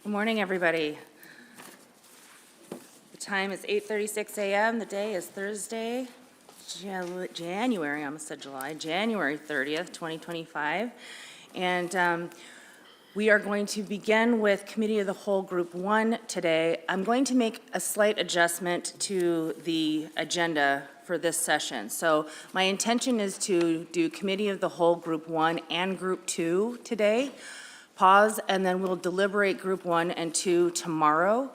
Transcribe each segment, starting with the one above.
Good morning, everybody. The time is 8:36 a.m. The day is Thursday, January, I almost said July, January 30th, 2025. And we are going to begin with Committee of the Whole Group 1 today. I'm going to make a slight adjustment to the agenda for this session. So my intention is to do Committee of the Whole Group 1 and Group 2 today. Pause, and then we'll deliberate Group 1 and 2 tomorrow.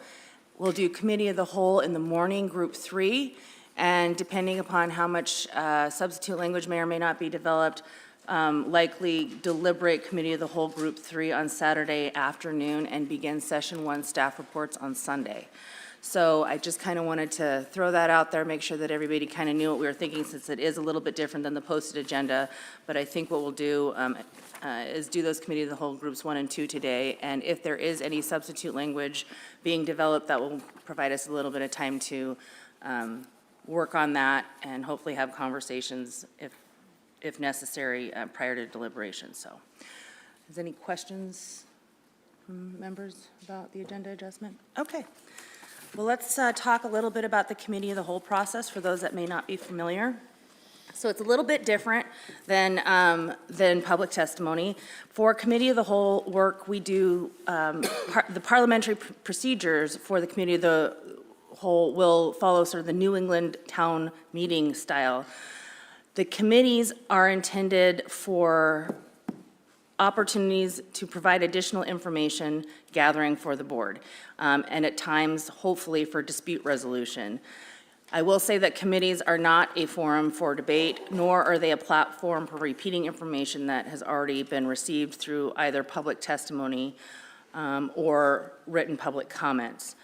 We'll do Committee of the Whole in the morning, Group 3, and depending upon how much substitute language may or may not be developed, likely deliberate Committee of the Whole Group 3 on Saturday afternoon and begin Session 1 staff reports on Sunday. So I just kind of wanted to throw that out there, make sure that everybody kind of knew what we were thinking, since it is a little bit different than the posted agenda. But I think what we'll do is do those Committee of the Whole Groups 1 and 2 today. And if there is any substitute language being developed, that will provide us a little bit of time to work on that and hopefully have conversations if necessary prior to deliberation. So, is any questions from members about the agenda adjustment? Okay. Well, let's talk a little bit about the Committee of the Whole process for those that may not be familiar. So it's a little bit different than public testimony. For Committee of the Whole work, we do the parliamentary procedures for the Committee of the Whole will follow sort of the New England town meeting style. The committees are intended for opportunities to provide additional information gathering for the board, and at times, hopefully, for dispute resolution. I will say that committees are not a forum for debate, nor are they a platform for repeating information that has already been received through either public testimony or written public comments.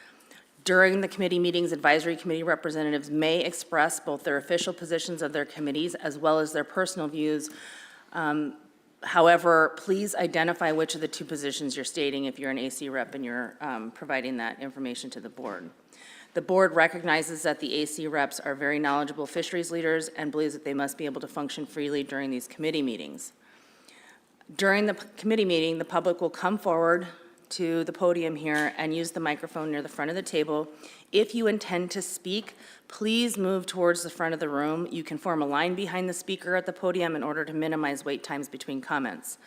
During the committee meetings, advisory committee representatives may express both their official positions of their committees as well as their personal views. However, please identify which of the two positions you're stating if you're an AC rep and you're providing that information to the board. The board recognizes that the AC reps are very knowledgeable fisheries leaders and believes that they must be able to function freely during these committee meetings. During the committee meeting, the public will come forward to the podium here and use the microphone near the front of the table. If you intend to speak, please move towards the front of the room. You can form a line behind the speaker at the podium in order to minimize wait times between comments.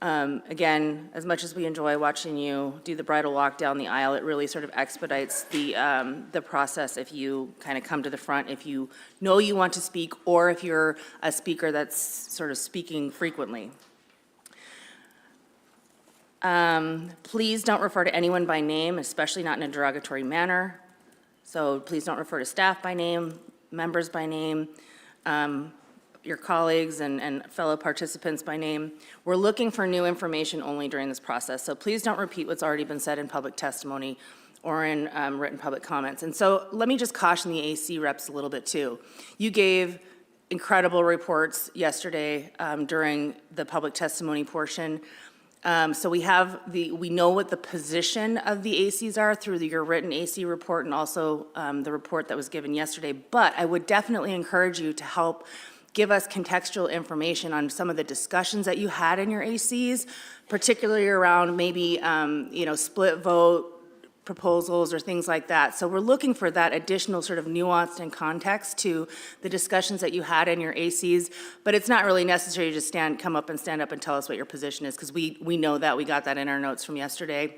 Again, as much as we enjoy watching you do the bridal walk down the aisle, it really sort of expedites the process if you kind of come to the front, if you know you want to speak, or if you're a speaker that's sort of speaking frequently. Please don't refer to anyone by name, especially not in a derogatory manner. So please don't refer to staff by name, members by name, your colleagues and fellow participants by name. We're looking for new information only during this process, so please don't repeat what's already been said in public testimony or in written public comments. And so let me just caution the AC reps a little bit too. You gave incredible reports yesterday during the public testimony portion. So we know what the position of the ACs are through your written AC report and also the report that was given yesterday. But I would definitely encourage you to help give us contextual information on some of the discussions that you had in your ACs, particularly around maybe split vote proposals or things like that. So we're looking for that additional sort of nuance and context to the discussions that you had in your ACs, but it's not really necessary to just come up and tell us what your position is, because we know that. We got that in our notes from yesterday,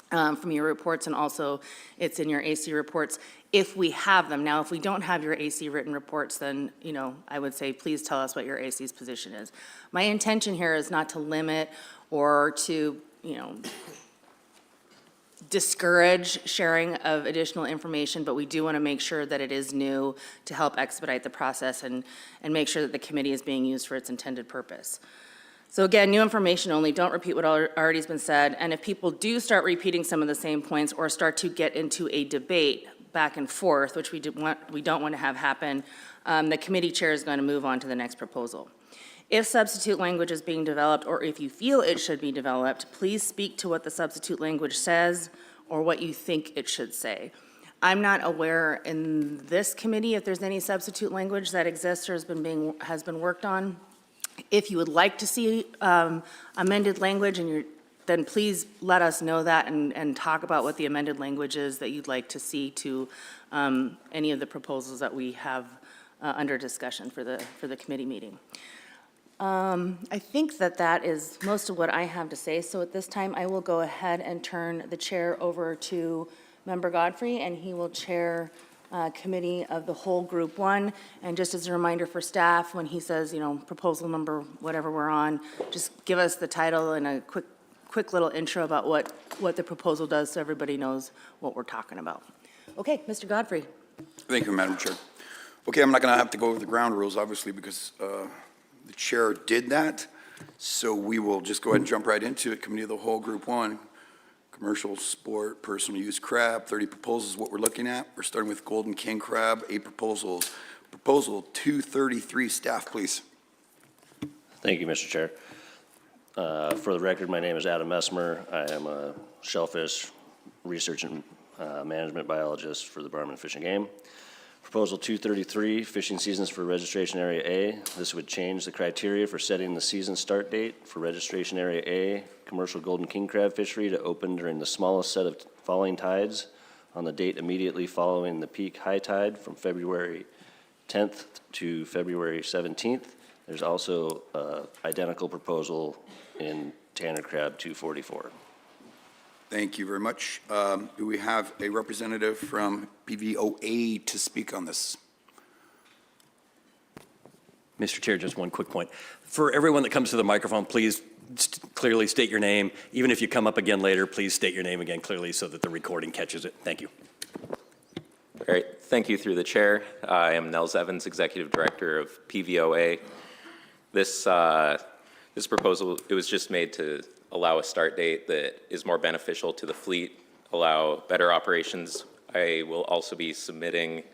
from your reports, and also it's in your AC reports if we have them. Now, if we don't have your AC written reports, then, I would say please tell us what your AC's position is. My intention here is not to limit or to, discourage sharing of additional information, but we do want to make sure that it is new to help expedite the process and make sure that the committee is being used for its intended purpose. So again, new information only, don't repeat what already has been said, and if people do start repeating some of the same points or start to get into a debate back and forth, which we don't want to have happen, the committee chair is going to move on to the next proposal. If substitute language is being developed, or if you feel it should be developed, please speak to what the substitute language says or what you think it should say. I'm not aware in this committee if there's any substitute language that exists or has been worked on. If you would like to see amended language and then please let us know that and talk about what the amended language is that you'd like to see to any of the proposals that we have under discussion for the committee meeting. I think that is most of what I have to say. So at this time, I will go ahead and turn the chair over to Member Godfrey, and he will chair Committee of the Whole Group 1. And just as a reminder for staff, when he says, proposal number, whatever we're on, just give us the title and a quick little intro about what the proposal does so everybody knows what we're talking about. Okay, Mr. Godfrey. Thank you, Madam Chair. Okay, I'm not going to have to go over the ground rules, obviously, because the chair did that. So we will just go ahead and jump right into it. Committee of the Whole, Group 1, commercial, sport, personal use crab, 30 proposals is what we're looking at. We're starting with golden king crab, 8 proposals. Proposal 233, staff, please. Thank you, Mr. Chair. For the record, my name is Adam Messmer. I am a shellfish research and management biologist for the Barman Fish and Game. Proposal 233, fishing seasons for registration area A. This would change the criteria for setting the season start date for registration area A, commercial golden king crab fishery, to open during the smallest set of falling tides on the date immediately following the peak high tide from February 10th to February 17th. There's also an identical proposal in Tanner crab 244. Thank you very much. Do we have a representative from PVOA to speak on this? Mr. Chair, just one quick point. For everyone that comes to the microphone, please clearly state your name. Even if you come up again later, please state your name again clearly so that the recording catches it. Thank you. All right. Thank you through the chair. I am Nels Evans, Executive Director of PVOA. This proposal, it was just made to allow a start date that is more beneficial to the fleet, allow better operations. I will also be submitting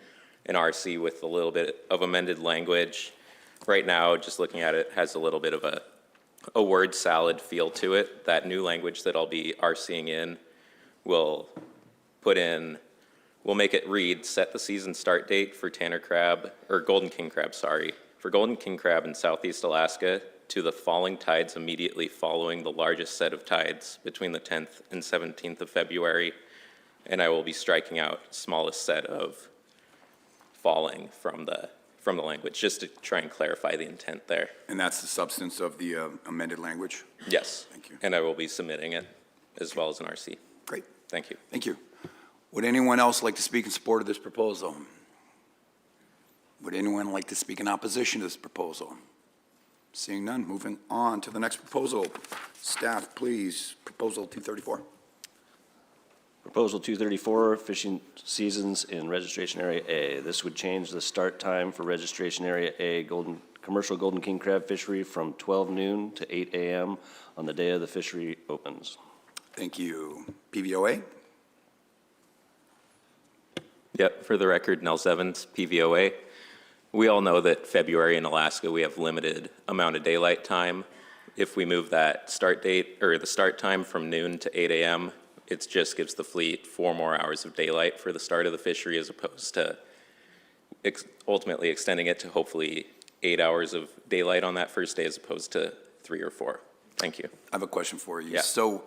an RC with a little bit of amended language. Right now, just looking at it, has a little bit of a word salad feel to it. That new language that I'll be RCing in will make it read, set the season start date for Tanner crab, or golden king crab, sorry, for golden king crab in Southeast Alaska to the falling tides immediately following the largest set of tides between the 10th and 17th of February. And I will be striking out smallest set of falling from the language, just to try and clarify the intent there. And that's the substance of the amended language? Yes. Thank you. And I will be submitting it as well as an RC. Great. Thank you. Thank you. Would anyone else like to speak in support of this proposal? Would anyone like to speak in opposition to this proposal? Seeing none, moving on to the next proposal. Staff, please, proposal 234. Proposal 234, fishing seasons in registration area A. This would change the start time for registration area A, commercial golden king crab fishery, from 12 noon to 8 a.m. on the day of the fishery opens. Thank you. PVOA? Yep, for the record, Nels Evans, PVOA. We all know that February in Alaska, we have limited amount of daylight time. If we move that start date, or the start time, from noon to 8 a.m., it just gives the fleet 4 more hours of daylight for the start of the fishery, as opposed to ultimately extending it to hopefully 8 hours of daylight on that first day, as opposed to 3 or 4. Thank you. I have a question for you. Yeah. So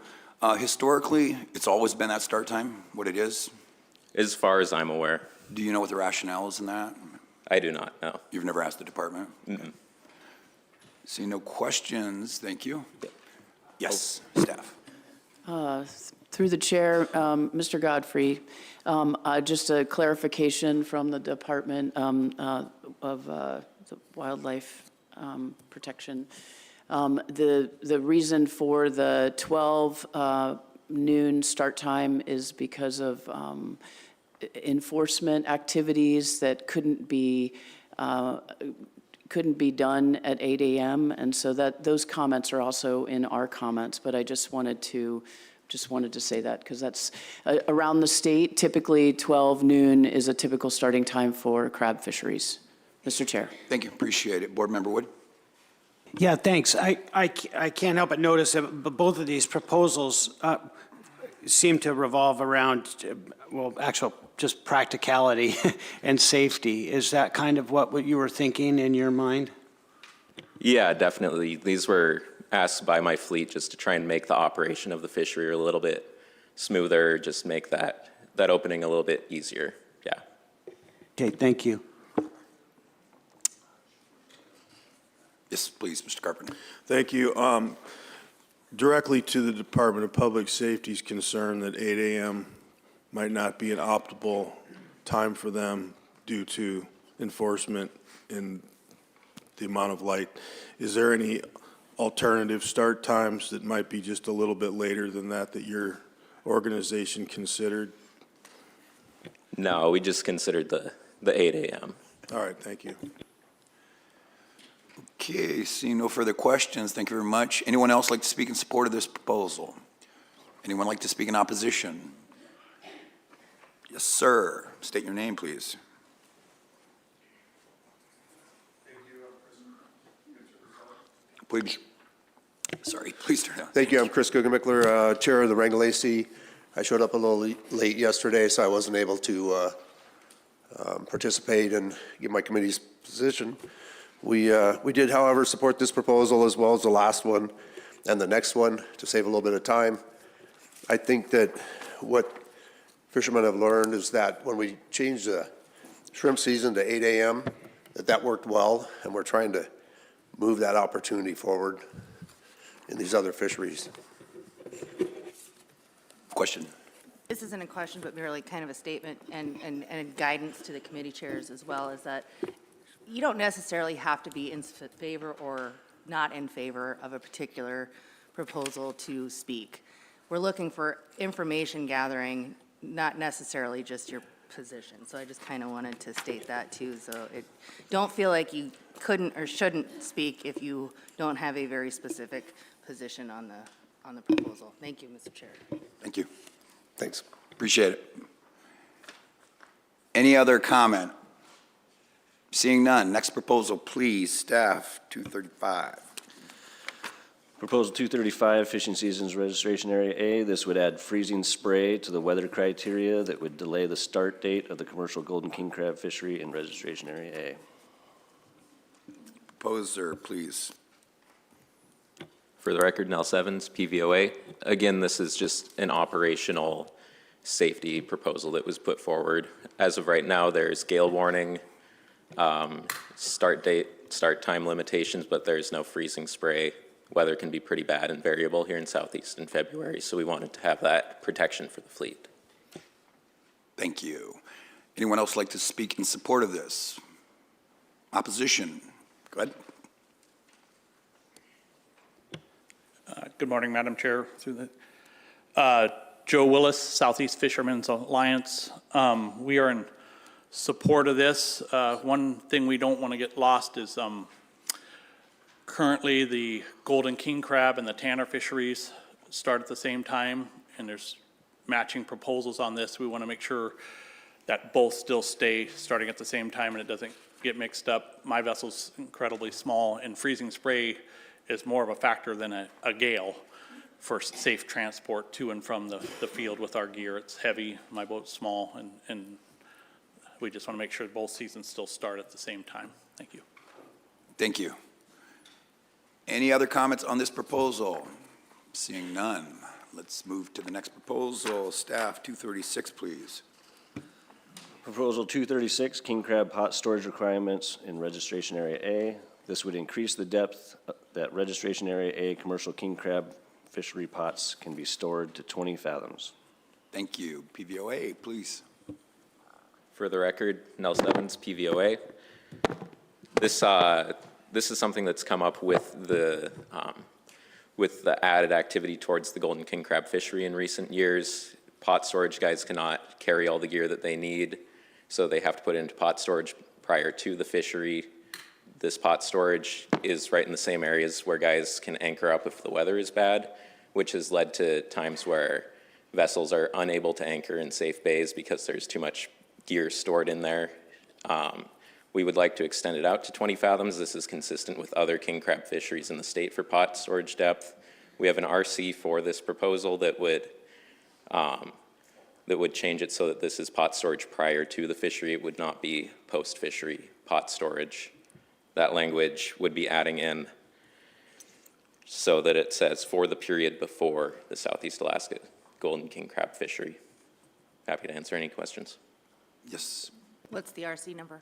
historically, it's always been that start time, what it is? As far as I'm aware. Do you know what the rationale is in that? I do not know. You've never asked the department? Mm-mm. See no questions, thank you. Yes, staff. Through the chair, Mr. Godfrey, just a clarification from the Department of the Wildlife Protection. The reason for the 12 noon start time is because of enforcement activities that couldn't be done at 8 a.m. And so those comments are also in our comments, but I just wanted to say that, because that's around the state, typically 12 noon is a typical starting time for crab fisheries. Mr. Chair. Thank you, appreciate it. Board Member Wood? Yeah, thanks. I can't help but notice that both of these proposals seem to revolve around, well, actual just practicality and safety. Is that kind of what you were thinking in your mind? Yeah, definitely. These were asked by my fleet just to try and make the operation of the fishery a little bit smoother, just make that opening a little bit easier. Yeah. Okay, thank you. Yes, please, Mr. Carpenter. Thank you. Directly to the Department of Public Safety's concern that 8 a.m. might not be an optimal time for them due to enforcement in the amount of light. Is there any alternative start times that might be just a little bit later than that your organization considered? No, we just considered the 8 a.m. All right, thank you. Okay, seeing no further questions, thank you very much. Anyone else like to speak in support of this proposal? Anyone like to speak in opposition? Yes, sir. State your name, please. Please. Sorry, please turn down. Thank you. I'm Chris Guggenmickler, Chair of the Wrangell-AC. I showed up a little late yesterday, so I wasn't able to participate and give my committee's position. We did, however, support this proposal as well as the last one and the next one to save a little bit of time. I think that what fishermen have learned is that when we changed the shrimp season to 8 a.m., that worked well, and we're trying to move that opportunity forward in these other fisheries. Question. This isn't a question, but merely kind of a statement and guidance to the committee chairs as well, is that you don't necessarily have to be in favor or not in favor of a particular proposal to speak. We're looking for information gathering, not necessarily just your position. So I just kind of wanted to state that too. So don't feel like you couldn't or shouldn't speak if you don't have a very specific position on the proposal. Thank you, Mr. Chair. Thank you. Thanks. Appreciate it. Any other comment? Seeing none, next proposal, please, staff, 235. Proposal 235, fishing seasons registration area A. This would add freezing spray to the weather criteria that would delay the start date of the commercial golden king crab fishery in registration area A. Proposer, please. For the record, Nels Evans, PVOA. Again, this is just an operational safety proposal that was put forward. As of right now, there's gale warning, start time limitations, but there's no freezing spray. Weather can be pretty bad and variable here in Southeast in February, so we wanted to have that protection for the fleet. Thank you. Anyone else like to speak in support of this? Opposition? Go ahead. Good morning, Madam Chair. Joe Willis, Southeast Fishermen's Alliance. We are in support of this. One thing we don't want to get lost is currently the golden king crab and the tanner fisheries start at the same time, and there's matching proposals on this. We want to make sure that both still stay starting at the same time and it doesn't get mixed up. My vessel's incredibly small, and freezing spray is more of a factor than a gale for safe transport to and from the field with our gear. It's heavy, my boat's small, and we just want to make sure both seasons still start at the same time. Thank you. Thank you. Any other comments on this proposal? Seeing none, let's move to the next proposal. Staff, 236, please. Proposal 236, king crab pot storage requirements in registration area A. This would increase the depth that registration area A commercial king crab fishery pots can be stored to 20 fathoms. Thank you. PVOA, please. For the record, Nels Evans, PVOA. This is something that's come up with the added activity towards the golden king crab fishery in recent years. Pot storage guys cannot carry all the gear that they need, so they have to put it into pot storage prior to the fishery. This pot storage is right in the same areas where guys can anchor up if the weather is bad, which has led to times where vessels are unable to anchor in safe bays because there's too much gear stored in there. We would like to extend it out to 20 fathoms. This is consistent with other king crab fisheries in the state for pot storage depth. We have an RC for this proposal that would change it so that this is pot storage prior to the fishery. It would not be post-fishery pot storage. That language would be adding in so that it says for the period before the Southeast Alaska golden king crab fishery. Happy to answer any questions. Yes. What's the RC number?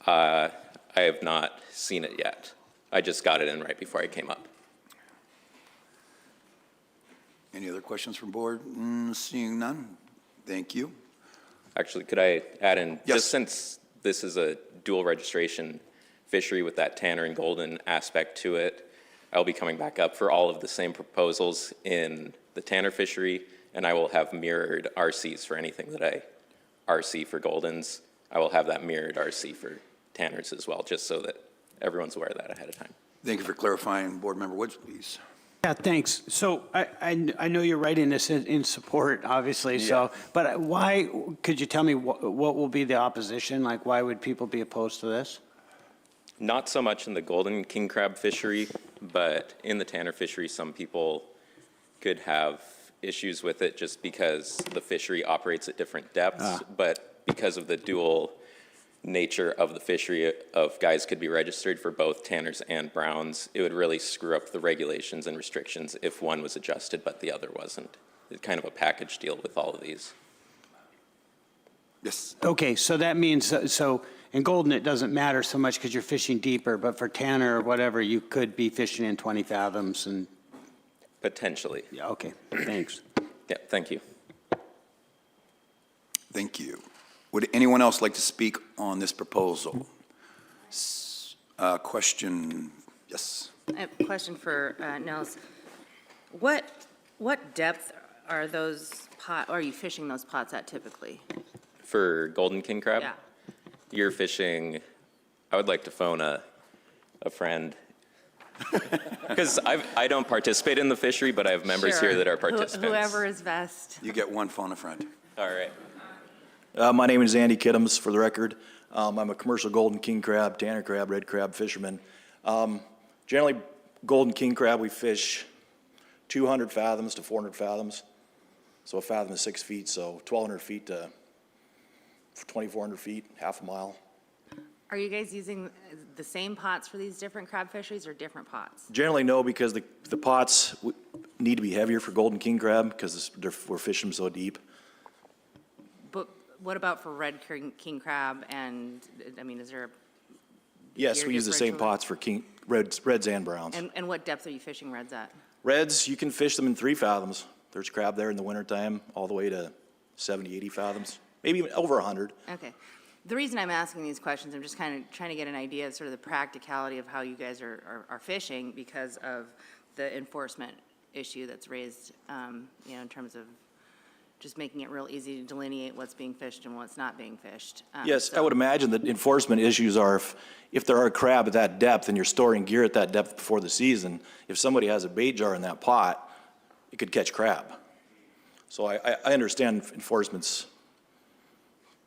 I have not seen it yet. I just got it in right before I came up. Any other questions from board? Seeing none. Thank you. Actually, could I add in, Yes. just since this is a dual registration fishery with that tanner and golden aspect to it, I'll be coming back up for all of the same proposals in the tanner fishery, and I will have mirrored RCs for anything that I RC for goldens. I will have that mirrored RC for tanners as well, just so that everyone's aware of that ahead of time. Thank you for clarifying. Board Member Woods, please. Yeah, thanks. So I know you're writing this in support, obviously, so, but why, could you tell me what will be the opposition? Like, why would people be opposed to this? Not so much in the golden king crab fishery, but in the tanner fishery, some people could have issues with it just because the fishery operates at different depths, but because of the dual nature of the fishery of guys could be registered for both tanners and browns, it would really screw up the regulations and restrictions if one was adjusted but the other wasn't. It's kind of a package deal with all of these. Yes. Okay, so that means, so in Golden, it doesn't matter so much because you're fishing deeper, but for Tanner or whatever, you could be fishing in 20 fathoms and, Potentially. yeah, okay, thanks. Yeah, thank you. Thank you. Would anyone else like to speak on this proposal? Question, yes. I have a question for Nels. What depth are are you fishing those pots at typically? For golden king crab? Yeah. You're fishing, I would like to phone a friend. Because I don't participate in the fishery, but I have members Sure. here that are participants. Whoever is best. You get one phone a friend. All right. My name is Andy Kittums, for the record. I'm a commercial golden king crab, tanner crab, red crab fisherman. Generally, golden king crab, we fish 200 fathoms to 400 fathoms. So a fathom is 6 feet, so 1,200 feet to 2,400 feet, half a mile. Are you guys using the same pots for these different crab fisheries or different pots? Generally, no, because the pots need to be heavier for golden king crab because we're fishing them so deep. But what about for red king crab and, I mean, is there a Yes, Gear we use the same differential? pots for reds and browns. And what depth are you fishing reds at? Reds, you can fish them in 3 fathoms. There's crab there in the wintertime, all the way to 70, 80 fathoms, maybe even over 100. Okay. The reason I'm asking these questions, I'm just kind of trying to get an idea of sort of the practicality of how you guys are fishing because of the enforcement issue that's raised, in terms of just making it real easy to delineate what's being fished and what's not being fished. Yes, I so- would imagine that enforcement issues are if there are crab at that depth and you're storing gear at that depth before the season, if somebody has a bait jar in that pot, it could catch crab. So I understand enforcement's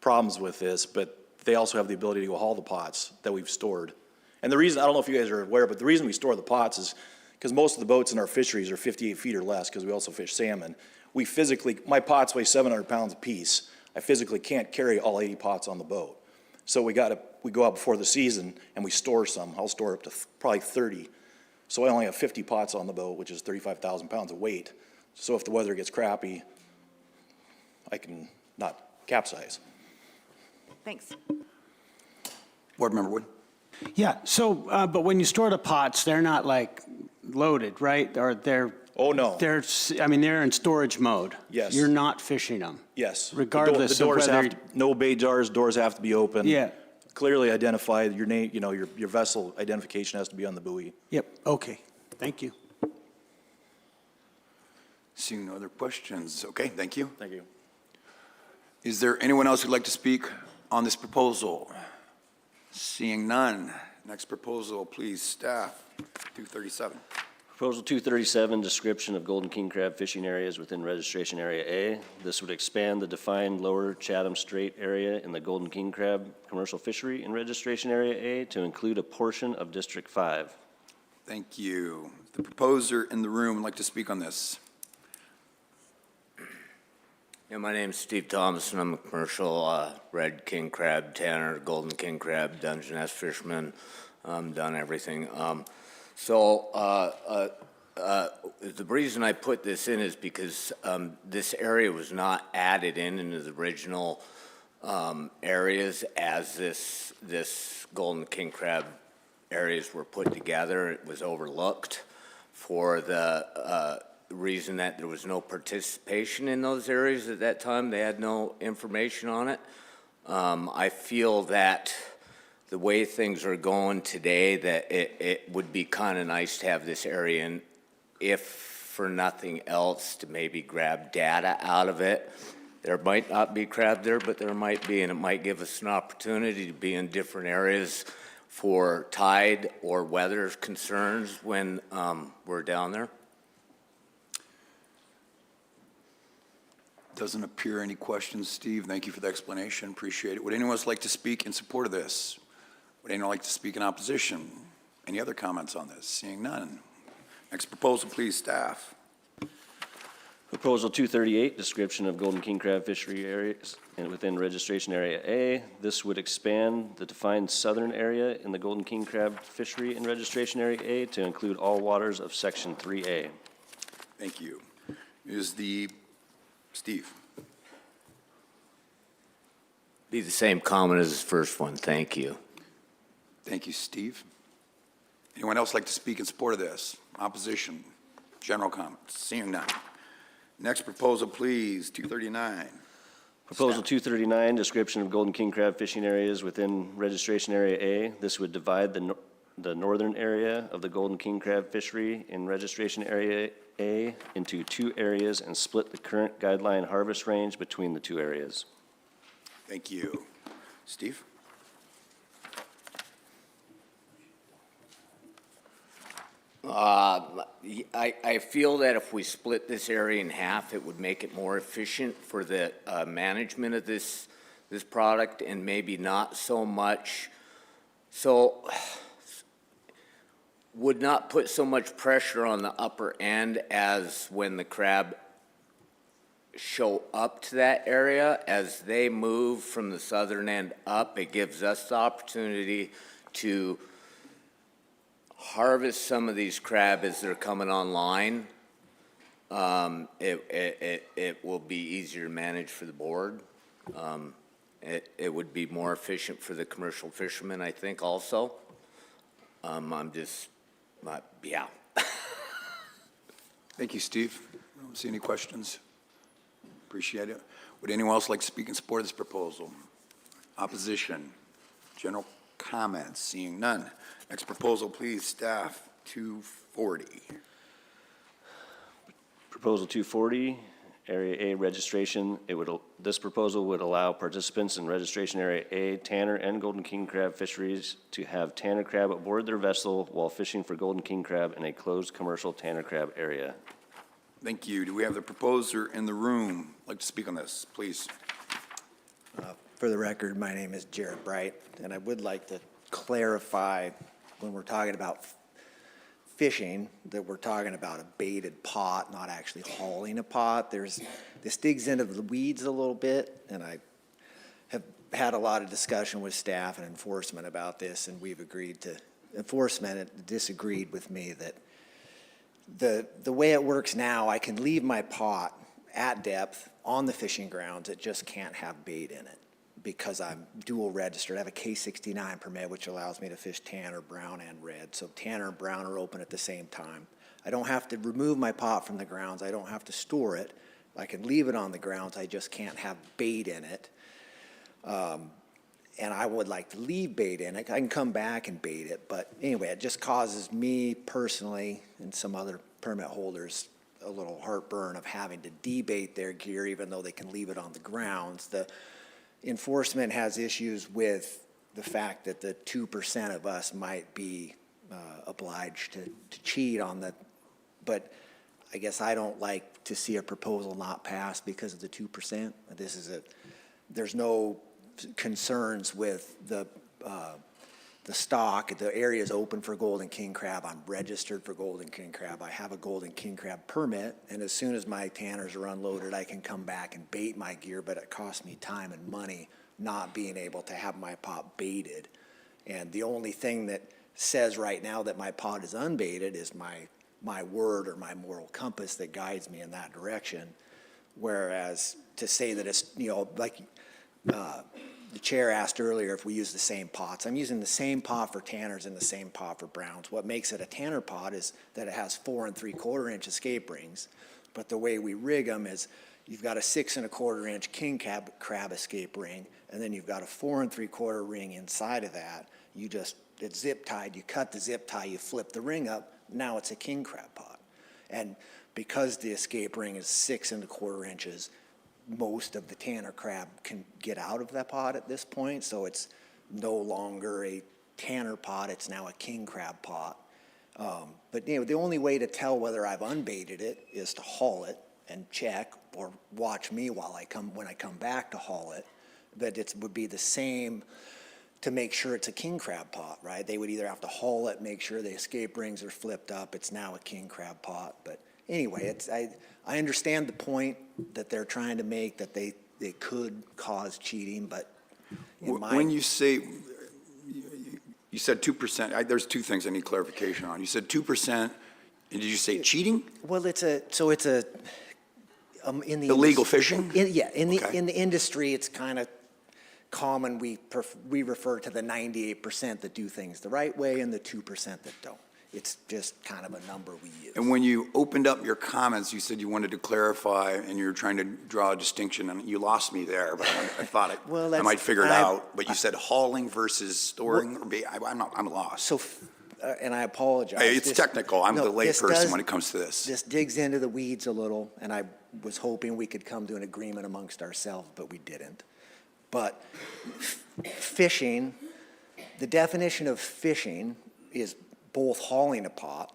problems with this, but they also have the ability to go haul the pots that we've stored. And the reason, I don't know if you guys are aware, but the reason we store the pots is because most of the boats in our fisheries are 58 feet or less because we also fish salmon. We physically, my pots weigh 700 pounds apiece. I physically can't carry all 80 pots on the boat. So we go out before the season and we store some. I'll store up to probably 30. So I only have 50 pots on the boat, which is 35,000 pounds of weight. So if the weather gets crappy, I can not capsize. Thanks. Board Member Wood? Yeah, so, but when you store the pots, they're not like loaded, right? Or they're, Oh, no. they're in storage mode. Yes. You're not fishing them. Yes. Regardless The of doors whether. have no bay jars, doors have to be open. Yeah. Clearly identified, your name, your vessel identification has to be on the buoy. Yep, okay, thank you. Seeing no other questions. Okay, thank you. Thank you. Is there anyone else who'd like to speak on this proposal? Seeing none. Next proposal, please, staff, 237. Proposal 237, description of golden king crab fishing areas within registration area A. This would expand the defined lower Chatham Strait area in the golden king crab commercial fishery in registration area A to include a portion of District 5. Thank you. The proposer in the room would like to speak on this. Yeah, my name's Steve Thomas, and I'm a commercial red king crab tanner, golden king crab, Dungeness fisherman. Done everything. The reason I put this in is because this area was not added into the original areas as this golden king crab areas were put together. It was overlooked for the reason that there was no participation in those areas at that time. They had no information on it. I feel that the way things are going today, that it would be kind of nice to have this area in, if for nothing else, to maybe grab data out of it. There might not be crab there, but there might be, and it might give us an opportunity to be in different areas for tide or weather concerns when we're down there. Doesn't appear any questions, Steve. Thank you for the explanation. Appreciate it. Would anyone else like to speak in support of this? Would anyone like to speak in opposition? Any other comments on this? Seeing none. Next proposal, please, staff. Proposal 238, description of golden king crab fishery areas and within registration area A. This would expand the defined southern area in the golden king crab fishery in registration area A to include all waters of section 3A. Thank you. Steve. Be the same comment as the first one. Thank you. Thank you, Steve. Anyone else like to speak in support of this? Opposition? General comments? Seeing none. Next proposal, please, 239. Proposal 239, description of golden king crab fishing areas within registration area A. This would divide the northern area of the golden king crab fishery in registration area A into two areas and split the current guideline harvest range between the two areas. Thank you. Steve? I feel that if we split this area in half, it would make it more efficient for the management of this product, and maybe not so much, would not put so much pressure on the upper end as when the crab show up to that area. As they move from the southern end up, it gives us the opportunity to harvest some of these crab as they're coming online. It will be easier to manage for the board. It would be more efficient for the commercial fishermen, I think, also. Yeah. Thank you, Steve. I don't see any questions. Appreciate it. Would anyone else like to speak in support of this proposal? Opposition? General comments? Seeing none. Next proposal, please, staff, 240. Proposal 240, Area A registration. This proposal would allow participants in registration Area A, Tanner and golden king crab fisheries to have Tanner crab aboard their vessel while fishing for golden king crab in a closed commercial Tanner crab area. Thank you. Do we have the proposer in the room like to speak on this? Please. For the record, my name is Jared Bright, and I would like to clarify when we're talking about fishing, that we're talking about a baited pot, not actually hauling a pot. This digs into the weeds a little bit, and I have had a lot of discussion with staff and enforcement about this, and we've agreed to, enforcement disagreed with me that the way it works now, I can leave my pot at depth on the fishing grounds, it just can't have bait in it, because I'm dual registered. I have a K69 permit, which allows me to fish Tanner, brown, and red. So Tanner and brown are open at the same time. I don't have to remove my pot from the grounds. I don't have to store it. I can leave it on the grounds. I just can't have bait in it. And I would like to leave bait in it. I can come back and bait it. But anyway, it just causes me personally and some other permit holders a little heartburn of having to debait their gear, even though they can leave it on the grounds. The enforcement has issues with the fact that the 2% of us might be obliged to cheat on the, but I guess I don't like to see a proposal not pass because of the 2%. There's no concerns with the stock. The area is open for golden king crab. I'm registered for golden king crab. I have a golden king crab permit, and as soon as my tanners are unloaded, I can come back and bait my gear, but it costs me time and money not being able to have my pot baited. And the only thing that says right now that my pot is unbaited is my word or my moral compass that guides me in that direction. Whereas to say that it's, like the chair asked earlier if we use the same pots. I'm using the same pot for tanners and the same pot for browns. What makes it a tanner pot is that it has 4 3/4 inch escape rings. But the way we rig them is you've got a 6 1/4 inch king crab escape ring, and then you've got a 4 3/4 ring inside of that. It's zip tied, you cut the zip tie, you flip the ring up, now it's a king crab pot. And because the escape ring is 6 1/4 inches, most of the tanner crab can get out of that pot at this point, so it's no longer a tanner pot, it's now a king crab pot. But the only way to tell whether I've unbaited it is to haul it and check, or watch me when I come back to haul it. But it would be the same to make sure it's a king crab pot, right? They would either have to haul it, make sure the escape rings are flipped up, it's now a king crab pot. But anyway, I understand the point that they're trying to make, that they could cause cheating, but When you say, you said 2%, there's two things I need clarification on. You said 2%, and did you say cheating? Well, in the Illegal fishing? In Okay. the industry, it's kind of common. We refer to the 98% that do things the right way and the 2% that don't. It's just kind of a number we use. And when you opened up your comments, you said you wanted to clarify, and you were trying to draw a distinction, and you lost me there, but I thought I might figure it out. But you said hauling versus storing, I'm lost. So, and I apologize. Hey, it's technical. I'm the this layperson when it comes to this. This digs into the weeds a little, and I was hoping we could come to an agreement amongst ourselves, but we didn't. But fishing, the definition of fishing is both hauling a pot,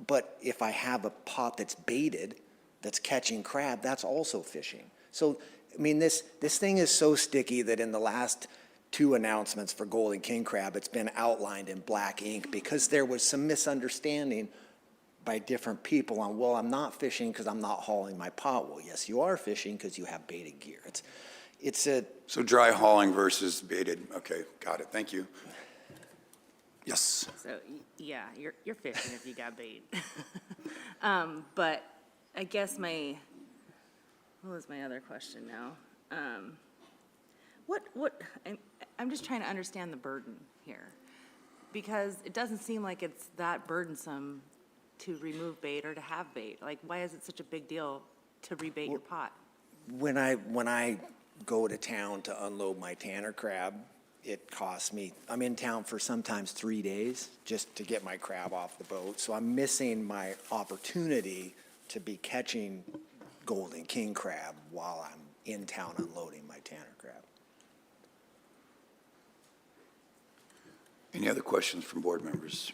but if I have a pot that's baited, that's catching crab, that's also fishing. So, I mean, this thing is so sticky that in the last 2 announcements for golden king crab, it's been outlined in black ink because there was some misunderstanding by different people on, well, I'm not fishing because I'm not hauling my pot. Well, yes, you are fishing because you have baited gear. So dry hauling versus baited. Okay, got it. Thank you. Yes. So, yeah, you're fishing if you got bait. But I guess what was my other question now? I'm just trying to understand the burden here. Because it doesn't seem like it's that burdensome to remove bait or to have bait. Like, why is it such a big deal to rebait your pot? When I go to town to unload my tanner crab, it costs me, I'm in town for sometimes 3 days just to get my crab off the boat. So I'm missing my opportunity to be catching golden king crab while I'm in town unloading my tanner crab. Any other questions from board members?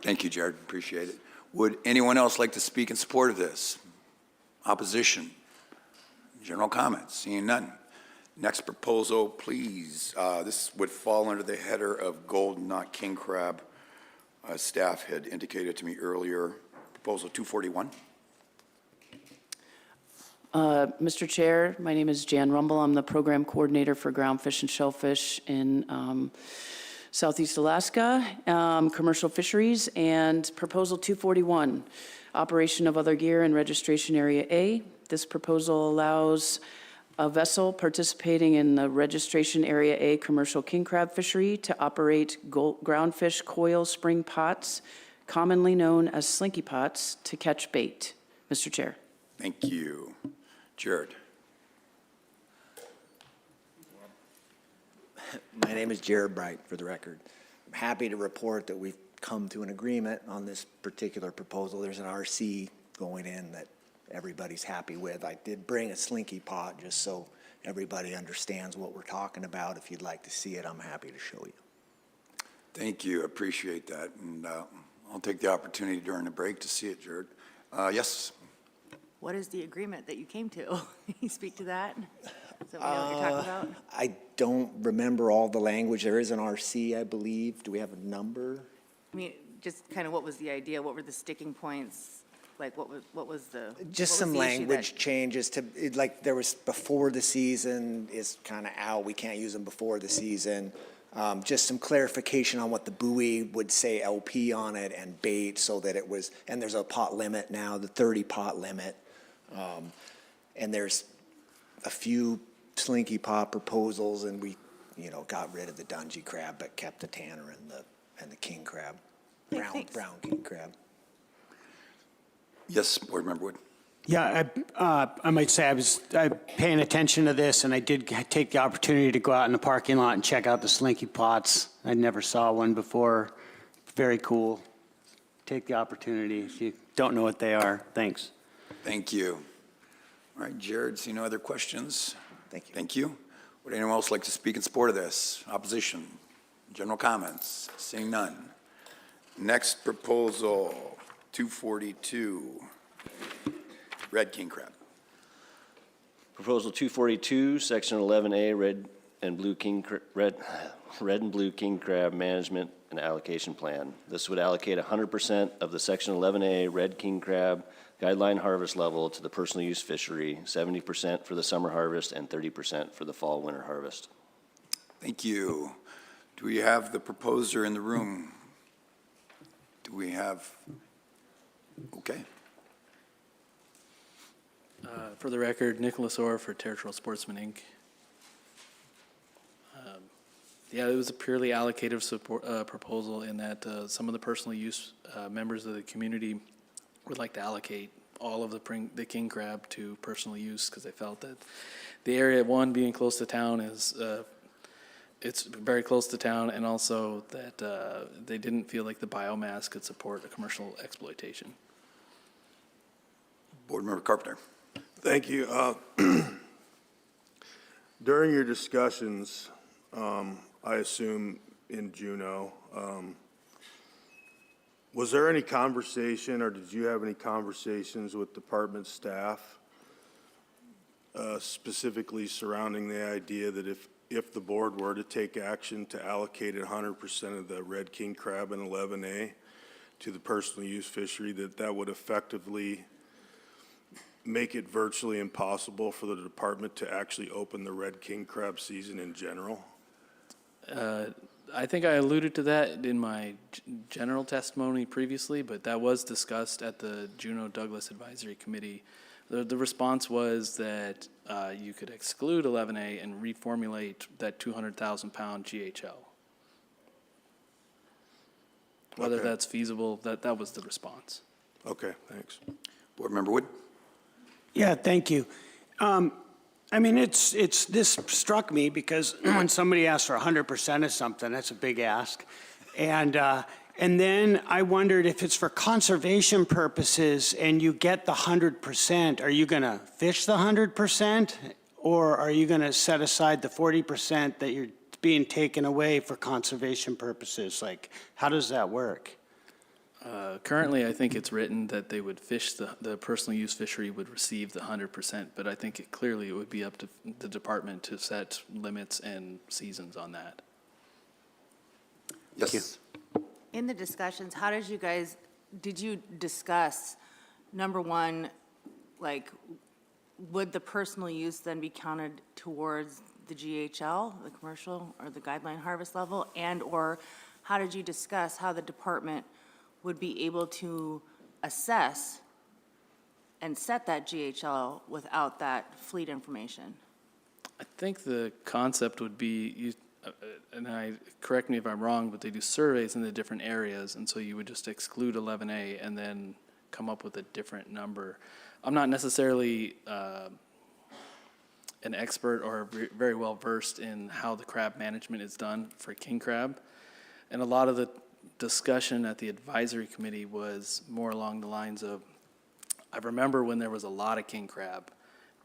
Thank you, Jared. Appreciate it. Would anyone else like to speak in support of this? Opposition? General comments? Seeing none. Next proposal, please. This would fall under the header of golden, not king crab. Staff had indicated to me earlier. Proposal 241. Mr. Chair, my name is Jan Rumble. I'm the program coordinator for groundfish and shellfish in Southeast Alaska, commercial fisheries, and proposal 241, operation of other gear in registration area A. This proposal allows a vessel participating in the registration area A commercial king crab fishery to operate groundfish coil spring pots, commonly known as slinky pots, to catch bait. Mr. Chair. Thank you. Jared. My name is Jared Bright, for the record. I'm happy to report that we've come to an agreement on this particular proposal. There's an RC going in that everybody's happy with. I did bring a slinky pot just so everybody understands what we're talking about. If you'd like to see it, I'm happy to show you. Thank you. Appreciate that. And I'll take the opportunity during the break to see it, Jared. Yes. What is the agreement that you came to? Can you speak to that? So we know what you're talking about? I don't remember all the language. There is an RC, I believe. Do we have a number? I mean, just kind of what was the idea? What were the sticking points? Like, what was the? Just what some was the issue language that- changes to, like, there was before the season is kind of out. We can't use them before the season. Just some clarification on what the buoy would say LP on it and bait so that it was, and there's a pot limit now, the 30 pot limit. And there's a few slinky pot proposals, and we, got rid of the Dungy crab, but kept the tanner and the king crab, brown king crab. Yes, Board Member Wood. Yeah, I might say I was paying attention to this, and I did take the opportunity to go out in the parking lot and check out the slinky pots. I never saw one before. Very cool. Take the opportunity if you don't know what they are. Thanks. Thank you. All right, Jared, see no other questions? Thank you. Thank you. Would anyone else like to speak in support of this? Opposition? General comments? Seeing none. Next proposal, 242. Red king crab. Proposal 242, Section 11A, red and blue king crab management and allocation plan. This would allocate 100% of the Section 11A red king crab guideline harvest level to the personal use fishery, 70% for the summer harvest and 30% for the fall winter harvest. Thank you. Do we have the proposer in the room? Do we have? Okay. For the record, Nicholas Orr for Territorial Sportsman, Inc. Yeah, it was a purely allocative support, proposal in that some of the personal use members of the community would like to allocate all of the king crab to personal use because they felt that the area, one, being close to town is, it's very close to town, and also that they didn't feel like the biomass could support a commercial exploitation. Board Member Carpenter. Thank you. During your discussions, I assume in Juneau, was there any conversation, or did you have any conversations with department staff specifically surrounding the idea that if the board were to take action to allocate 100% of the red king crab and 11A to the personal use fishery, that would effectively make it virtually impossible for the department to actually open the red king crab season in general? I think I alluded to that in my general testimony previously, but that was discussed at the Juneau Douglas Advisory Committee. The response was that you could exclude 11A and reformulate that 200,000 pound GHL. Whether Okay. that's feasible, that was the response. Okay, thanks. Board Member Wood. Yeah, thank you. I mean, this struck me because when somebody asks for 100% of something, that's a big ask. And then I wondered if it's for conservation purposes and you get the 100%, are you going to fish the 100%? Or are you going to set aside the 40% that you're being taken away for conservation purposes? Like, how does that work? Currently, I think it's written that they would fish, the personal use fishery would receive the 100%, but I think clearly it would be up to the department to set limits and seasons on that. Yes. In the discussions, how did you discuss, number one, like, would the personal use then be counted towards the GHL, the commercial, or the guideline harvest level? And/or how did you discuss how the department would be able to assess and set that GHL without that fleet information? I think the concept would be, and correct me if I'm wrong, but they do surveys in the different areas, and so you would just exclude 11A and then come up with a different number. I'm not necessarily an expert or very well versed in how the crab management is done for king crab, and a lot of the discussion at the advisory committee was more along the lines of, I remember when there was a lot of king crab,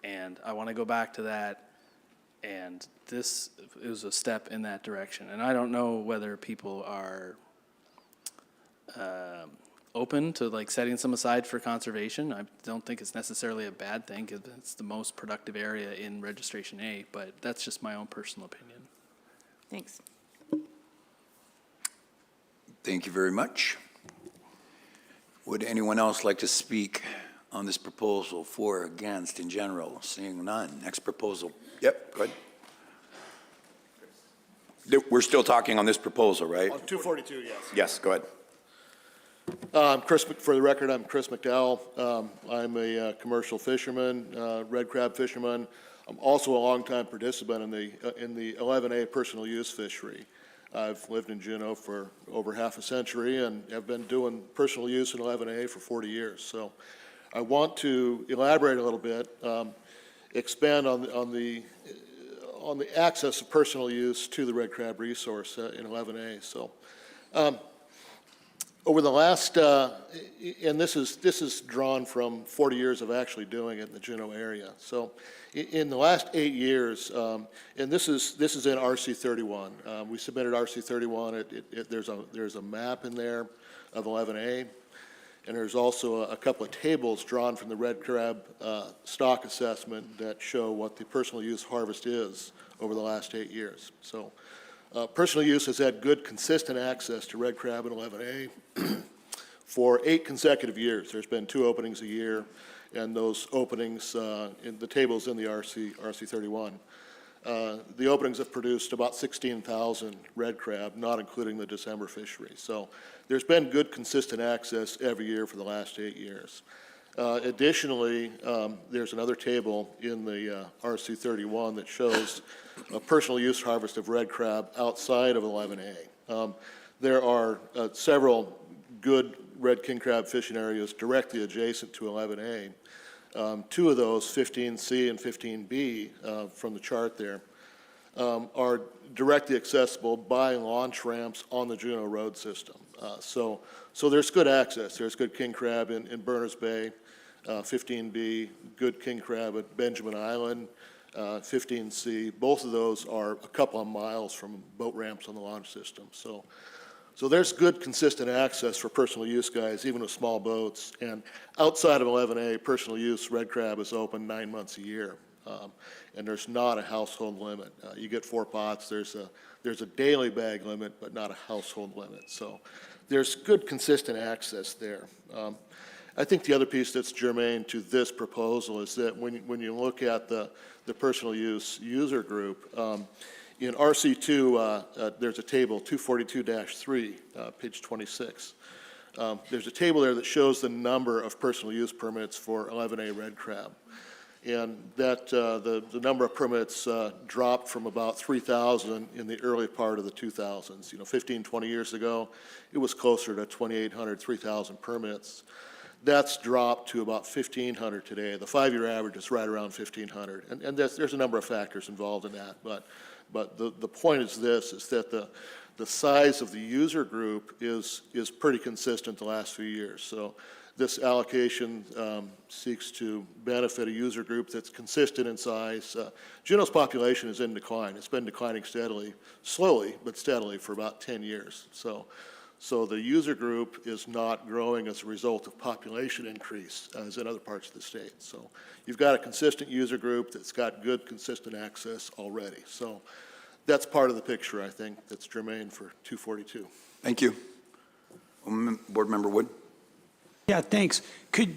and I want to go back to that, and this is a step in that direction. And I don't know whether people are open to like setting some aside for conservation. I don't think it's necessarily a bad thing because it's the most productive area in Registration A, but that's just my own personal opinion. Thanks. Thank you very much. Would anyone else like to speak on this proposal, for or against in general? Seeing none. Next proposal. Yep, go ahead. We're still talking on this proposal, right? On 242, yes. Yes, go ahead. For the record, I'm Chris McDowell. I'm a commercial fisherman, red crab fisherman. I'm also a longtime participant in the 11A personal use fishery. I've lived in Juneau for over half a century and have been doing personal use in 11A for 40 years. So I want to elaborate a little bit, expand on the access of personal use to the red crab resource in 11A. So over the last, and this is drawn from 40 years of actually doing it in the Juneau area. So in the last 8 years, and this is in RC 31. We submitted RC 31. There's a map in there of 11A, and there's also a couple of tables drawn from the red crab stock assessment that show what the personal use harvest is over the last 8 years. So personal use has had good, consistent access to red crab in 11A for 8 consecutive years. There's been 2 openings a year, and those openings, in the tables in the RC 31, the openings have produced about 16,000 red crab, not including the December fishery. So there's been good, consistent access every year for the last 8 years. Additionally, there's another table in the RC 31 that shows a personal use harvest of red crab outside of 11A. There are several good red king crab fishing areas directly adjacent to 11A. 2 of those, 15C and 15B, from the chart there, are directly accessible by launch ramps on the Juneau Road system. So there's good access. There's good king crab in Berners Bay, 15B, good king crab at Benjamin Island, 15C. Both of those are a couple of miles from boat ramps on the launch system. So there's good, consistent access for personal use guys, even with small boats. And outside of 11A, personal use red crab is open 9 months a year. And there's not a household limit. You get 4 pots. There's a daily bag limit, but not a household limit. So there's good, consistent access there. I think the other piece that's germane to this proposal is that when you look at the personal use user group, in RC2, there's a table, 242-3, page 26. There's a table there that shows the number of personal use permits for 11A red crab. And that the number of permits dropped from about 3,000 in the early part of the 2000s. 15, 20 years ago, it was closer to 2,800, 3,000 permits. That's dropped to about 1,500 today. The 5-year average is right around 1,500. And there's a number of factors involved in that. But the point is this, is that the size of the user group is pretty consistent the last few years. So this allocation seeks to benefit a user group that's consistent in size. Juneau's population is in decline. It's been declining steadily, slowly, but steadily for about 10 years. So the user group is not growing as a result of population increase as in other parts of the state. So you've got a consistent user group that's got good, consistent access already. So that's part of the picture, I think, that's germane for 242. Thank you. Board Member Wood? Yeah, thanks. Could,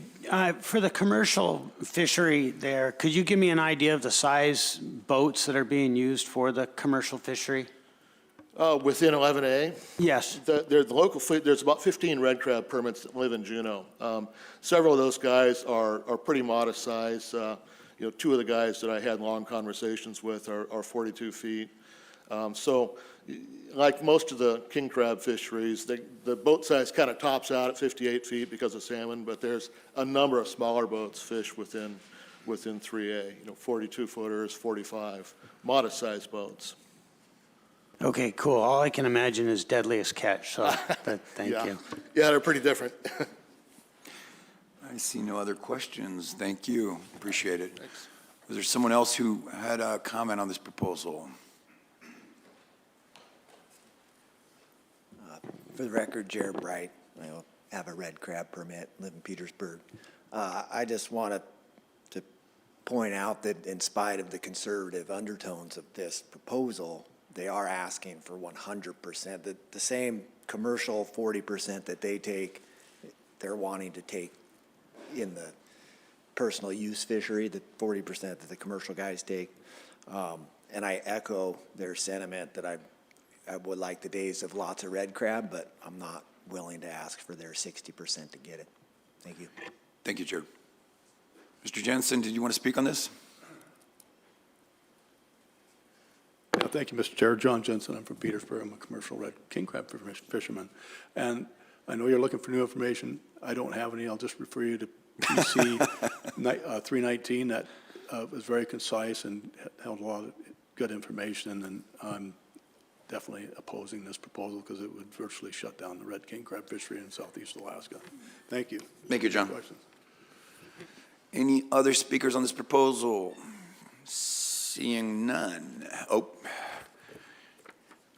for the commercial fishery there, could you give me an idea of the size boats that are being used for the commercial fishery? Within 11A? Yes. The local fleet, there's about 15 red crab permits that live in Juneau. Several of those guys are pretty modest size. 2 of the guys that I had long conversations with are 42 feet. So like most of the king crab fisheries, the boat size kind of tops out at 58 feet because of salmon, but there's a number of smaller boats fish within 3A, 42 footers, 45, modest sized boats. Okay, cool. All I can imagine is Deadliest Catch, so but thank you. Yeah, they're pretty different. I see no other questions. Thank you. Appreciate it. Thanks. Was there someone else who had a comment on this proposal? For the record, Jared Bright, I have a red crab permit, live in Petersburg. I just wanted to point out that in spite of the conservative undertones of this proposal, they are asking for 100%. The same commercial 40% that they take, they're wanting to take in the personal use fishery, the 40% that the commercial guys take. And I echo their sentiment that I would like the days of lots of red crab, but I'm not willing to ask for their 60% to get it. Thank you. Thank you, Chair. Mr. Jensen, did you want to speak on this? Yeah, thank you, Mr. Chair. John Jensen, I'm from Petersburg. I'm a commercial red king crab fisherman. And I know you're looking for new information. I don't have any. I'll just refer you to PC 319. That was very concise and held a lot of good information. And I'm definitely opposing this proposal because it would virtually shut down the red king crab fishery in southeast Alaska. Thank you. Thank you, John. Questions? Any other speakers on this proposal? Seeing none. Oh,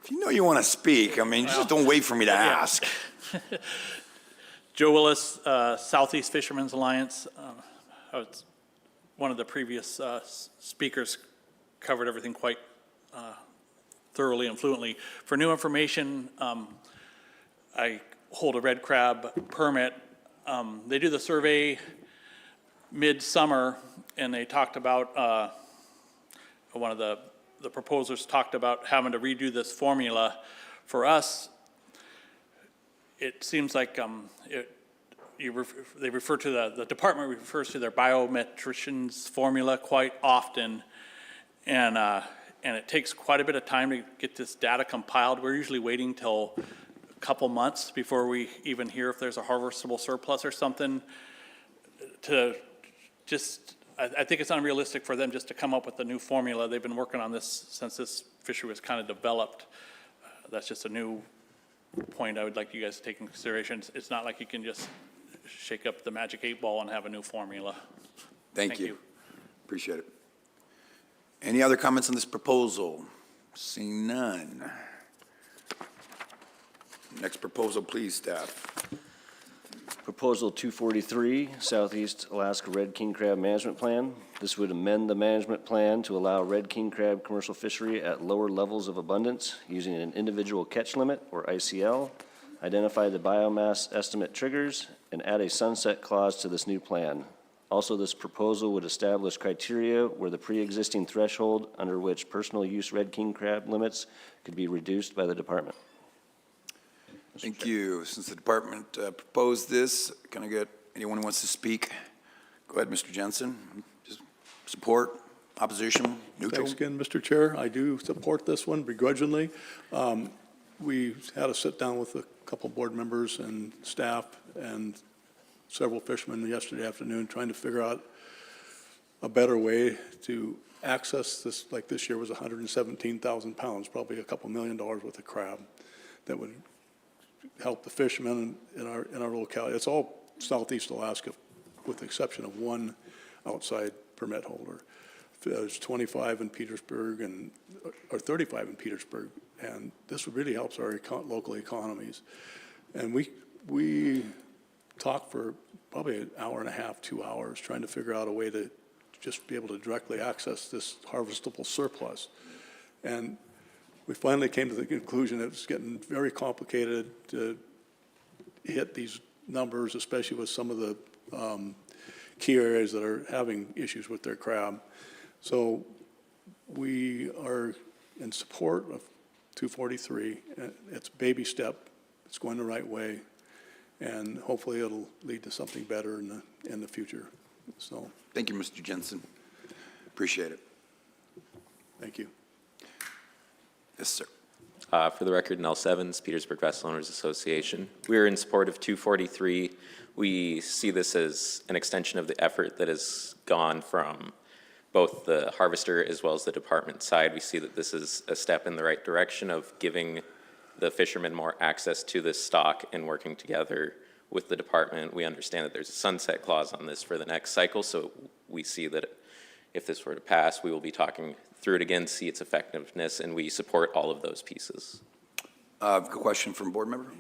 if you know you want to speak, I mean, just don't wait for me to ask. Joe Willis, Southeast Fishermen's Alliance. One of the previous speakers covered everything quite thoroughly and fluently. For new information, I hold a red crab permit. They do the survey mid-summer, and they talked about, one of the proposers talked about having to redo this formula. For us, it seems like they refer to the department refers to their biometrician's formula quite often, and it takes quite a bit of time to get this data compiled. We're usually waiting till a couple months before we even hear if there's a harvestable surplus or something. I think it's unrealistic for them just to come up with a new formula. They've been working on this since this fishery was kind of developed. That's just a new point I would like you guys to take into consideration. It's not like you can just shake up the magic 8-ball and have a new formula. Thank you. Appreciate it. Any other comments on this proposal? Seeing none. Next proposal, please, staff. Proposal 243, Southeast Alaska Red King Crab Management Plan. This would amend the management plan to allow red king crab commercial fishery at lower levels of abundance using an individual catch limit, or ICL, identify the biomass estimate triggers, and add a sunset clause to this new plan. Also, this proposal would establish criteria where the pre-existing threshold under which personal use red king crab limits could be reduced by the department. Thank you. Since the department proposed this, can I get anyone who wants to speak? Go ahead, Mr. Jensen. Just support, opposition, neutral? Thanks again, Mr. Chair. I do support this one begrudgingly. We had a sit down with a couple board members and staff and several fishermen yesterday afternoon trying to figure out a better way to access this. Like this year was 117,000 pounds, probably a couple $1 million worth of crab that would help the fishermen in our locality. It's all southeast Alaska with the exception of one outside permit holder. There's 25 in Petersburg or 35 in Petersburg, and this really helps our local economies. And we talked for probably an hour and a half, 2 hours, trying to figure out a way to just be able to directly access this harvestable surplus. And we finally came to the conclusion that it's getting very complicated to hit these numbers, especially with some of the key areas that are having issues with their crab. So we are in support of 243. It's a baby step. It's going the right way. And hopefully it'll lead to something better in the future. So thank you, Mr. Jensen. Appreciate it. Thank you. Yes, sir. For the record, Nels Evans, Petersburg Vessel Owners Association. We are in support of 243. We see this as an extension of the effort that has gone from both the harvester as well as the department side. We see that this is a step in the right direction of giving the fishermen more access to this stock and working together with the department. We understand that there's a sunset clause on this for the next cycle, so we see that if this were to pass, we will be talking through it again, see its effectiveness, and we support all of those pieces. A question from a board member?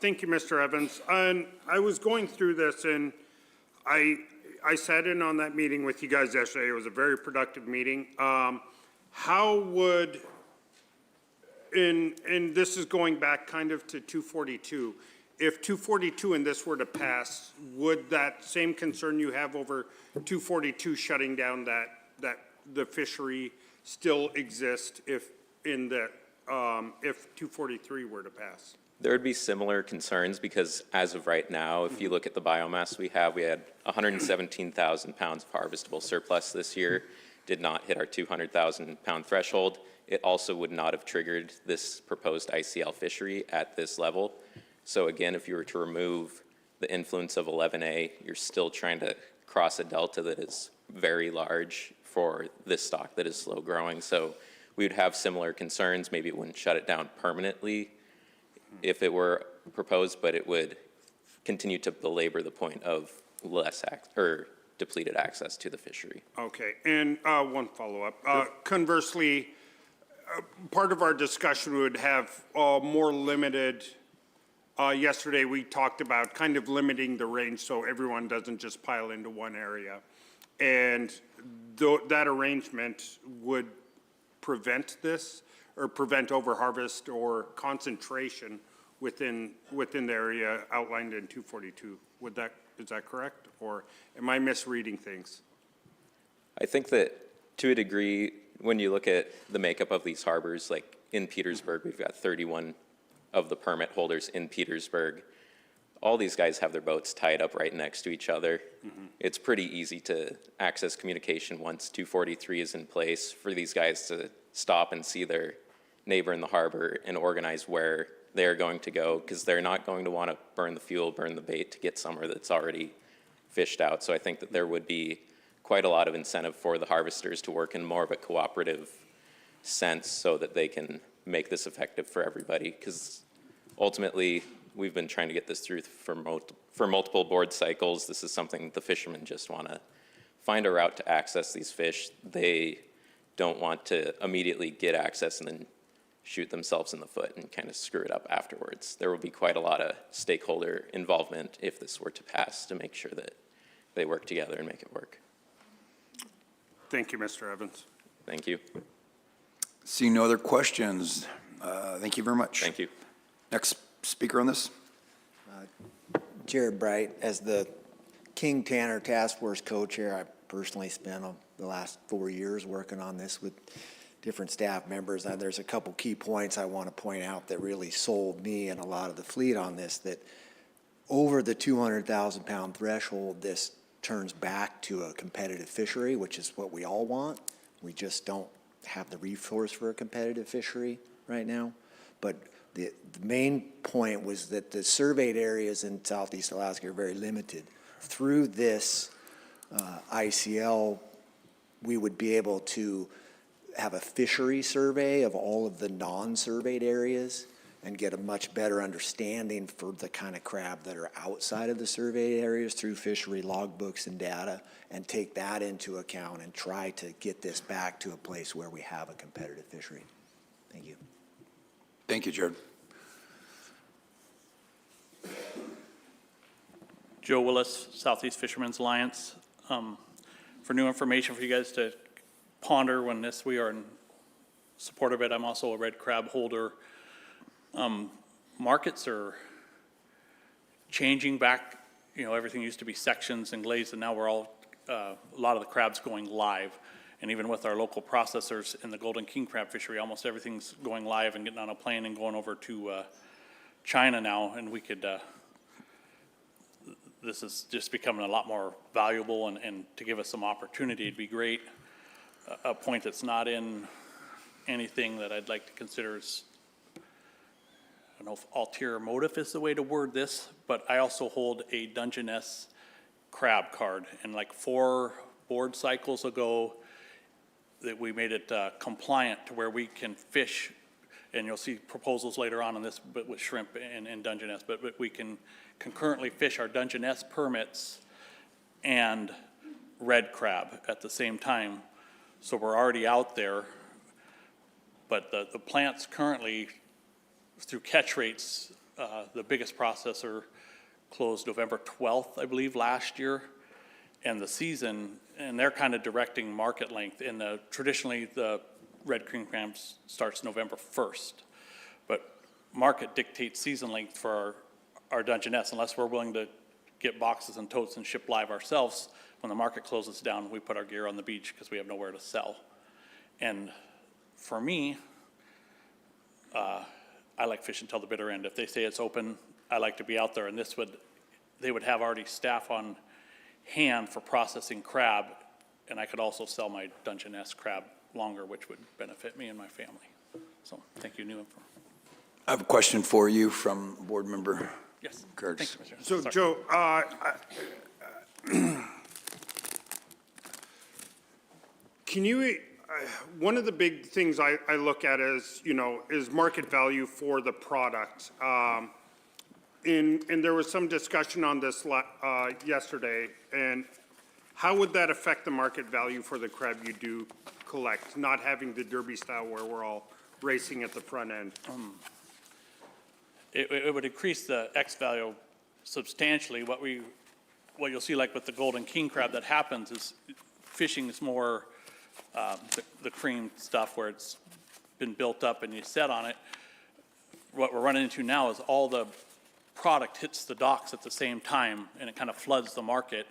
Thank you, Mr. Evans. And I was going through this, and I sat in on that meeting with you guys yesterday. It was a very productive meeting. How would, and this is going back kind of to 242, if 242 and this were to pass, would that same concern you have over 242 shutting down that the fishery still exist if in the if 243 were to pass? There would be similar concerns because as of right now, if you look at the biomass we had 117,000 pounds of harvestable surplus this year, did not hit our 200,000 pound threshold. It also would not have triggered this proposed ICL fishery at this level. So again, if you were to remove the influence of 11A, you're still trying to cross a delta that is very large for this stock that is slow growing. So we would have similar concerns. Maybe it wouldn't shut it down permanently if it were proposed, but it would continue to belabor the point of less depleted access to the fishery. Okay, and one follow-up. Conversely, part of our discussion would have more limited, yesterday we talked about kind of limiting the range so everyone doesn't just pile into one area. And that arrangement would prevent this, or prevent overharvest or concentration within the area outlined in 242. Is that correct? Or am I misreading things? I think that to a degree, when you look at the makeup of these harbors, like in Petersburg, we've got 31 of the permit holders in Petersburg. All these guys have their boats tied up right next to each other. It's pretty easy to access communication once 243 is in place for these guys to stop and see their neighbor in the harbor and organize where they're going to go, because they're not going to want to burn the fuel, burn the bait to get somewhere that's already fished out. So I think that there would be quite a lot of incentive for the harvesters to work in more of a cooperative sense so that they can make this effective for everybody, because ultimately we've been trying to get this through for multiple board cycles. This is something the fishermen just want to find a route to access these fish. They don't want to immediately get access and then shoot themselves in the foot and kind of screw it up afterwards. There will be quite a lot of stakeholder involvement if this were to pass to make sure that they work together and make it work. Thank you, Mr. Evans. Thank you. Seeing no other questions, thank you very much. Thank you. Next speaker on this? Jared Bright, as the King Tanner Task Force co-chair, I personally spent the last 4 years working on this with different staff members. And there's a couple key points I want to point out that really sold me and a lot of the fleet on this, that over the 200,000 pound threshold, this turns back to a competitive fishery, which is what we all want. We just don't have the resource for a competitive fishery right now. But the main point was that the surveyed areas in Southeast Alaska are very limited. Through this ICL, we would be able to have a fishery survey of all of the non-surveyed areas and get a much better understanding for the kind of crab that are outside of the surveyed areas through fishery logbooks and data, and take that into account and try to get this back to a place where we have a competitive fishery. Thank you. Thank you, Jared. Joe Willis, Southeast Fishermen's Alliance. For new information for you guys to ponder when we are in support of it. I'm also a red crab holder. Markets are changing back. You know, everything used to be sections and glazed, and now we're all, a lot of the crabs going live. And even with our local processors in the golden king crab fishery, almost everything's going live and getting on a plane and going over to China now. And we could, this is just becoming a lot more valuable, and to give us some opportunity, it'd be great. A point that's not in anything that I'd like to consider is, I don't know if ulterior motive is the way to word this, but I also hold a Dungeness crab card. And like 4 board cycles ago, that we made it compliant to where we can fish, and you'll see proposals later on this, but with shrimp and Dungeness, but we can concurrently fish our Dungeness permits and red crab at the same time. So we're already out there, but the plants currently, through catch rates, the biggest processor closed November 12th, I believe, last year. And the season, and they're kind of directing market length. And traditionally, the red king crab starts November 1st. But market dictates season length for our Dungeness. Unless we're willing to get boxes and totes and ship live ourselves, when the market closes down, we put our gear on the beach because we have nowhere to sell. And for me, I like fishing till the bitter end. If they say it's open, I like to be out there, and they would have already staff on hand for processing crab, and I could also sell my Dungeness crab longer, which would benefit me and my family. So, thank you, Newham. I have a question for you from Board Member Yes. Kurtz. Thank you, Mr. So, Sorry. Joe, can you, one of the big things I look at is, is market value for the product. And there was some discussion on this yesterday, and how would that affect the market value for the crab you do collect, not having the derby style where we're all racing at the front end? It would increase the X value substantially. What you'll see, like with the golden king crab, that happens is fishing is more the cream stuff where it's been built up and you set on it. What we're running into now is all the product hits the docks at the same time, and it kind of floods the market,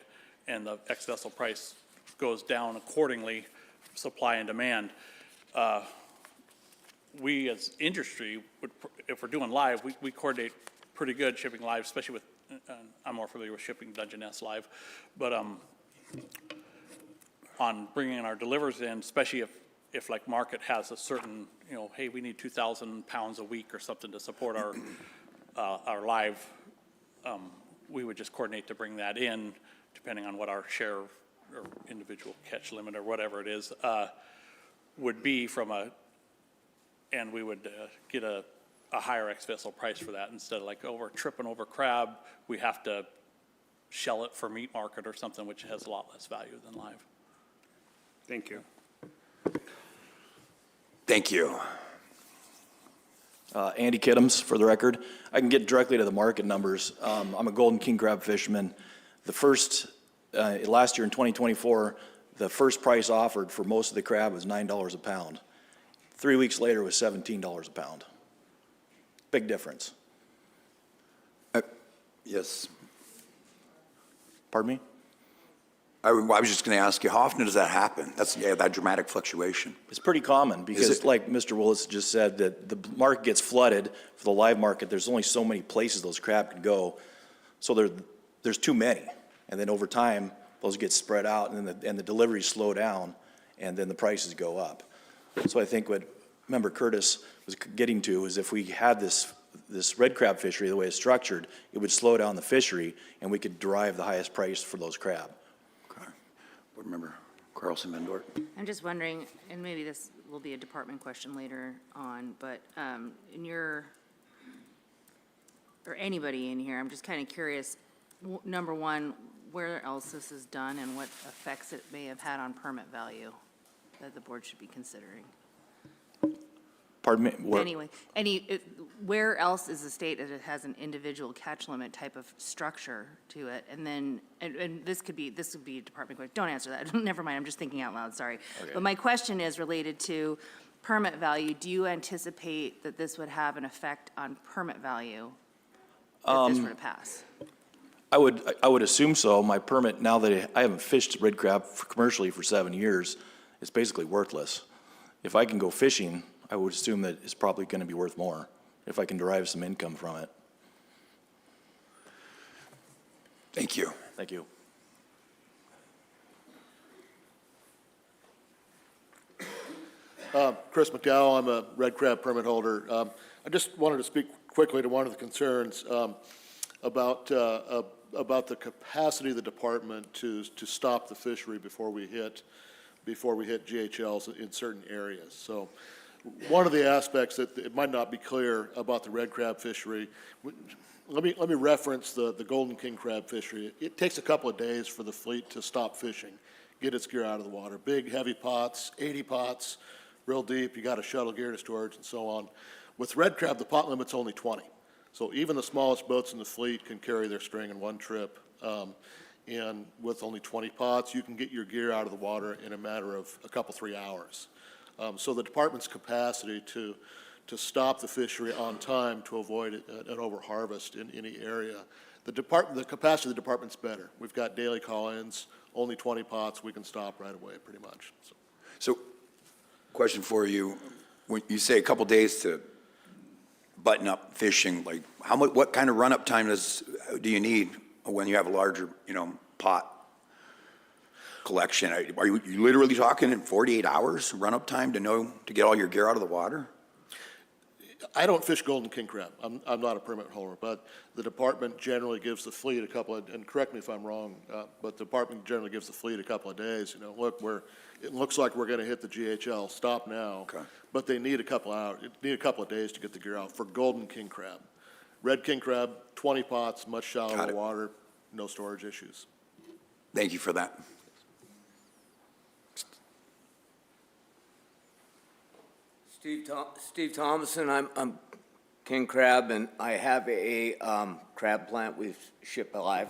and the X vessel price goes down accordingly, supply and demand. We as industry, if we're doing live, we coordinate pretty good shipping live, especially with, I'm more familiar with shipping Dungeness live, but on bringing our delivers in, especially if like market has a certain, hey, we need 2,000 pounds a week or something to support our live, we would just coordinate to bring that in, depending on what our share or individual catch limit or whatever it is, would be and we would get a higher X vessel price for that. Instead of like, we're tripping over crab, we have to shell it for meat market or something, which has a lot less value than live. Thank you. Thank you. Andy Kittums, for the record. I can get directly to the market numbers. I'm a golden king crab fisherman. The first, last year in 2024, the first price offered for most of the crab was $9 a pound. 3 weeks later, it was $17 a pound. Big difference. Yes. Pardon me? I was just going to ask you, how often does that happen? That dramatic fluctuation? It's pretty common because, like Mr. Willis just said, that the market gets flooded. For the live market, there's only so many places those crab can go. So there's too many. And then over time, those get spread out, and the deliveries slow down, and then the prices go up. So I think what Member Curtis was getting to is if we had this red crab fishery the way it's structured, it would slow down the fishery, and we could derive the highest price for those crab. Board Member Carlson Mendort. I'm just wondering, and maybe this will be a department question later on, but in your, or anybody in here, I'm just kind of curious, number one, where else this is done and what effects it may have had on permit value that the board should be considering? Pardon me? Anyway, where else is the state that it has an individual catch limit type of structure to it? And then, and this would be a department question. Don't answer that. Never mind. I'm just thinking out loud. Sorry. Okay. But my question is related to permit value. Do you anticipate that this would have an effect on permit value if this were to pass? I would assume so. My permit, now that I haven't fished red crab commercially for 7 years, it's basically worthless. If I can go fishing, I would assume that it's probably going to be worth more if I can derive some income from it. Thank you. Thank you. Chris McDowell, I'm a red crab permit holder. I just wanted to speak quickly to one of the concerns about the capacity of the department to stop the fishery before we hit GHLs in certain areas. So one of the aspects that it might not be clear about the red crab fishery, let me reference the golden king crab fishery. It takes a couple of days for the fleet to stop fishing, get its gear out of the water. Big, heavy pots, 80 pots, real deep. You got to shuttle gear to storage and so on. With red crab, the pot limit's only 20. So even the smallest boats in the fleet can carry their string in one trip. And with only 20 pots, you can get your gear out of the water in a matter of a couple, 3 hours. So the department's capacity to stop the fishery on time to avoid an overharvest in any area, the capacity of the department's better. We've got daily call-ins, only 20 pots, we can stop right away pretty much. So question for you, when you say a couple days to button-up fishing, like how much, what kind of run-up time do you need when you have a larger, pot collection? Are you literally talking in 48 hours run-up time to get all your gear out of the water? I don't fish golden king crab. I'm not a permit holder, but the department generally gives the fleet a couple of, and correct me if I'm wrong, but the department generally gives the fleet a couple of days, look, it looks like we're gonna hit the GHL, stop now. Okay. But they need a couple of days to get the gear out for golden king crab. Red king crab, 20 pots, much Got shallower it. water, no storage issues. Thank you for that. Steve Thomason, I'm king crab, and I have a crab plant we ship alive.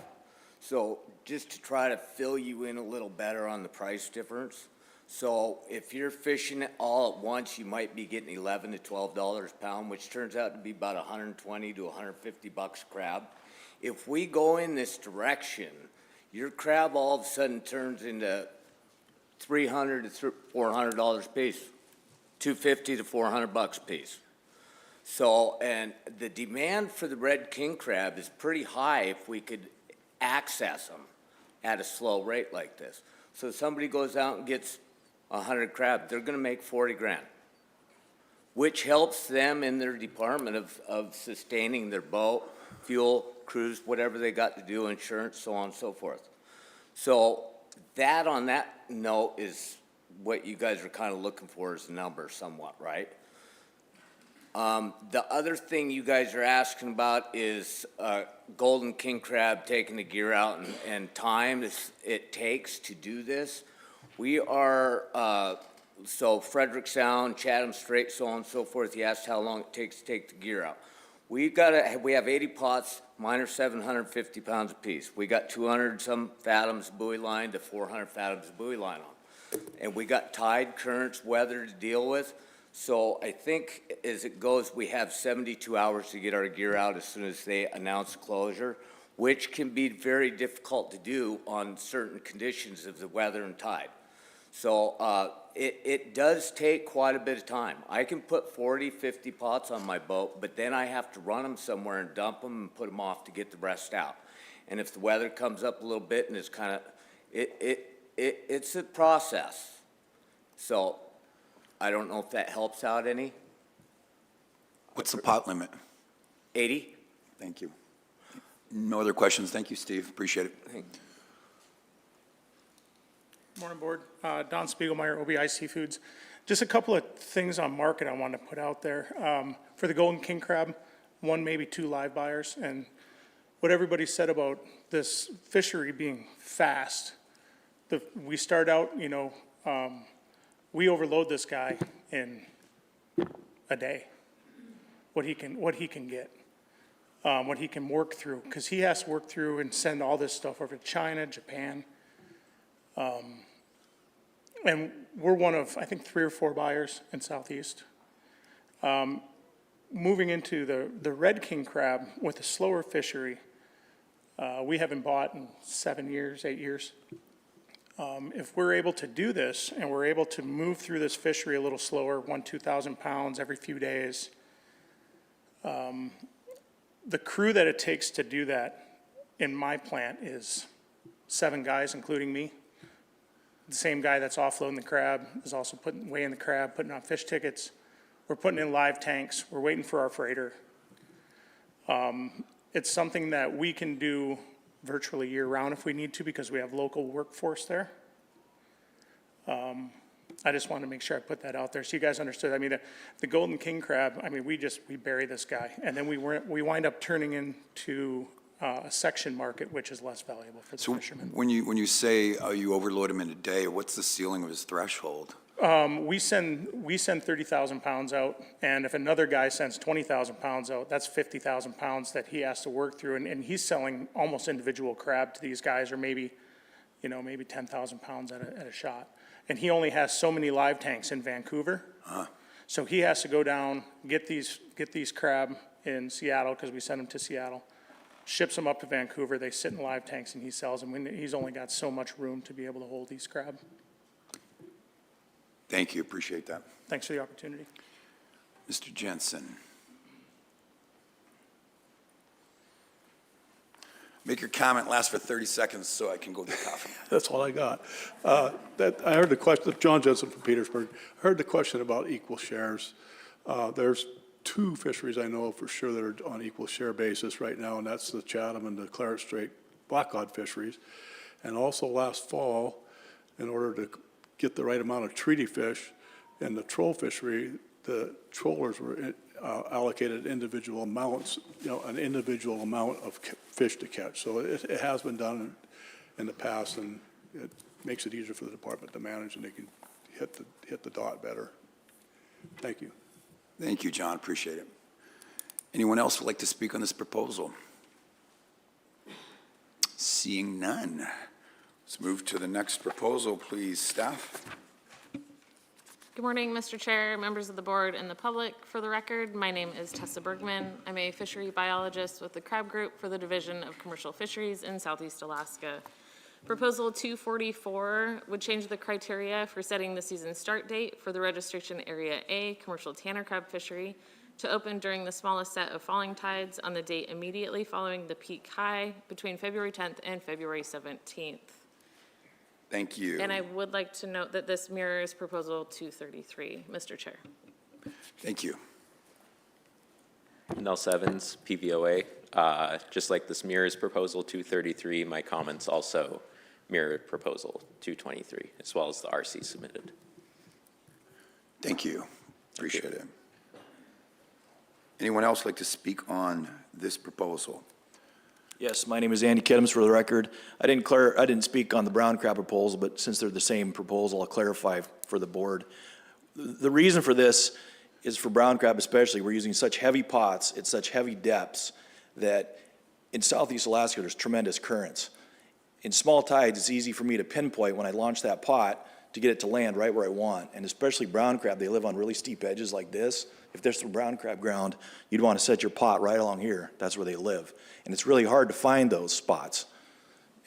So just to try to fill you in a little better on the price difference. So if you're fishing it all at once, you might be getting $11 to $12 a pound, which turns out to be about 120 to 150 bucks a crab. If we go in this direction, your crab all of a sudden turns into $300 to $400 a piece. 250 to 400 bucks a piece. So, and the demand for the red king crab is pretty high if we could access them at a slow rate like this. So somebody goes out and gets 100 crab, they're gonna make 40 grand, which helps them in their department of sustaining their boat, fuel, cruise, whatever they got to do, insurance, so on and so forth. So that, on that note, is what you guys are kind of looking for is a number somewhat, right? The other thing you guys are asking about is golden king crab taking the gear out and time it takes to do this. We are, so Frederick Sound, Chatham Strait, so on and so forth, you asked how long it takes to take the gear out. We have 80 pots, mine are 750 pounds apiece. We got 200 some fathoms buoy line to 400 fathoms buoy line on. And we got tide, currents, weather to deal with. So I think as it goes, we have 72 hours to get our gear out as soon as they announce closure, which can be very difficult to do on certain conditions of the weather and tide. So it does take quite a bit of time. I can put 40, 50 pots on my boat, but then I have to run them somewhere and dump them and put them off to get the rest out. And if the weather comes up a little bit and it's kind of, it's a process. So I don't know if that helps out any. What's the pot limit? 80? Thank you. No other questions. Thank you, Steve. Appreciate it. Morning, Board. Don Spiegelmeyer, OBI Seafoods. Just a couple of things on market I wanted to put out there. For the golden king crab, 1, maybe 2 live buyers. And what everybody said about this fishery being fast, we start out, we overload this guy in a day, what he can get, what he can work through, because he has to work through and send all this stuff over to China, Japan. And we're one of, I think, 3 or 4 buyers in Southeast. Moving into the red king crab with a slower fishery, we haven't bought in 7 years, 8 years. If we're able to do this and we're able to move through this fishery a little slower, 2,000 pounds every few days, the crew that it takes to do that in my plant is 7 guys, including me. The same guy that's offloading the crab is also weighing the crab, putting on fish tickets. We're putting in live tanks. We're waiting for our freighter. It's something that we can do virtually year-round if we need to, because we have local workforce there. I just wanted to make sure I put that out there so you guys understood. I mean, the golden king crab, I mean, we bury this guy, and then we wind up turning into a section market, which is less valuable for the fishermen. When you say you overload him in a day, what's the ceiling of his threshold? We send 30,000 pounds out, and if another guy sends 20,000 pounds out, that's 50,000 pounds that he has to work through, and he's selling almost individual crab to these guys, or maybe 10,000 pounds at a shot. And he only has so many live tanks in Vancouver. So he has to go down, get these crab in Seattle, because we send them to Seattle, ships them up to Vancouver, they sit in live tanks, and he sells them. He's only got so much room to be able to hold these crab. Thank you, appreciate that. Thanks for the opportunity. Mr. Jensen. Make your comment last for 30 seconds so I can go to the coffee. That's all I got. I heard the question, John Jensen from Petersburg, I heard the question about equal shares. There's 2 fisheries I know of for sure that are on equal share basis right now, and that's the Chatham and the Claret Strait blackcod fisheries. And also last fall, in order to get the right amount of treaty fish in the troll fishery, the trollers were allocated individual amounts, an individual amount of fish to catch. So it has been done in the past, and it makes it easier for the department to manage, and they can hit the dot better. Thank you. Thank you, John. Appreciate it. Anyone else would like to speak on this proposal? Seeing none. Let's move to the next proposal, please, staff. Good morning, Mr. Chair, members of the board, and the public. For the record, my name is Tessa Bergman. I'm a fishery biologist with the Crab Group for the Division of Commercial Fisheries in Southeast Alaska. Proposal 244 would change the criteria for setting the season start date for the registration area A commercial tanner crab fishery to open during the smallest set of falling tides on the date immediately following the peak high between February 10th and February 17th. Thank you. And I would like to note that this mirrors Proposal 233, Mr. Chair. Thank you. Nels Evans, PVOA. Just like this mirrors Proposal 233, my comments also mirror Proposal 223, as well as the RC submitted. Thank you. Appreciate it. Anyone else like to speak on this proposal? Yes, my name is Andy Kiddums, for the record. I didn't speak on the brown crab proposal, but since they're the same proposal, I'll clarify for the board. The reason for this is for brown crab especially, we're using such heavy pots at such heavy depths that in Southeast Alaska, there's tremendous currents. In small tides, it's easy for me to pinpoint when I launch that pot to get it to land right where I want. And especially brown crab, they live on really steep edges like this. If there's some brown crab ground, you'd want to set your pot right along here. That's where they live. And it's really hard to find those spots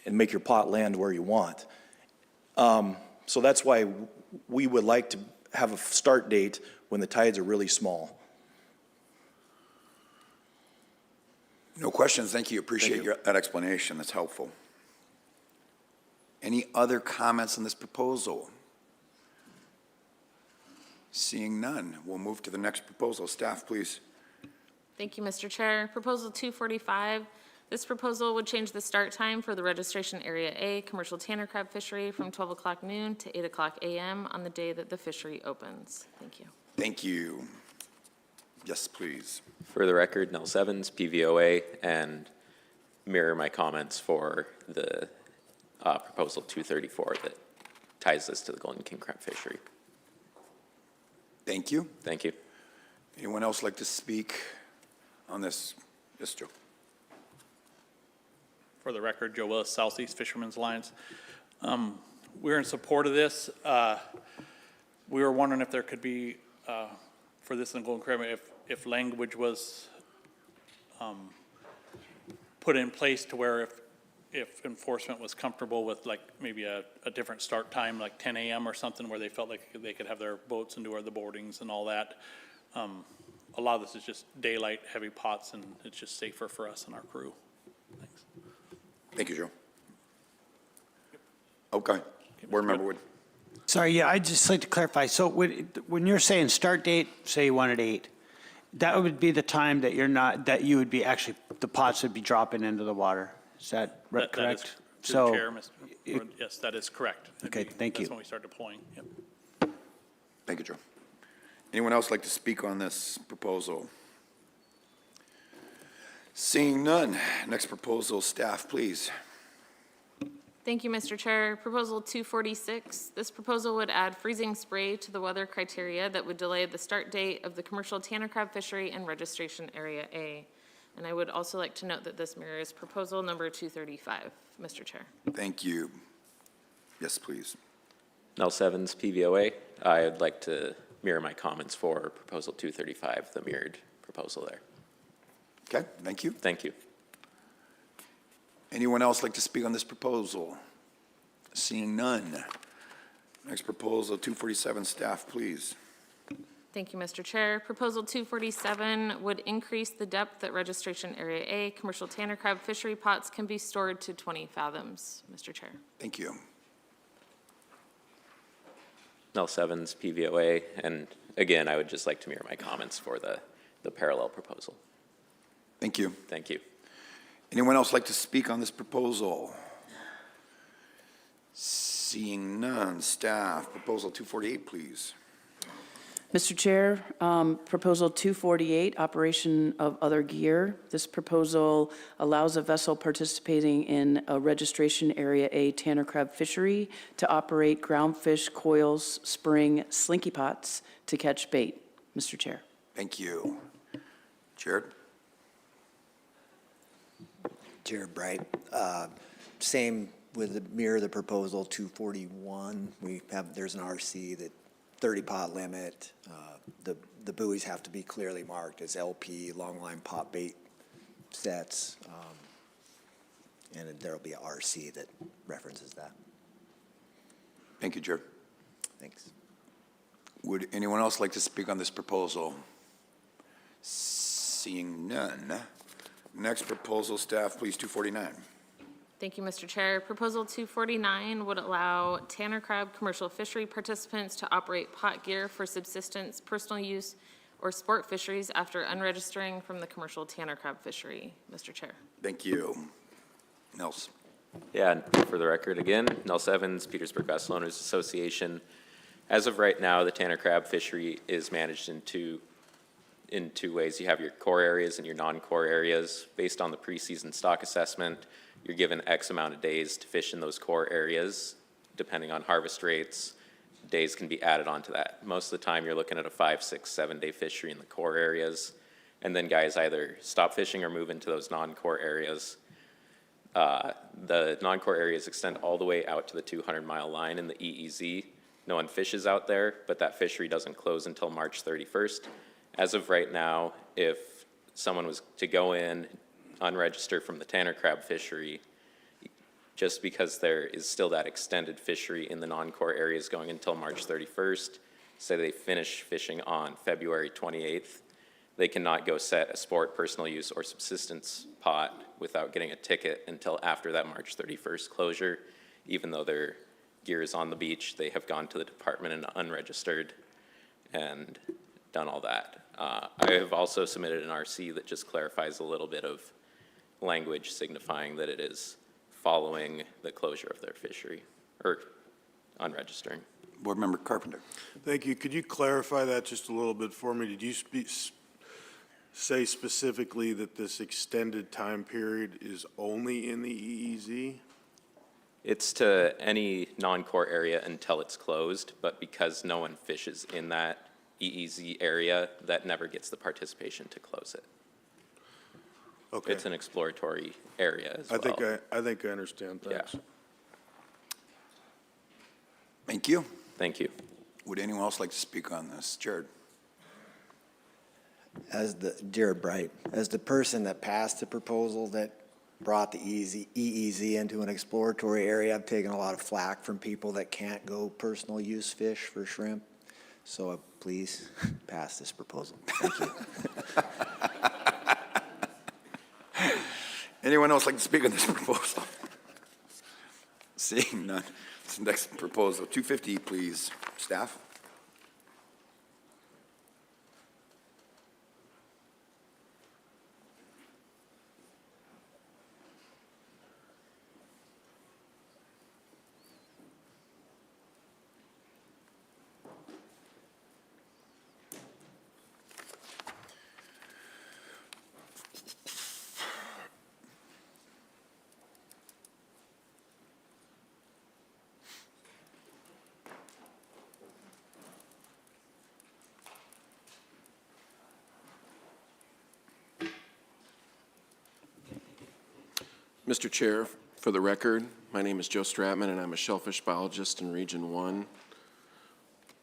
and make your pot land where you want. So that's why we would like to have a start date when the tides are really small. No questions. Thank you. Appreciate that explanation. That's helpful. Any other comments on this proposal? Seeing none, we'll move to the next proposal. Staff, please. Thank you, Mr. Chair. Proposal 245. This proposal would change the start time for the registration area A commercial tanner crab fishery from 12 o'clock noon to 8 o'clock a.m. on the day that the fishery opens. Thank you. Thank you. Yes, please. For the record, Nels Evans, PVOA, and mirror my comments for the Proposal 234 that ties this to the golden king crab fishery. Thank you. Thank you. Anyone else like to speak on this? Yes, Joe. For the record, Joe Willis, Southeast Fishermen's Alliance. We're in support of this. We were wondering if there could be, for this in the golden crab, if language was put in place to where if enforcement was comfortable with like maybe a different start time, like 10 a.m. or something, where they felt like they could have their boats and do the boardings and all that. A lot of this is just daylight, heavy pots, and it's just safer for us and our crew. Thanks. Thank you, Joe. Okay. Board Member Wood. Sorry, yeah, I'd just like to clarify. So when you're saying start date, say you want it 8, that would be the time that that you would be actually, the pots would be dropping into the water. Is that correct? That is, through the chair, Mr. Yes, that is correct. Okay, thank you. That's when we start deploying. Yep. Thank you, Joe. Anyone else like to speak on this proposal? Seeing none, next proposal, staff, please. Thank you, Mr. Chair. Proposal 246. This proposal would add freezing spray to the weather criteria that would delay the start date of the commercial tanner crab fishery and registration area A. And I would also like to note that this mirrors proposal number 235, Mr. Chair. Thank you. Yes, please. Nels Evans, PVOA. I'd like to mirror my comments for Proposal 235, the mirrored proposal there. Okay, thank you. Thank you. Anyone else like to speak on this proposal? Seeing none. Next proposal, 247, staff, please. Thank you, Mr. Chair. Proposal 247 would increase the depth at Registration Area A. Commercial tanner crab fishery pots can be stored to 20 fathoms, Mr. Chair. Thank you. Nels Evans, PVOA, and again, I would just like to mirror my comments for the parallel proposal. Thank you. Thank you. Anyone else like to speak on this proposal? Seeing none, staff, proposal 248, please. Mr. Chair, Proposal 248, operation of other gear. This proposal allows a vessel participating in a Registration Area A tanner crab fishery to operate groundfish coils, spring, slinky pots to catch bait. Mr. Chair. Thank you. Jared? Jared Bright. Same with the mirror the proposal 241. There's an RC that 30 pot limit. The buoys have to be clearly marked as LP, long line pot bait sets. And there'll be a RC that references that. Thank you, Jared. Thanks. Would anyone else like to speak on this proposal? Seeing none. Next proposal, staff, please, 249. Thank you, Mr. Chair. Proposal 249 would allow tanner crab commercial fishery participants to operate pot gear for subsistence, personal use, or sport fisheries after unregistering from the commercial tanner crab fishery. Mr. Chair. Thank you. Nels? Yeah, and for the record again, Nels Evans, Petersburg Vessel Owners Association. As of right now, the tanner crab fishery is managed in two ways. You have your core areas and your non-core areas. Based on the preseason stock assessment, you're given X amount of days to fish in those core areas. Depending on harvest rates, days can be added onto that. Most of the time, you're looking at a 5, 6, 7 day fishery in the core areas. And then guys either stop fishing or move into those non-core areas. The non-core areas extend all the way out to the 200-mile line in the EEZ. No one fishes out there, but that fishery doesn't close until March 31st. As of right now, if someone was to go in, unregistered from the tanner crab fishery, just because there is still that extended fishery in the non-core areas going until March 31st, say they finish fishing on February 28th, they cannot go set a sport, personal use, or subsistence pot without getting a ticket until after that March 31st closure. Even though their gear is on the beach, they have gone to the department and unregistered and done all that. I have also submitted an RC that just clarifies a little bit of language signifying that it is following the closure of their fishery, or unregistering. Board Member Carpenter. Thank you. Could you clarify that just a little bit for me? Did you say specifically that this extended time period is only in the EEZ? It's to any non-core area until it's closed, but because no one fishes in that EEZ area, that never gets the participation to close it. Okay. It's an exploratory area as well. I think I understand. Thanks. Yeah. Thank you. Thank you. Would anyone else like to speak on this? Jared? Jared Bright, as the person that passed the proposal that brought the EEZ into an exploratory area, I've taken a lot of flack from people that can't go personal use fish for shrimp. So please pass this proposal. Thank you. Anyone else like to speak on this proposal? Seeing none. This next proposal, 250, please. Staff? Mr. Chair, for the record, my name is Joe Stratman, and I'm a shellfish biologist in Region 1.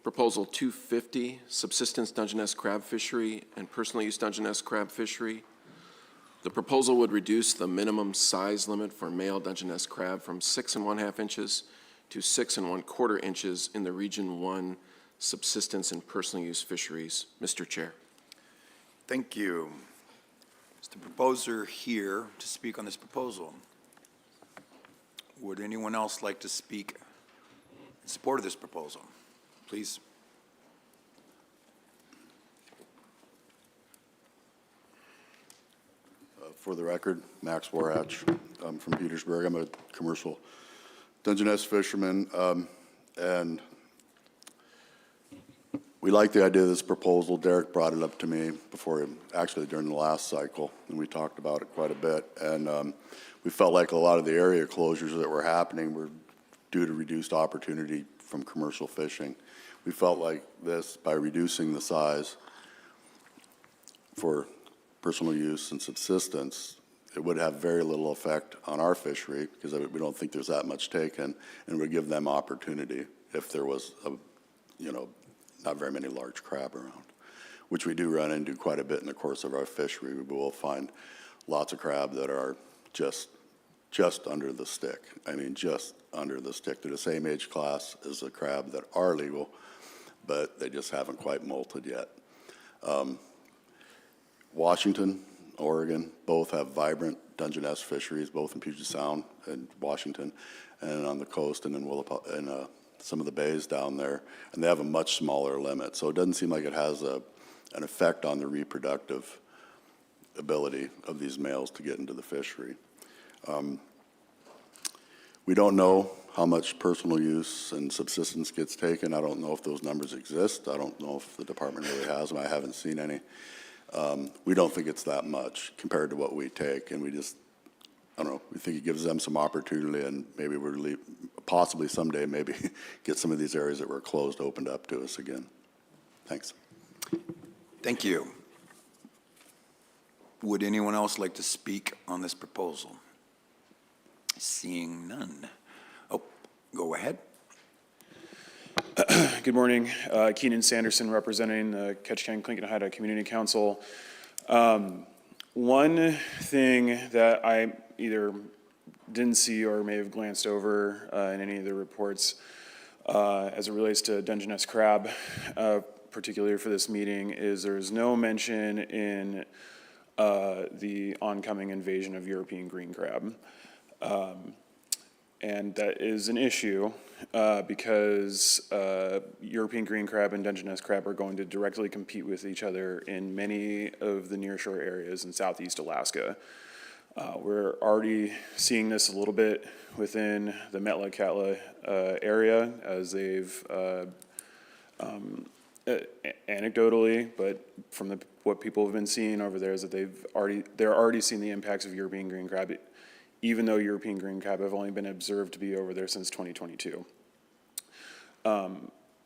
Proposal 250, subsistence Dungeness crab fishery and personal use Dungeness crab fishery. The proposal would reduce the minimum size limit for male Dungeness crab from 6 1/2 inches to 6 1/4 inches in the Region 1 subsistence and personal use fisheries. Mr. Chair. Thank you. Is the proposer here to speak on this proposal? Would anyone else like to speak in support of this proposal? Please. For the record, Max Warhatch. I'm from Petersburg. I'm a commercial Dungeness fisherman, and we like the idea of this proposal. Derek brought it up to me before, actually during the last cycle, and we talked about it quite a bit. And we felt like a lot of the area closures that were happening were due to reduced opportunity from commercial fishing. We felt like this, by reducing the size for personal use and subsistence, it would have very little effect on our fishery because we don't think there's that much taken, and would give them opportunity if there was a, not very many large crab around, which we do run into quite a bit in the course of our fishery. We will find lots of crab that are just under the stick. I mean, just under the stick. They're the same age class as the crab that are legal, but they just haven't quite molted yet. Washington, Oregon, both have vibrant Dungeness fisheries, both in Puget Sound and Washington, and on the coast and in some of the bays down there, and they have a much smaller limit. So it doesn't seem like it has an effect on the reproductive ability of these males to get into the fishery. We don't know how much personal use and subsistence gets taken. I don't know if those numbers exist. I don't know if the department really has them. I haven't seen any. We don't think it's that much compared to what we take, and we just, I don't know, we think it gives them some opportunity, and maybe we're possibly someday maybe get some of these areas that were closed opened up to us again. Thanks. Thank you. Would anyone else like to speak on this proposal? Seeing none. Oh, go ahead. Good morning. Keenan Sanderson representing the Ketchikan-Clinton-Haida Community Council. One thing that I either didn't see or may have glanced over in any of the reports as it relates to Dungeness crab, particularly for this meeting, is there's no mention in the oncoming invasion of European green crab. And that is an issue because European green crab and Dungeness crab are going to directly compete with each other in many of the nearshore areas in southeast Alaska. We're already seeing this a little bit within the Metlakatla area as they've anecdotally, but from what people have been seeing over there is that they're already seeing the impacts of European green crab, even though European green crab have only been observed to be over there since 2022.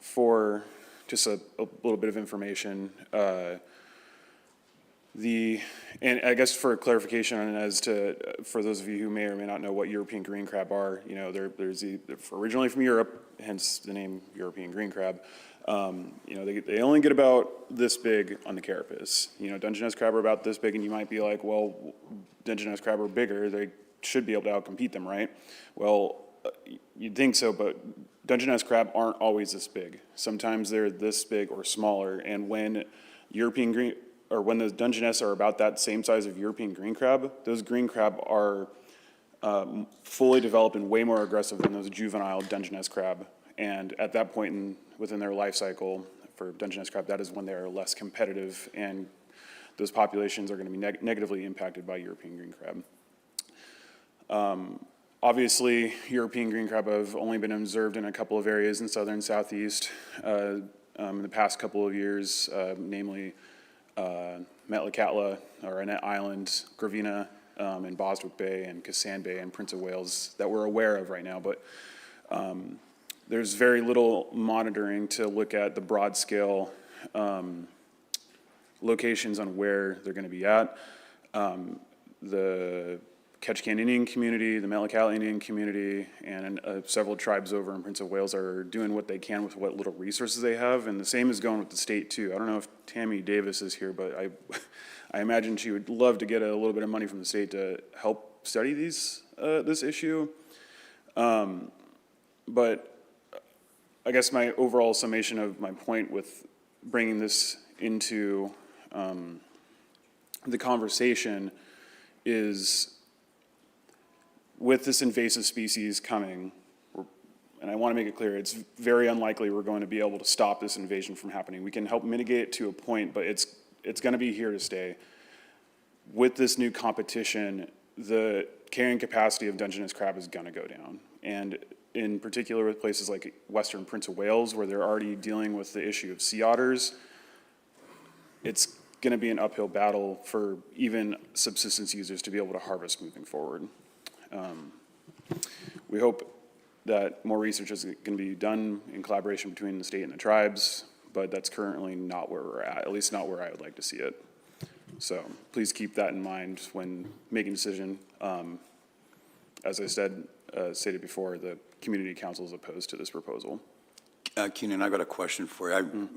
For just a little bit of information, and I guess for clarification as to, for those of you who may or may not know what European green crab are, they're originally from Europe, hence the name European green crab. They only get about this big on the carapace. Dungeness crab are about this big, and you might be like, well, Dungeness crab are bigger, they should be able to outcompete them, right? Well, you'd think so, but Dungeness crab aren't always this big. Sometimes they're this big or smaller, and when the Dungeness are about that same size of European green crab, those green crab are fully developed and way more aggressive than those juvenile Dungeness crab. And at that point within their life cycle for Dungeness crab, that is when they are less competitive, and those populations are going to be negatively impacted by European green crab. Obviously, European green crab have only been observed in a couple of areas in southern southeast in the past couple of years, namely Metlakatla, or Annette Island, Gravina, and Boswick Bay, and Kassan Bay, and Prince of Wales that we're aware of right now. But there's very little monitoring to look at the broad scale locations on where they're going to be at. The Ketchikan Indian community, the Metlakatla Indian community, and several tribes over in Prince of Wales are doing what they can with what little resources they have, and the same is going with the state too. I don't know if Tammy Davis is here, but I imagine she would love to get a little bit of money from the state to help study this issue. But I guess my overall summation of my point with bringing this into the conversation is, with this invasive species coming, and I want to make it clear, it's very unlikely we're going to be able to stop this invasion from happening. We can help mitigate it to a point, but it's going to be here to stay. With this new competition, the carrying capacity of Dungeness crab is going to go down. And in particular with places like Western Prince of Wales, where they're already dealing with the issue of sea otters, it's going to be an uphill battle for even subsistence users to be able to harvest moving forward. We hope that more research is going to be done in collaboration between the state and the tribes, but that's currently not where we're at least not where I would like to see it. So please keep that in mind when making a decision. As I stated before, the community council is opposed to this proposal. Keenan, I got a question for you.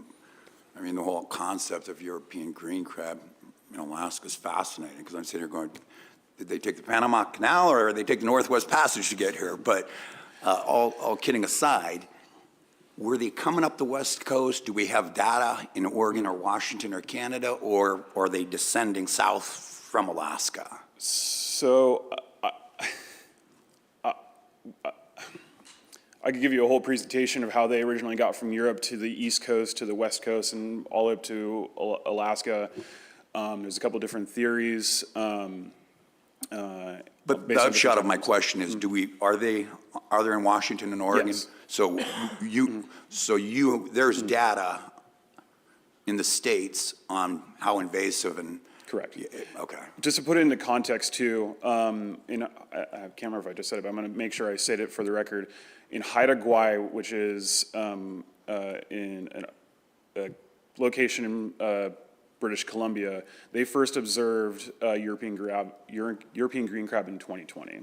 I mean, the whole concept of European green crab in Alaska is fascinating, because I'm sitting here going, did they take the Panama Canal or did they take the Northwest Passage to get here? But all kidding aside, were they coming up the West Coast? Do we have data in Oregon or Washington or Canada, or are they descending south from Alaska? So I could give you a whole presentation of how they originally got from Europe to the East Coast, to the West Coast, and all up to Alaska. There's a couple different theories. But the upshot of my question is, are they in Washington and Oregon? Yes. So there's data in the states on how invasive and. Correct. Okay. Just to put it into context too, I can't remember if I just said it, but I'm going to make sure I say it for the record. In Haida Gwaii, which is in a location in British Columbia, they first observed European green crab in 2020.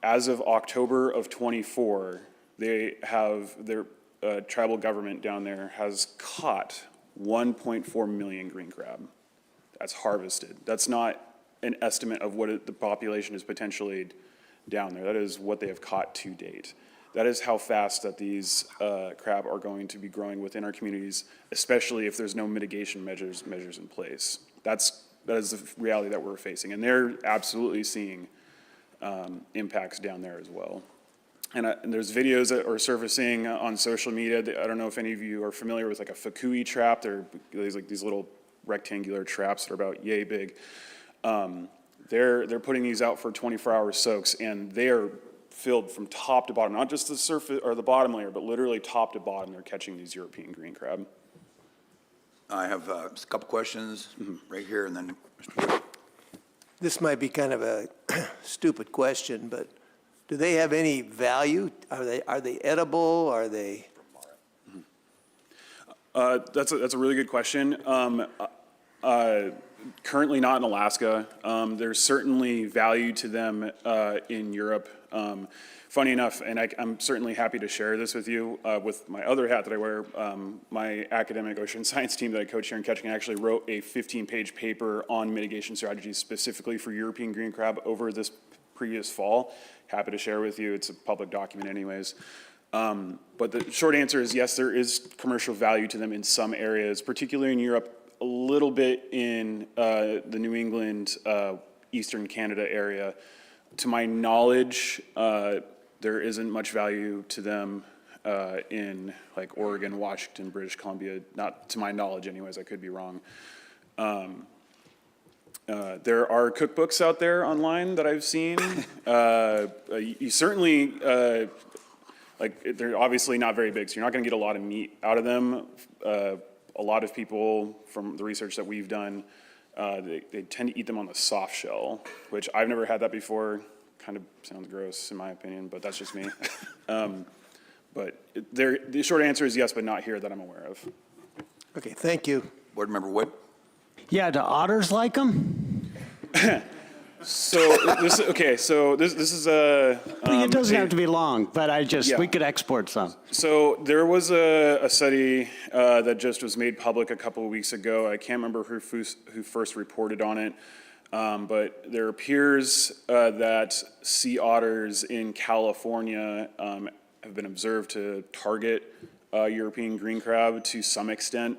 As of October of 24, they have their tribal government down there has caught 1.4 million green crab. That's harvested. That's not an estimate of what the population is potentially down there. That is what they have caught to date. That is how fast that these crab are going to be growing within our communities, especially if there's no mitigation measures in place. That is the reality that we're facing, and they're absolutely seeing impacts down there as well. And there's videos that are surfacing on social media. I don't know if any of you are familiar with like a fakui trap. They're these little rectangular traps that are about yay big. They're putting these out for 24-hour soaks, and they are filled from top to bottom, not just the surface or the bottom layer, but literally top to bottom. They're catching these European green crab. I have a couple questions right here, and then Mr. Wood. This might be kind of a stupid question, but do they have any value? Are they edible? Are they? That's a really good question. Currently not in Alaska. There's certainly value to them in Europe. Funny enough, and I'm certainly happy to share this with you, with my other hat that I wear, my academic ocean science team that I coach here in Ketchikan actually wrote a 15-page paper on mitigation strategies specifically for European green crab over this previous fall. Happy to share with you. It's a public document anyways. But the short answer is yes, there is commercial value to them in some areas, particularly in Europe, a little bit in the New England, Eastern Canada area. To my knowledge, there isn't much value to them in like Oregon, Washington, British Columbia, not to my knowledge anyways, I could be wrong. There are cookbooks out there online that I've seen. You certainly, they're obviously not very big, so you're not gonna get a lot of meat out of them. A lot of people from the research that we've done, they tend to eat them on the soft shell, which I've never had that before. Kind of sounds gross in my opinion, but that's just me. But the short answer is yes, but not here that I'm aware of. Okay, thank you. Board Member Wood? Yeah, do otters like them? So this is a. It doesn't have to be long, but we could export some. So there was a study that just was made public a couple of weeks ago. I can't remember who first reported on it, but there appears that sea otters in California have been observed to target European green crab to some extent.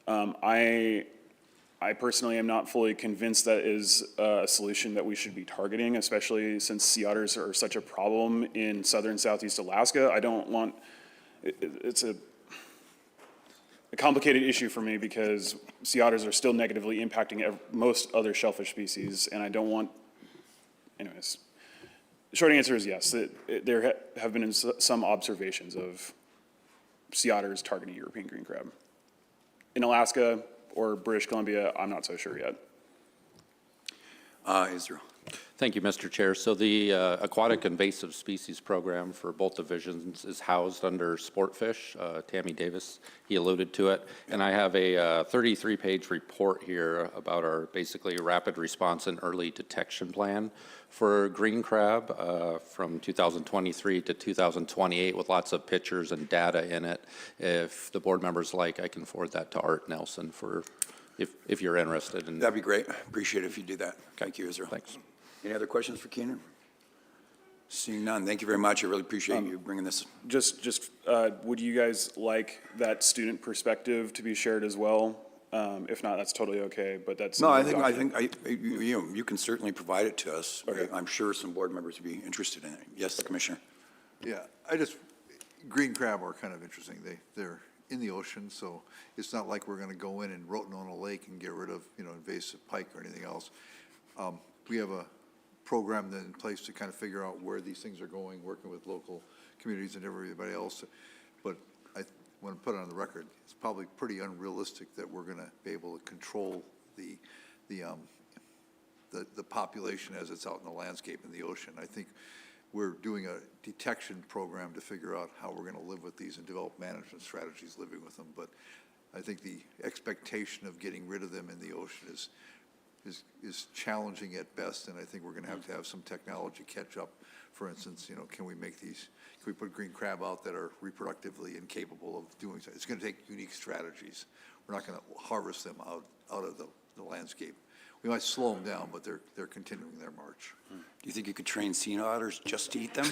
I personally am not fully convinced that is a solution that we should be targeting, especially since sea otters are such a problem in southern Southeast Alaska. I don't want, it's a complicated issue for me because sea otters are still negatively impacting most other shellfish species, and I don't want, anyways. The short answer is yes, there have been some observations of sea otters targeting European green crab. In Alaska or British Columbia, I'm not so sure yet. Israel. Thank you, Mr. Chair. So the Aquatic Invasive Species Program for both divisions is housed under Sportfish. Tammy Davis, he alluded to it. And I have a 33-page report here about our basically rapid response and early detection plan for green crab from 2023 to 2028 with lots of pictures and data in it. If the board members like, I can forward that to Art Nelson for if you're interested. That'd be great. Appreciate it if you do that. Thank you, Israel. Thanks. Any other questions for Keenan? Seeing none, thank you very much. I really appreciate you bringing this. Would you guys like that student perspective to be shared as well? If not, that's totally okay, but that's. No, I think you can certainly provide it to us. Okay. I'm sure some board members would be interested in it. Yes, Commissioner. Yeah, green crab are kind of interesting. They're in the ocean, so it's not like we're going to go in and Rotenona Lake and get rid of, invasive pike or anything else. We have a program in place to kind of figure out where these things are going, working with local communities and everybody else. But I want to put it on the record, it's probably pretty unrealistic that we're going to be able to control the population as it's out in the landscape in the ocean. I think we're doing a detection program to figure out how we're going to live with these and develop management strategies living with them. But I think the expectation of getting rid of them in the ocean is challenging at best, and I think we're going to have some technology catch up. For instance, can we put green crab out that are reproductively incapable of doing so? It's going to take unique strategies. We're not going to harvest them out of the landscape. We might slow them down, but they're continuing their march. Do you think you could train sea otters just to eat them?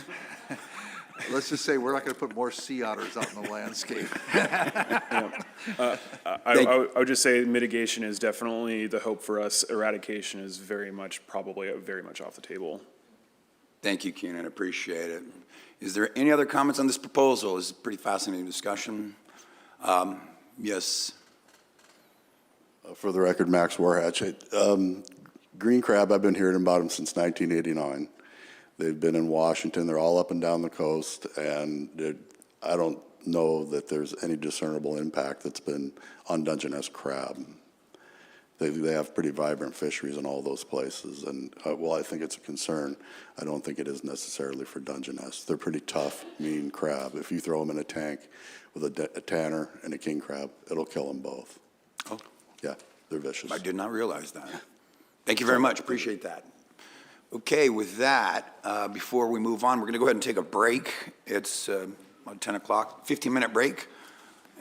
Let's just say we're not going to put more sea otters out in the landscape. I would just say mitigation is definitely the hope for us. Eradication is probably very much off the table. Thank you, Keenan. Appreciate it. Is there any other comments on this proposal? This is a pretty fascinating discussion. Yes. For the record, Max Warhatch. Green crab, I've been hearing about them since 1989. They've been in Washington. They're all up and down the coast, and I don't know that there's any discernible impact that's been on Dungeness crab. They have pretty vibrant fisheries in all those places, and while I think it's a concern, I don't think it is necessarily for Dungeness. They're pretty tough, mean crab. If you throw them in a tank with a tanner and a king crab, it'll kill them both. Oh. Yeah, they're vicious. I did not realize that. Thank you very much. Appreciate that. Okay, with that, before we move on, we're going to go ahead and take a break. It's about 10 o'clock, 15-minute break,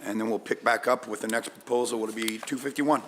and then we'll pick back up with the next proposal. Will it be 251?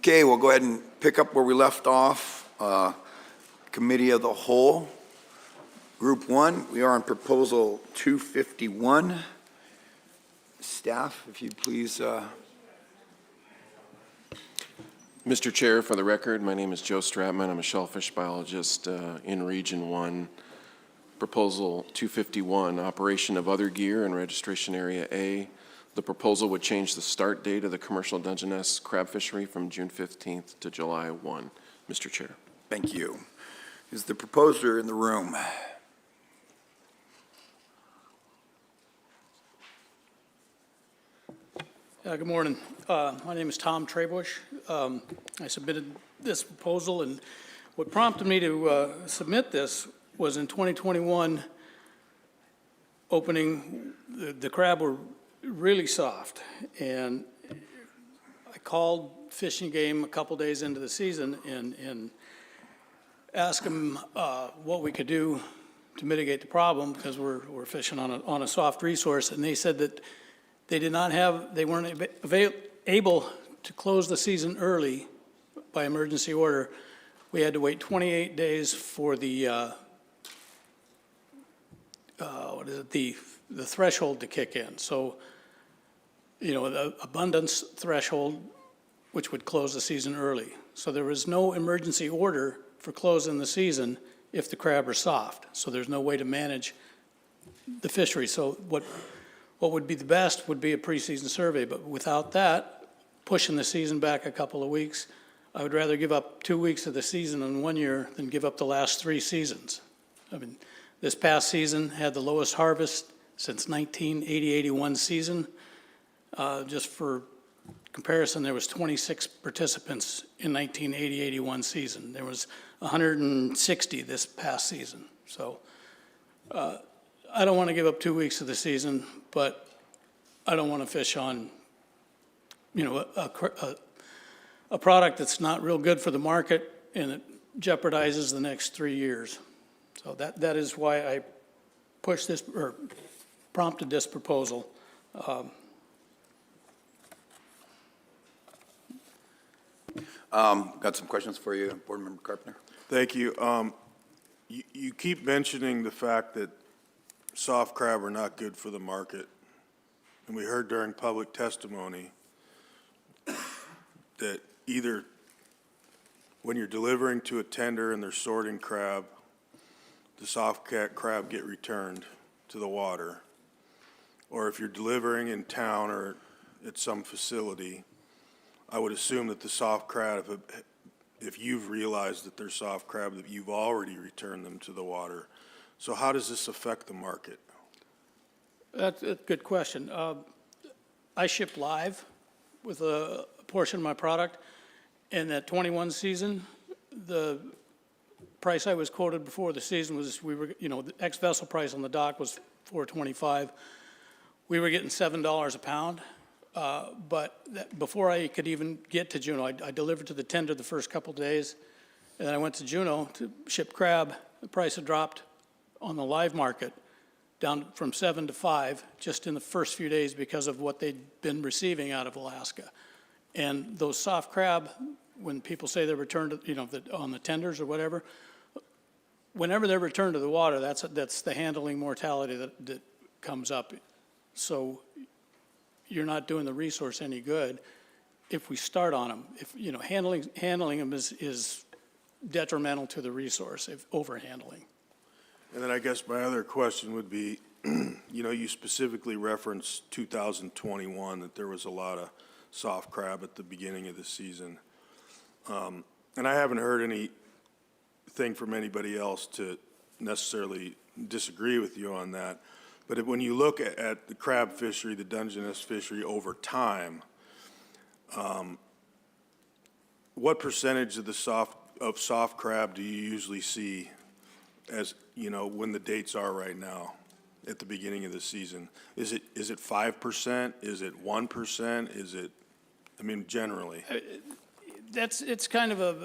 Okay, we'll go ahead and pick up where we left off. Committee of the Whole, Group 1, we are on Proposal 251. Staff, if you please. Mr. Chair, for the record, my name is Joe Stratman. I'm a shellfish biologist in Region 1. Proposal 251, operation of other gear in Registration Area A. The proposal would change the start date of the commercial Dungeness crab fishery from June 15th to July 1. Mr. Chair. Thank you. Is the proposer in the room? Good morning. My name is Tom Trebush. I submitted this proposal, and what prompted me to submit this was in 2021, opening, the crab were really soft, and I called Fish and Game a couple days into the season and asked them what we could do to mitigate the problem, because we're fishing on a soft resource, and they said that they weren't able to close the season early by emergency order. We had to wait 28 days for the the threshold to kick in. So, the abundance threshold, which would close the season early. So there was no emergency order for closing the season if the crab are soft. So there's no way to manage the fishery. So what would be the best would be a preseason survey, but without that, pushing the season back a couple of weeks, I would rather give up 2 weeks of the season in 1 year than give up the last 3 seasons. I mean, this past season had the lowest harvest since 1980-81 season. Just for comparison, there was 26 participants in 1980-81 season. There was 160 this past season. So I don't want to give up 2 weeks of the season, but I don't want to fish on, a product that's not real good for the market, and it jeopardizes the next 3 years. So that is why I pushed this, or prompted this proposal. Got some questions for you, Board Member Carpenter. Thank you. You keep mentioning the fact that soft crab are not good for the market. And we heard during public testimony that either when you're delivering to a tender and they're sorting crab, the soft crab get returned to the water. Or if you're delivering in town or at some facility, I would assume that the soft crab, if you've realized that they're soft crab, that you've already returned them to the water. So how does this affect the market? That's a good question. I ship live with a portion of my product, and that 21 season, the price I was quoted before the season was, the ex-vessel price on the dock was $4.25. We were getting $7 a pound, but before I could even get to Juneau, I delivered to the tender the first couple days, and then I went to Juneau to ship crab. The price had dropped on the live market down from 7 to 5 just in the first few days because of what they'd been receiving out of Alaska. And those soft crab, when people say they're returned to, on the tenders or whatever, whenever they're returned to the water, that's the handling mortality that comes up. So you're not doing the resource any good if we start on them. If, handling them is detrimental to the resource, if overhandling. And then I guess my other question would be, you specifically referenced 2021, that there was a lot of soft crab at the beginning of the season. And I haven't heard anything from anybody else to necessarily disagree with you on that. But when you look at the crab fishery, the Dungeness fishery over time, what percentage of the soft crab do you usually see as, when the dates are right now at the beginning of the season? Is it 5%? Is it 1%? Is it, generally? It's kind of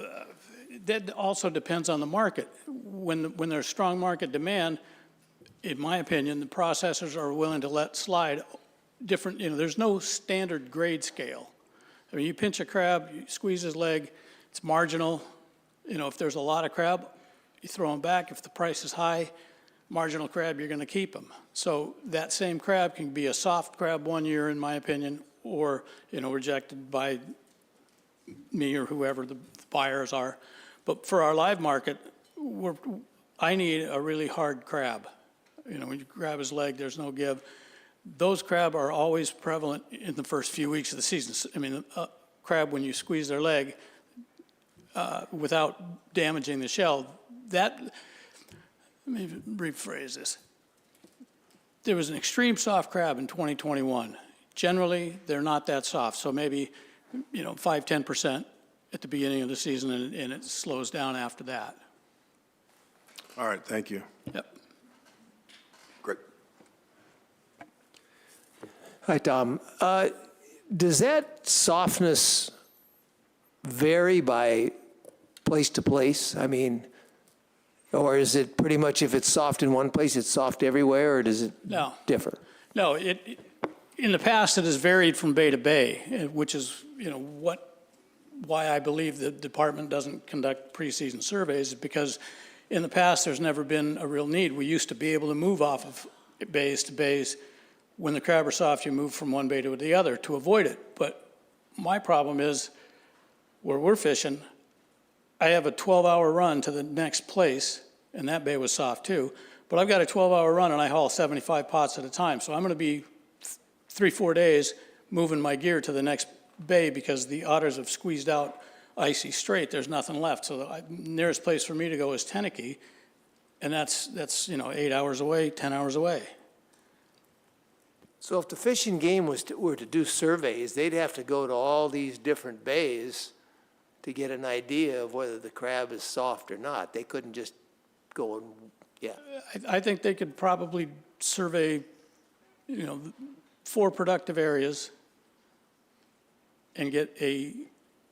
that also depends on the market. When there's strong market demand, in my opinion, the processors are willing to let slide different, there's no standard grade scale. I mean, you pinch a crab, you squeeze his leg, it's marginal. You know, if there's a lot of crab, you throw him back. If the price is high, marginal crab, you're going to keep him. So that same crab can be a soft crab 1 year, in my opinion, or, you know, rejected by me or whoever the buyers are. But for our live market, I need a really hard crab. You know, when you grab his leg, there's no give. Those crab are always prevalent in the first few weeks of the season. I mean, crab, when you squeeze their leg without damaging the shell, let me rephrase this. There was an extreme soft crab in 2021. Generally, they're not that soft, so maybe, you know, 5–10% at the beginning of the season, and it slows down after that. All right, thank you. Yep. Great. Hi, Tom. Does that softness vary by place to place? I mean, or is it pretty much if it's soft in one place, it's soft everywhere, or does it differ? No, in the past, it has varied from bay to bay, which is, you know, why I believe the department doesn't conduct preseason surveys, because in the past, there's never been a real need. We used to be able to move off of bays to bays. When the crab are soft, you move from one bay to the other to avoid it. But my problem is, where we're fishing, I have a 12-hour run to the next place, and that bay was soft too. But I've got a 12-hour run, and I haul 75 pots at a time. So I'm going to be 3–4 days moving my gear to the next bay because the otters have squeezed out icy strait. There's nothing left. So the nearest place for me to go is Teneke, and that's you know, 8 hours away, 10 hours away. So if the fishing game were to do surveys, they'd have to go to all these different bays to get an idea of whether the crab is soft or not. They couldn't just go and, yeah. I think they could probably survey, you know, 4 productive areas and get a,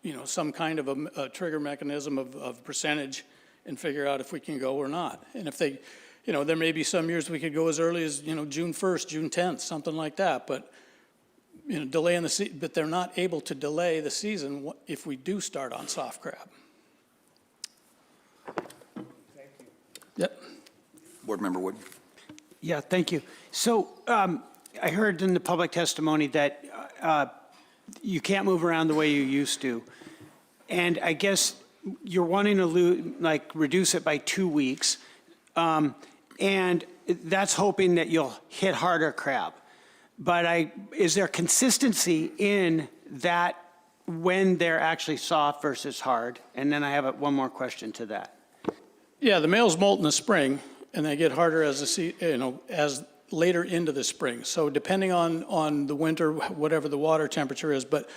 you know, some kind of a trigger mechanism of percentage and figure out if we can go or not. And if they, you know, there may be some years we could go as early as, you know, June 1st, June 10th, something like that. But, you know, delaying the season, but they're not able to delay the season if we do start on soft crab. Thank you. Yep. Board Member Wood. Yeah, thank you. So I heard in the public testimony that you can't move around the way you used to. And I guess you're wanting to reduce it by 2 weeks. And that's hoping that you'll hit harder crab. But is there consistency in that when they're actually soft versus hard? And then I have one more question to that. Yeah, the males molt in the spring, and they get harder as later into the spring. So depending on the winter, whatever the water temperature is, but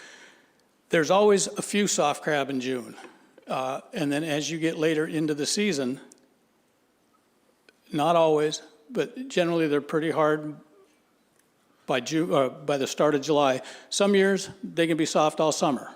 there's always a few soft crab in June. And then as you get later into the season, not always, but generally they're pretty hard by June, by the start of July. Some years, they can be soft all summer.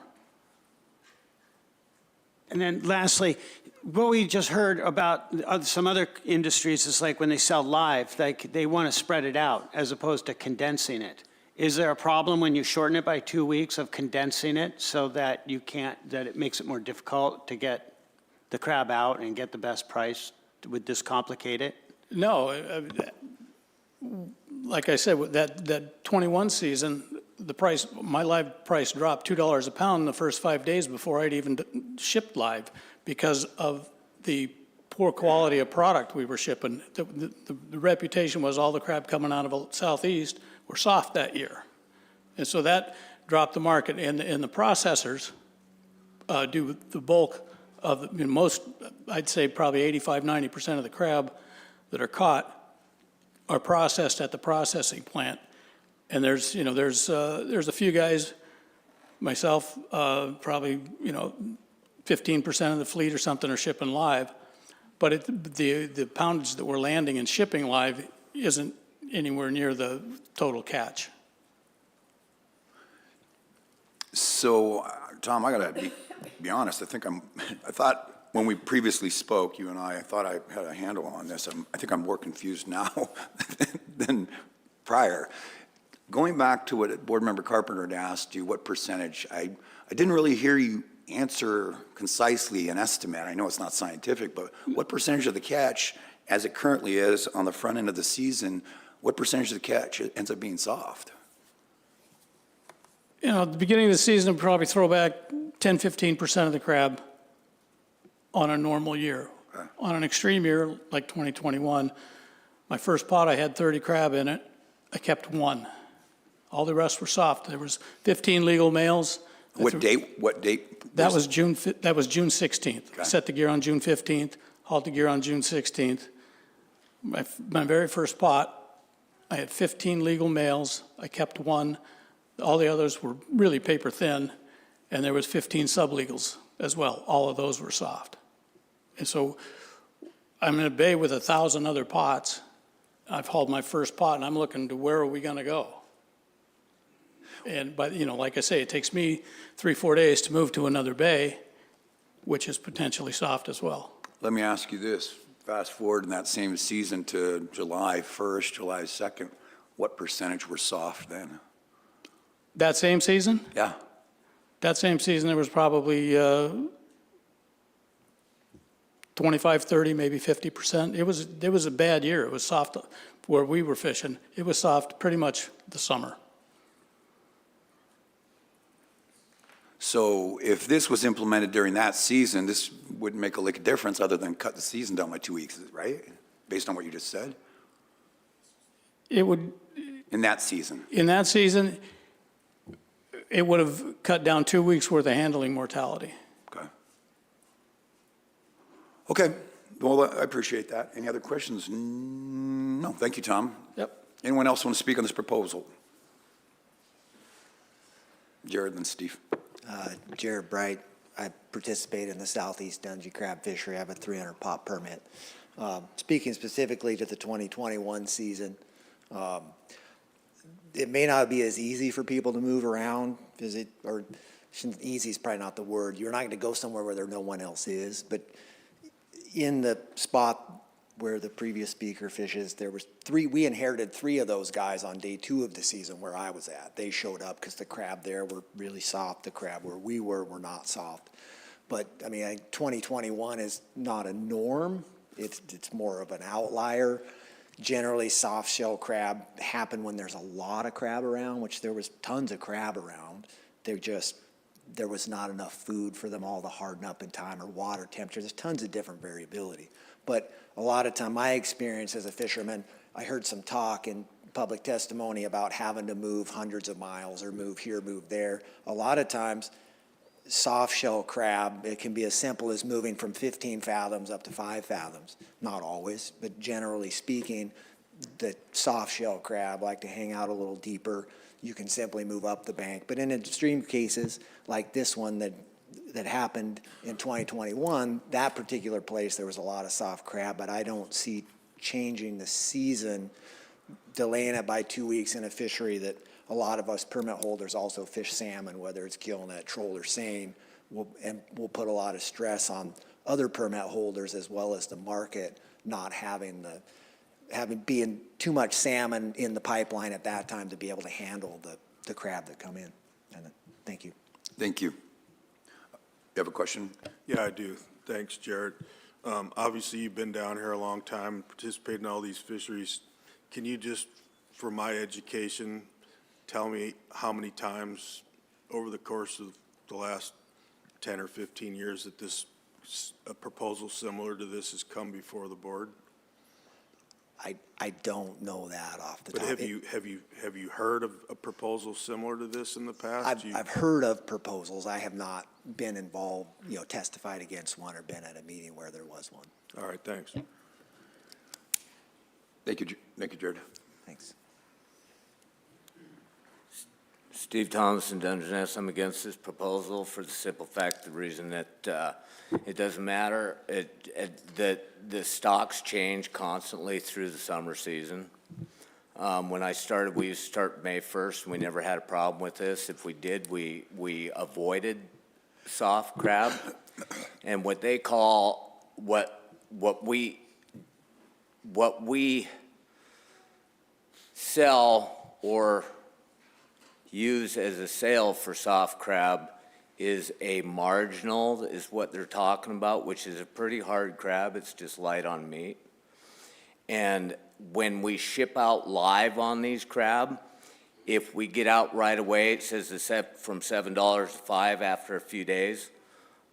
And then lastly, what we just heard about some other industries is like when they sell live, like they want to spread it out as opposed to condensing it. Is there a problem when you shorten it by 2 weeks of condensing it so that that it makes it more difficult to get the crab out and get the best price? Would this complicate it? No, like I said, with that 21 season, my live price dropped $2 a pound in the first 5 days before I'd even shipped live because of the poor quality of product we were shipping. The reputation was all the crab coming out of the southeast were soft that year. And so that dropped the market. And the processors do the bulk of most, I'd say probably 85–90% of the crab that are caught are processed at the processing plant. And there's a few guys, myself, probably 15% of the fleet or something are shipping live, but the poundage that we're landing and shipping live isn't anywhere near the total catch. So, Tom, I gotta be honest. I thought when we previously spoke, you and I thought I had a handle on this. I think I'm more confused now than prior. Going back to what Board Member Carpenter had asked you, what percentage, I didn't really hear you answer concisely an estimate. I know it's not scientific, but what percentage of the catch, as it currently is on the front end of the season, what percentage of the catch ends up being soft? You know, at the beginning of the season, we'll probably throw back 10, 15% of the crab on a normal year. Okay. On an extreme year like 2021, my first pot, I had 30 crab in it. I kept one. All the rest were soft. There was 15 legal males. What date? That was June 16th. Okay. Set the gear on June 15th, hauled the gear on June 16th. My very first pot, I had 15 legal males. I kept one. All the others were really paper thin, and there was 15 sublegals as well. All of those were soft. And so I'm in a bay with 1,000 other pots. I've hauled my first pot, and I'm looking to where are we going to go? But you know, like I say, it takes me 3-4 days to move to another bay, which is potentially soft as well. Let me ask you this. Fast forward in that same season to July 1st, July 2nd, what percentage were soft then? That same season? Yeah. That same season, there was probably 25, 30, maybe 50%. It was a bad year. It was soft where we were fishing. It was soft pretty much the summer. So if this was implemented during that season, this wouldn't make a lick of difference other than cut the season down by 2 weeks, right? Based on what you just said? It would, In that season? in that season, it would have cut down 2 weeks worth of handling mortality. Okay. Okay, well, I appreciate that. Any other questions? No, thank you, Tom. Yep. Anyone else want to speak on this proposal? Jared and Steve. Jared Bright. I participate in the Southeast Dungeness crab fishery. I have a 300 pot permit. Speaking specifically to the 2021 season, it may not be as easy for people to move around, easy is probably not the word. You're not going to go somewhere where no one else is, but in the spot where the previous speaker fishes, we inherited 3 of those guys on day 2 of the season where I was at. They showed up because the crab there were really soft. The crab where we were not soft. But I mean, 2021 is not a norm. It's more of an outlier. Generally, soft shell crab happen when there's a lot of crab around, which there was tons of crab around. There was not enough food for them all to harden up in time, or water temperature. There's tons of different variability. But a lot of time, my experience as a fisherman, I heard some talk in public testimony about having to move hundreds of miles or move here, move there. A lot of times, soft shell crab, it can be as simple as moving from 15 fathoms up to 5 fathoms. Not always, but generally speaking, the soft shell crab like to hang out a little deeper. You can simply move up the bank. But in extreme cases like this one that happened in 2021, that particular place, there was a lot of soft crab, but I don't see changing the season, delaying it by 2 weeks in a fishery that a lot of us permit holders also fish salmon, whether it's gillnet, troll, or seine, we'll put a lot of stress on other permit holders as well as the market not being too much salmon in the pipeline at that time to be able to handle the crab that come in. And thank you. Thank you. You have a question? Yeah, I do. Thanks, Jared. Obviously, you've been down here a long time, participated in all these fisheries. Can you just, for my education, tell me how many times over the course of the last 10 or 15 years that a proposal similar to this has come before the board? I don't know that off the top. But have you heard of a proposal similar to this in the past? I've heard of proposals. I have not been involved, testified against one or been at a meeting where there was one. All right, thanks. Thank you, Jared. Thanks. Steve Thompson, Dungeness. I'm against this proposal for the simple fact, the reason that it doesn't matter, that the stocks change constantly through the summer season. When I started, we used to start May 1st, and we never had a problem with this. If we did, we avoided soft crab. And what they call, what we sell or use as a sale for soft crab is a marginal, is what they're talking about, which is a pretty hard crab. It's just light on meat. And when we ship out live on these crab, if we get out right away, it says it's from $7 to $5 after a few days.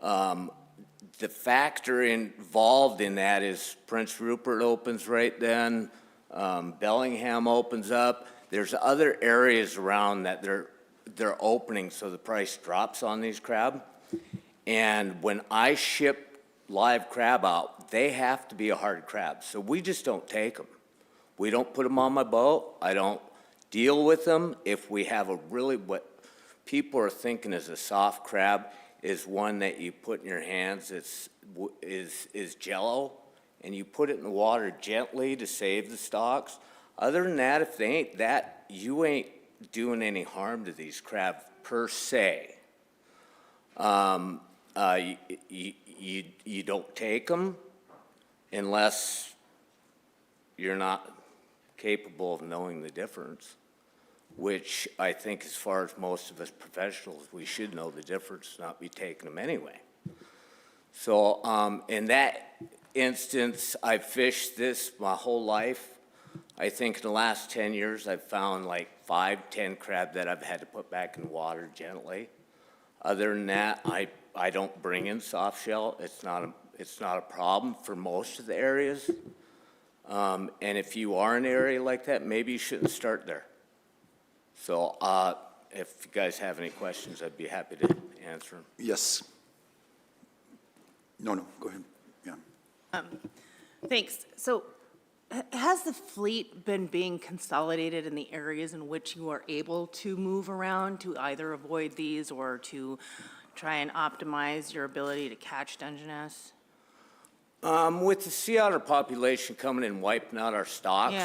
The factor involved in that is Prince Rupert opens right then, Bellingham opens up. There's other areas around that they're opening, so the price drops on these crab. And when I ship live crab out, they have to be a hard crab, so we just don't take them. We don't put them on my boat. I don't deal with them. If we have a really, what people are thinking is a soft crab is one that you put in your hands. Is Jello, and you put it in the water gently to save the stalks. Other than that, if they ain't that, you ain't doing any harm to these crab per se. You don't take them unless you're not capable of knowing the difference, which I think as far as most of us professionals, we should know the difference, not be taking them anyway. So in that instance, I've fished this my whole life. I think in the last 10 years, I've found like 5, 10 crab that I've had to put back in the water gently. Other than that, I don't bring in soft shell. It's not a problem for most of the areas. And if you are in an area like that, maybe you shouldn't start there. So if you guys have any questions, I'd be happy to answer them. Yes. No, go ahead. Yeah. Thanks. So has the fleet been being consolidated in the areas in which you are able to move around to either avoid these or to try and optimize your ability to catch Dungeness? With the sea otter population coming in and wiping out our stocks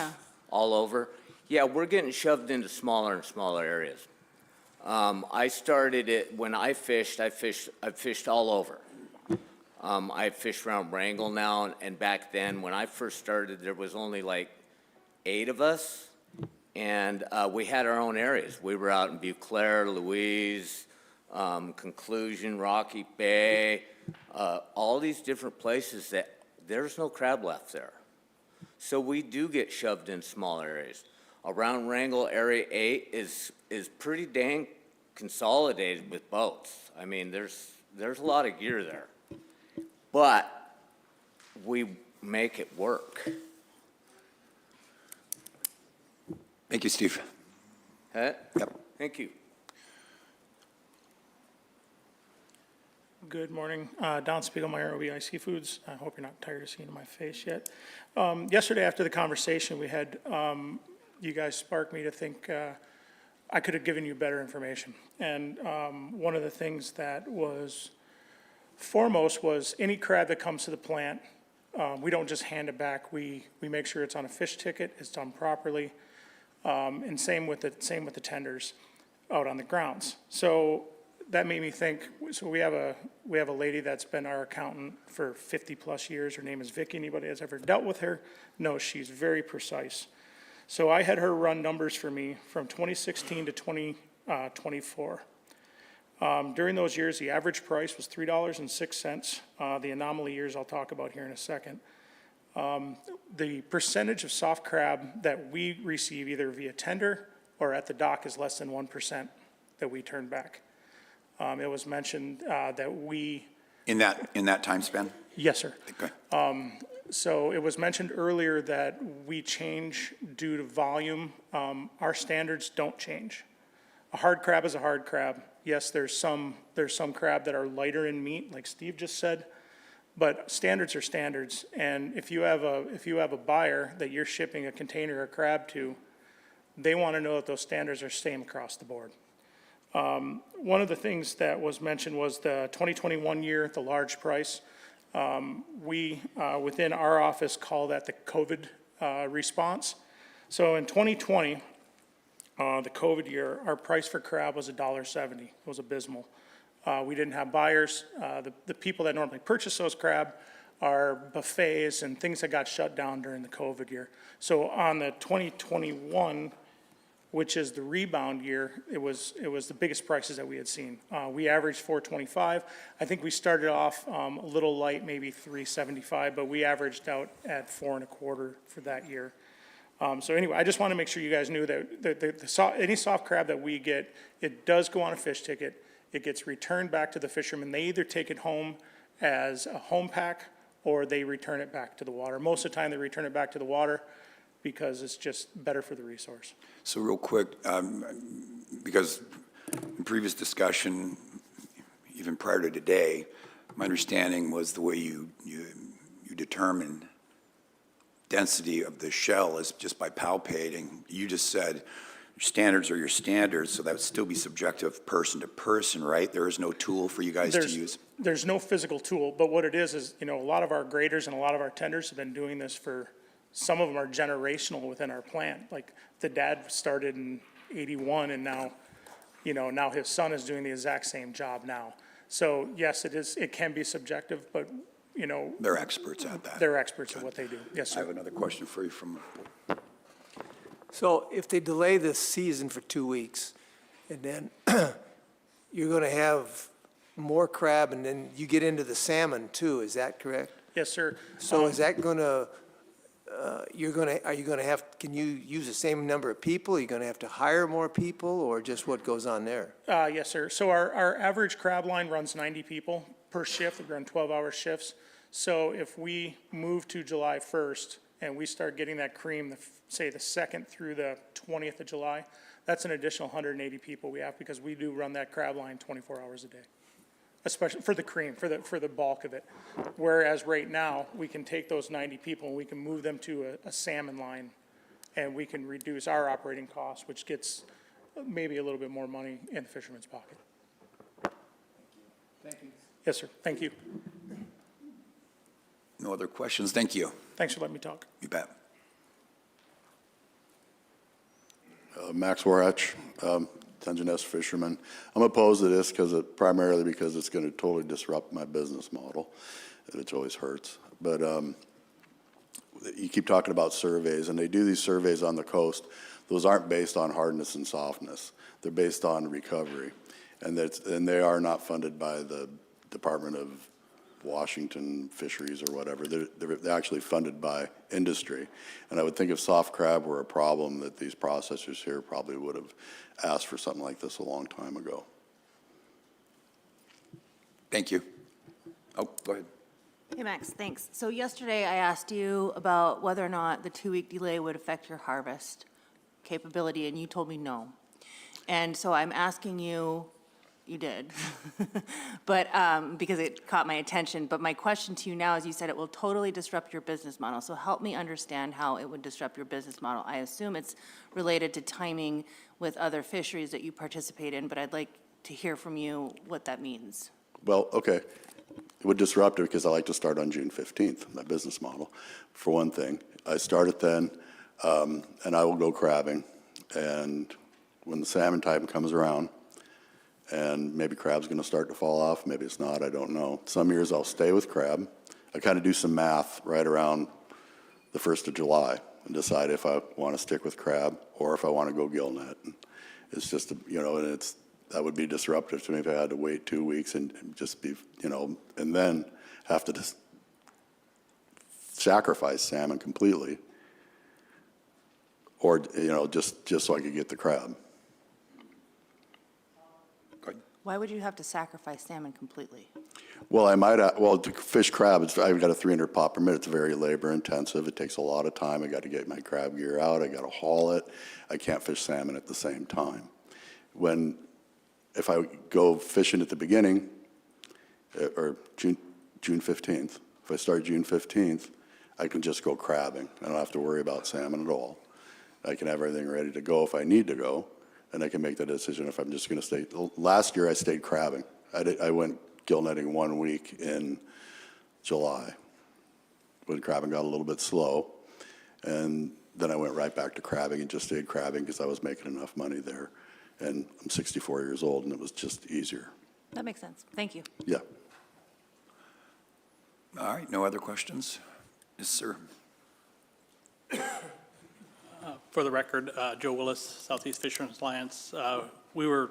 all over, yeah, we're getting shoved into smaller and smaller areas. I started it when I fished all over. I fish around Wrangell now, and back then, when I first started, there was only like 8 of us, and we had our own areas. We were out in Beauclair, Louise, Conclusion, Rocky Bay, all these different places that there's no crab left there. So we do get shoved in small areas. Around Wrangell, Area 8 is pretty dang consolidated with boats. I mean, there's a lot of gear there. But we make it work. Thank you, Steve. Huh? Yep. Thank you. Good morning. Don Spiegelmeyer, OBI Seafoods. I hope you're not tired of seeing my face yet. Yesterday after the conversation we had, you guys sparked me to think I could have given you better information. And one of the things that was foremost was any crab that comes to the plant, we don't just hand it back. We make sure it's on a fish ticket, it's done properly, and same with the tenders out on the grounds. So that made me think. So we have a lady that's been our accountant for 50+ years. Her name is Vicky. Anybody that's ever dealt with her knows she's very precise. So I had her run numbers for me from 2016 to 2024. During those years, the average price was $3.06. The anomaly years I'll talk about here in a second. The percentage of soft crab that we receive either via tender or at the dock is less than 1% that we turn back. It was mentioned that we... In that time span? Yes, sir. Okay. So it was mentioned earlier that we change due to volume. Our standards don't change. A hard crab is a hard crab. Yes, there's some crab that are lighter in meat, like Steve just said, but standards are standards. And if you have a buyer that you're shipping a container of crab to, they want to know that those standards are same across the board. One of the things that was mentioned was the 2021 year, the large price. We, within our office, call that the COVID response. So in 2020, the COVID year, our price for crab was $1.70. It was abysmal. We didn't have buyers. The people that normally purchase those crab are buffets and things that got shut down during the COVID year. So on the 2021 which is the rebound year, it was the biggest prices that we had seen. We averaged 425. I think we started off a little light, maybe 375, but we averaged out at 4.25 for that year. So anyway, I just want to make sure you guys knew that any soft crab that we get, it does go on a fish ticket. It gets returned back to the fishermen. They either take it home as a home pack or they return it back to the water. Most of the time, they return it back to the water because it's just better for the resource. So real quick, because in previous discussion, even prior to today, my understanding was the way you determine density of the shell is just by palpating. You just said your standards are your standards, so that would still be subjective person to person, right? There is no tool for you guys to use? There's no physical tool, but what it is, a lot of our graders and a lot of our tenders have been doing this for, some of them are generational within our plant. Like the dad started in 81 and now, now his son is doing the exact same job now. So yes, it can be subjective, but They're experts at that. they're experts at what they do. Yes, I sir. have another question for you from, So if they delay this season for 2 weeks, and then you're going to have more crab, and then you get into the salmon too, is that correct? Yes, sir. So is that going to, are you going to have, can you use the same number of people? Are you going to have to hire more people, or just what goes on there? Yes, sir. So our average crab line runs 90 people per shift. We run 12-hour shifts. So if we move to July 1st and we start getting that cream, say the 2nd through the 20th of July, that's an additional 180 people we have because we do run that crab line 24 hours a day, especially for the cream, for the bulk of it. Whereas right now, we can take those 90 people and we can move them to a salmon line and we can reduce our operating costs, which gets maybe a little bit more money in the fisherman's pocket. Thank you. Yes, sir. Thank you. no other questions? Thank you. Thanks for letting me talk. You bet. Max Warhatch, Dungeness fisherman. I'm opposed to this primarily because it's going to totally disrupt my business model, which always hurts. But you keep talking about surveys, and they do these surveys on the coast. Those aren't based on hardness and softness. They're based on recovery, and they are not funded by the Department of Washington Fisheries or whatever. They're actually funded by industry. And I would think if soft crab were a problem, that these processors here probably would have asked for something like this a long time ago. Thank you. Oh, go ahead. Hey, Max, thanks. So yesterday I asked you about whether or not the 2-week delay would affect your harvest capability, and you told me no. And so I'm asking you, you did, but because it caught my attention. But my question to you now is, you said it will totally disrupt your business model. So help me understand how it would disrupt your business model. I assume it's related to timing with other fisheries that you participate in, but I'd like to hear from you what that means. Well, okay. It would disrupt it because I like to start on June 15th, my business model, for one thing. I start it then, and I will go crabbing. And when the salmon time comes around, and maybe crab's going to start to fall off, maybe it's not, I don't know. Some years I'll stay with crab. I kind of do some math right around the 1st of July and decide if I want to stick with crab or if I want to go gill net. And it's just, and that would be disruptive to me if I had to wait 2 weeks and just be, and then have to just sacrifice salmon completely, or, just so I could get the crab. Why would you have to sacrifice salmon completely? Well, to fish crab, I've got a 300 pot per minute. It's very labor intensive. It takes a lot of time. I got to get my crab gear out. I got to haul it. I can't fish salmon at the same time. If I go fishing at the beginning, or June 15th, if I start June 15th, I can just go crabbing. I don't have to worry about salmon at all. I can have everything ready to go if I need to go, and I can make the decision if I'm just going to stay. Last year I stayed crabbing. I went gill netting 1 week in July when crabbing got a little bit slow, and then I went right back to crabbing and just stayed crabbing because I was making enough money there. And I'm 64 years old, and it was just easier. That makes sense. Thank you. Yeah. All right, no other questions? Yes, sir. For the record, Joe Willis, Southeast Fishermen's Alliance. We were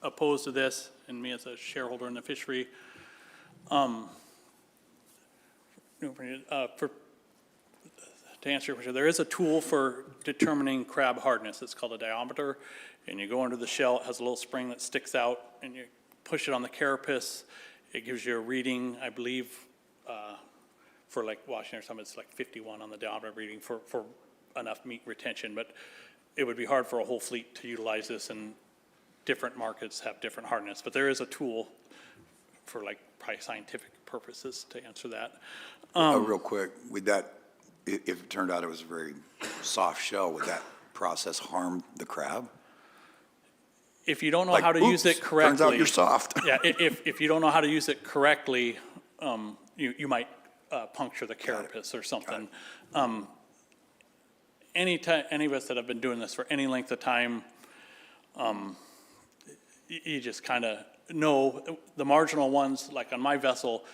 opposed to this, and me as a shareholder in the fishery. To answer your question, there is a tool for determining crab hardness. It's called a diameter, and you go under the shell. It has a little spring that sticks out, and you push it on the carapace. It gives you a reading, I believe, for like washing or something, it's like 51 on the diameter reading for enough meat retention. But it would be hard for a whole fleet to utilize this, and different markets have different hardness. But there is a tool for like probably scientific purposes to answer that. Real quick, would that, if it turned out it was a very soft shell, would that process harm the crab? If you don't know Like, how to use oops, it correctly. turns out you're soft. Yeah, if you don't know how to use it correctly, you might puncture the carapace or something. Any of us that have been doing this for any length of time, you just kind of know the marginal ones. Like on my vessel,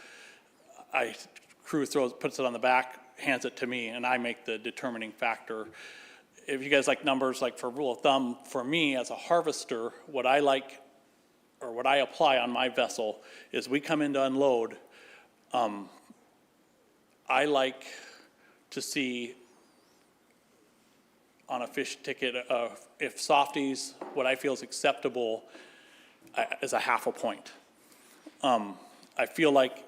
crew puts it on the back, hands it to me, and I make the determining factor. If you guys like numbers, like for rule of thumb, for me as a harvester, what I like, or what I apply on my vessel is we come in to unload. I like to see on a fish ticket, if softies, what I feel is acceptable is a half a point. I feel like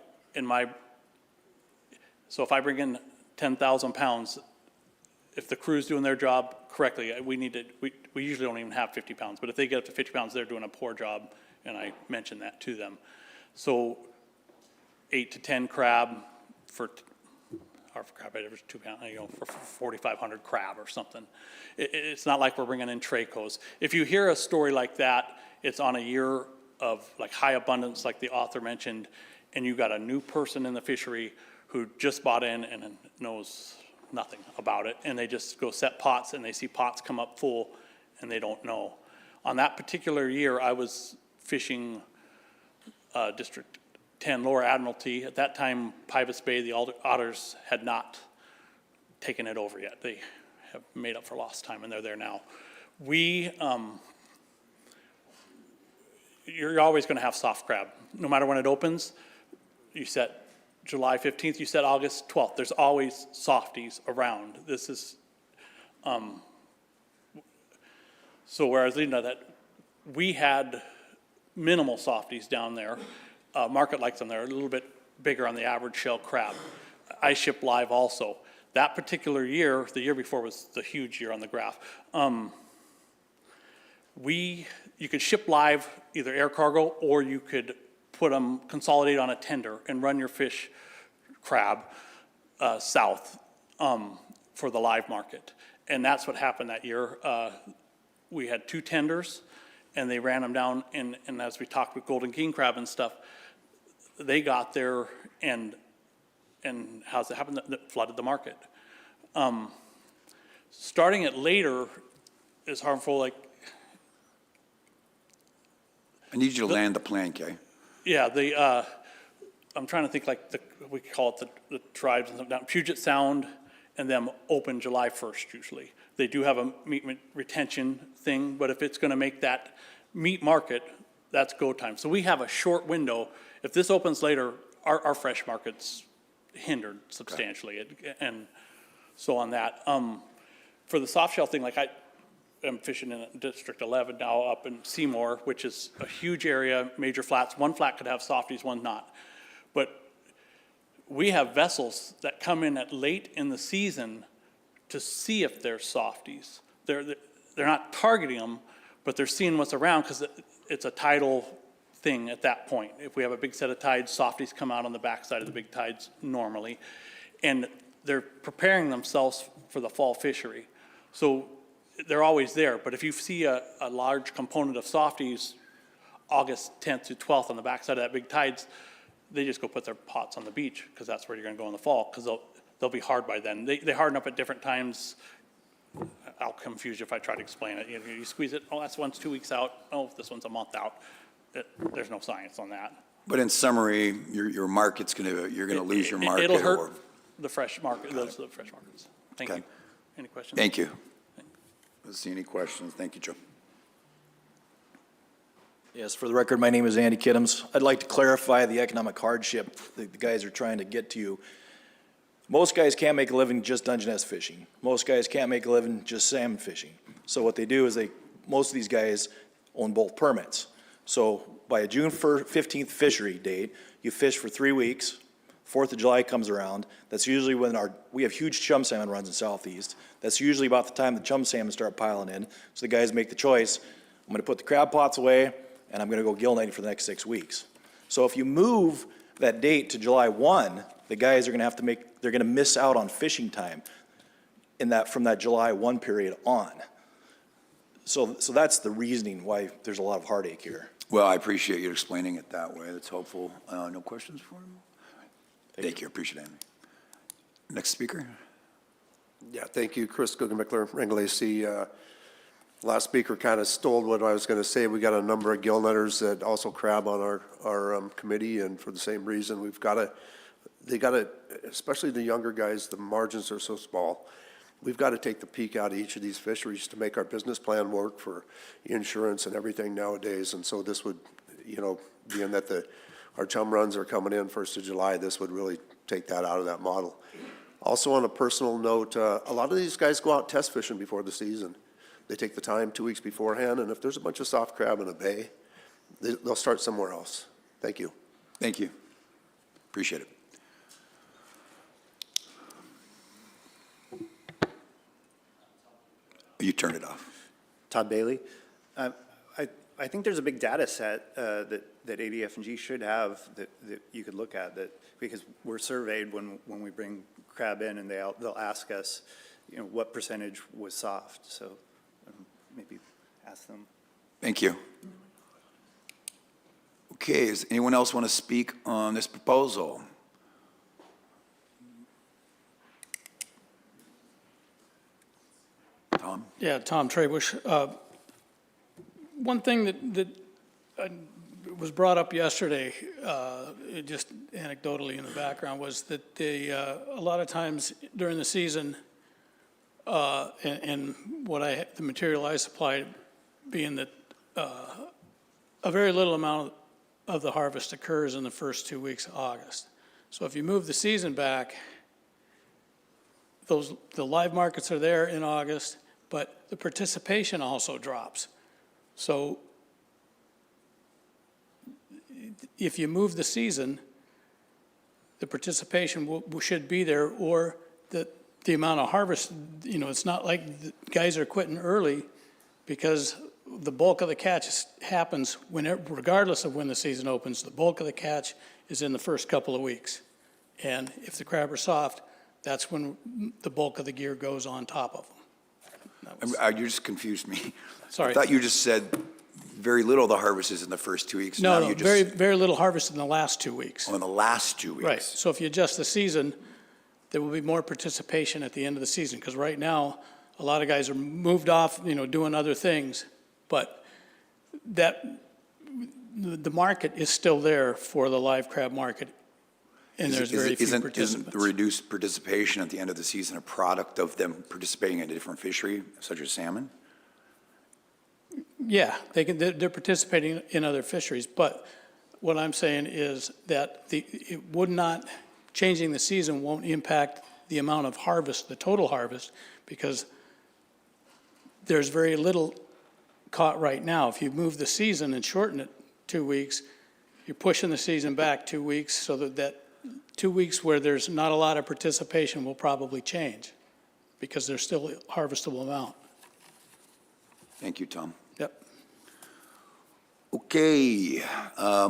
so if I bring in 10,000 pounds, if the crew's doing their job correctly, we usually don't even have 50 pounds, but if they get up to 50 pounds, they're doing a poor job, and I mention that to them. So 8 to 10 crab for crab, it's 2 pounds, for 4,500 crab or something. It's not like we're bringing in Tracos. If you hear a story like that, it's on a year of like high abundance, like the author mentioned, and you got a new person in the fishery who just bought in and knows nothing about it, and they just go set pots and they see pots come up full and they don't know. On that particular year, I was fishing District 10 Lower Admiralty. At that time, Pybus Bay, the otters had not taken it over yet. They have made up for lost time, and they're there now. You're always going to have soft crab. No matter when it opens, you set July 15th, you set August 12th. There's always softies around. This is, so whereas leading to that, we had minimal softies down there. Market likes them. They're a little bit bigger on the average shell crab. I ship live also. That particular year, the year before was the huge year on the graph. You could ship live either air cargo, or you could put them, consolidate on a tender and run your fish crab south for the live market. And that's what happened that year. We had 2 tenders, and they ran them down, and as we talked with golden king crab and stuff, they got there, and how's it happen? That flooded the market. Starting it later is harmful. Like, I need you to land the plane, Kay. Yeah, I'm trying to think like we call it the tribes and down Puget Sound, and them open July 1st usually. They do have a meat retention thing, but if it's going to make that meat market, that's go time. So we have a short window. If this opens later, our fresh market's hindered substantially. Okay. And so on that. For the soft shell thing, like I am fishing in District 11 now up in Seymour, which is a huge area, major flats. One flat could have softies, one not. But we have vessels that come in at late in the season to see if there's softies. They're not targeting them, but they're seeing what's around because it's a tidal thing at that point. If we have a big set of tides, softies come out on the backside of the big tides normally. And they're preparing themselves for the fall fishery. So they're always there. But if you see a large component of softies August 10th to 12th on the backside of that big tides, they just go put their pots on the beach because that's where you're going to go in the fall because they'll be hard by then. They harden up at different times. I'll confuse you if I try to explain it. You squeeze it, oh, that's one's 2 weeks out. Oh, this one's a month out. There's no science on that. But in summary, your market's you're gonna lose your market. It'll hurt the fresh market, the fresh markets. Thank you. Any questions? Thank you. Let's see any questions. Thank you, Joe. Yes, for the record, my name is Andy Kiddems. I'd like to clarify the economic hardship that the guys are trying to get to you. Most guys can't make a living just Dungeness fishing. Most guys can't make a living just salmon fishing. So what they do is most of these guys own both permits. So by a June 15th fishery date, you fish for 3 weeks. 4th of July comes around. That's usually when we have huge chum salmon runs in Southeast. That's usually about the time the chum salmon start piling in. So the guys make the choice, I'm gonna put the crab pots away, and I'm gonna go gill netting for the next 6 weeks. So if you move that date to July 1, the guys are gonna they're gonna miss out on fishing time from that July 1 period on. So that's the reasoning why there's a lot of heartache here. Well, I appreciate you explaining it that way. That's helpful. No questions for him? Thank you. Appreciate it. Next speaker. Yeah, thank you, Chris Guggenbichler, Wrangell AC. Last speaker kind of stole what I was going to say. We got a number of gill netters that also crab on our committee, and for the same reason, they got to, especially the younger guys, the margins are so small. We've got to take the peak out of each of these fisheries to make our business plan work for insurance and everything nowadays. And so this would, being that our chum runs are coming in 1st of July, this would really take that out of that model. Also, on a personal note, a lot of these guys go out test fishing before the season. They take the time 2 weeks beforehand, and if there's a bunch of soft crab in a bay, they'll start somewhere else. Thank you. Thank you. Appreciate it. You turned it off. Todd Bailey. I think there's a big data set that ADF&G should have that you could look at, because we're surveyed when we bring crab in, and they'll ask us, what percentage was soft. So maybe ask them. Thank you. Okay, does anyone else want to speak on this proposal? Tom? Yeah, Tom Trebush. One thing that was brought up yesterday, just anecdotally in the background, was that a lot of times during the season, and the material I supplied being that a very little amount of the harvest occurs in the first 2 weeks of August. So if you move the season back, the live markets are there in August, but the participation also drops. So if you move the season, the participation should be there, or the amount of harvest, it's not like the guys are quitting early, because the bulk of the catch happens regardless of when the season opens. The bulk of the catch is in the first couple of weeks. And if the crab are soft, that's when the bulk of the gear goes on top of them. You just confused me. Sorry. I thought you just said very little of the harvest is in the first 2 weeks. No, very, very little harvest in the last 2 weeks. Oh, in the last 2 weeks. Right. So if you adjust the season, there will be more participation at the end of the season, because right now, a lot of guys are moved off, doing other things, but the market is still there for the live crab market, and there's very few participants. Isn't the reduced participation at the end of the season a product of them participating in a different fishery, such as salmon? Yeah, they're participating in other fisheries, but what I'm saying is that changing the season won't impact the amount of harvest, the total harvest, because there's very little caught right now. If you move the season and shorten it 2 weeks, you're pushing the season back 2 weeks, so that 2 weeks where there's not a lot of participation will probably change, because there's still a harvestable amount. Thank you, Tom. Yep. Okay,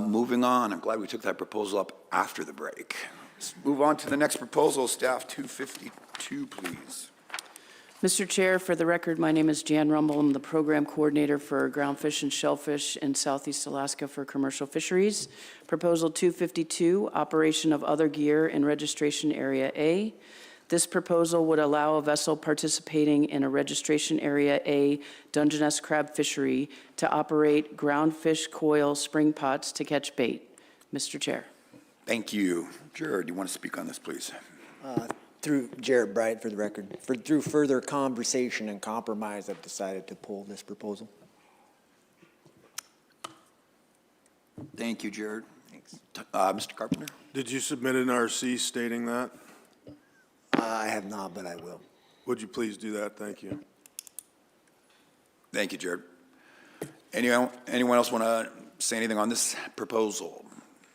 moving on. I'm glad we took that proposal up after the break. Let's move on to the next proposal. Staff 252, please. Mr. Chair, for the record, my name is Jan Rumble. I'm the program coordinator for groundfish and shellfish in Southeast Alaska for commercial fisheries. Proposal 252, operation of other gear in registration area A. This proposal would allow a vessel participating in a registration area A Dungeness crab fishery to operate groundfish coil spring pots to catch bait. Mr. Chair. Thank you. Jared, do you want to speak on this, please? Through Jared Bright, for the record, through further conversation and compromise, I've decided to pull this proposal. Thank you, Jared. Mr. Carpenter? Did you submit an RC stating that? I have not, but I will. Would you please do that? Thank you. Thank you, Jared. Anyone else want to say anything on this proposal?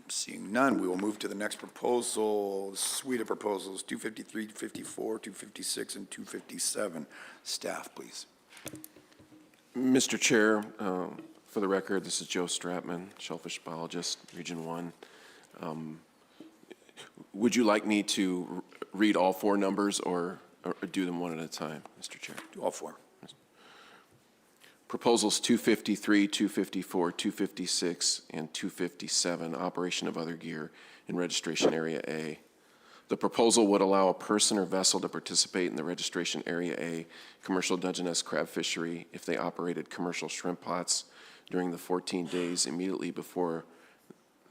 Seeing none, we will move to the next proposal, suite of proposals, 253, 254, 256, and 257. Staff, please. Mr. Chair, for the record, this is Joe Stratman, shellfish biologist, Region 1. Would you like me to read all four numbers or do them one at a time, Mr. Chair? Do all four. Proposals 253, 254, 256, and 257, operation of other gear in registration area A. The proposal would allow a person or vessel to participate in the registration area A commercial Dungeness crab fishery if they operated commercial shrimp pots during the 14 days immediately before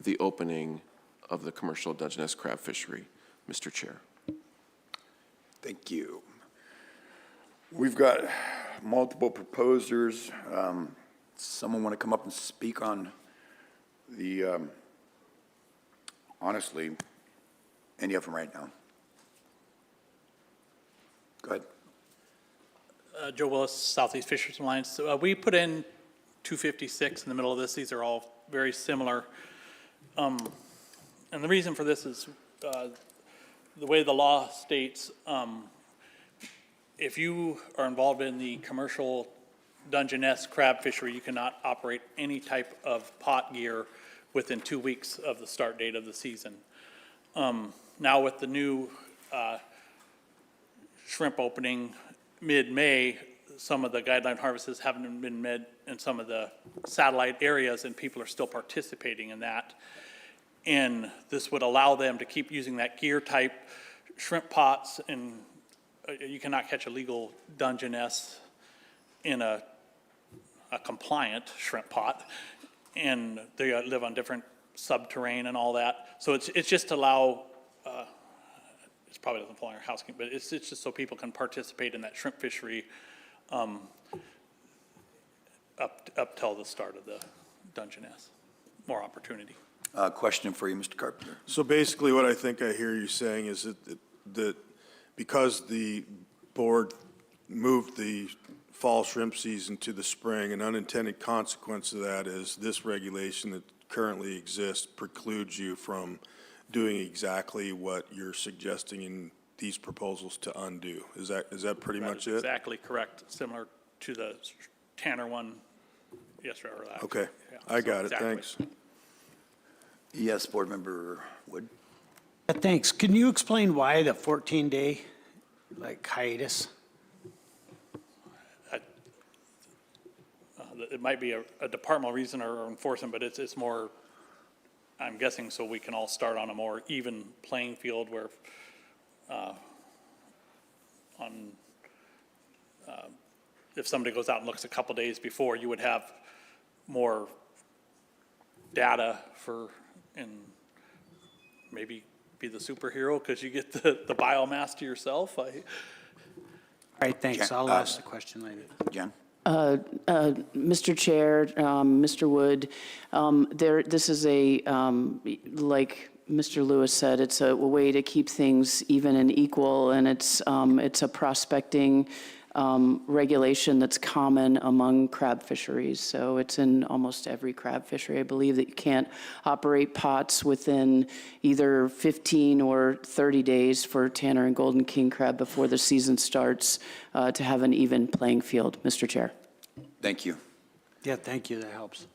the opening of the commercial Dungeness crab fishery. Mr. Chair. Thank you. We've got multiple proposers. Someone want to come up and speak on the, honestly, any of them right now? Go ahead. Joe Willis, Southeast Fisheries Alliance. So, we put in 256 in the middle of this. These are all very similar. And the reason for this is the way the law states, if you are involved in the commercial Dungeness crab fishery, you cannot operate any type of pot gear within 2 weeks of the start date of the season. Now with the new shrimp opening mid-May, some of the guideline harvests haven't been made in some of the satellite areas, and people are still participating in that. And this would allow them to keep using that gear type shrimp pots, and you cannot catch a legal Dungeness in a compliant shrimp pot, and they live on different subterranean and all that. So it's just to allow, it probably doesn't fall in our housekeeping, but it's just so people can participate in that shrimp fishery up till the start of the Dungeness. More opportunity. Question for you, Mr. Carpenter. So basically what I think I hear you saying is that because the board moved the fall shrimp season to the spring, an unintended consequence of that is this regulation that currently exists precludes you from doing exactly what you're suggesting in these proposals to undo. Is that pretty much it? Exactly correct, similar to the Tanner one yesterday or last. Okay, Yeah, I so got it, exactly. thanks. Yes, Board Member Wood. Thanks. Can you explain why the 14-day, hiatus? It might be a departmental reason or enforcement, but it's more, I'm guessing, so we can all start on a more even playing field where if somebody goes out and looks a couple days before, you would have more data and maybe be the superhero because you get the biomass to yourself. All right, thanks. I'll ask the question later. Jen? Mr. Chair, Mr. Wood, this is like Mr. Lewis said, it's a way to keep things even and equal, and it's a prospecting regulation that's common among crab fisheries. So it's in almost every crab fishery. I believe that you can't operate pots within either 15 or 30 days for Tanner and golden king crab before the season starts to have an even playing field, Mr. Chair. Thank you. Yeah, thank you. That helps.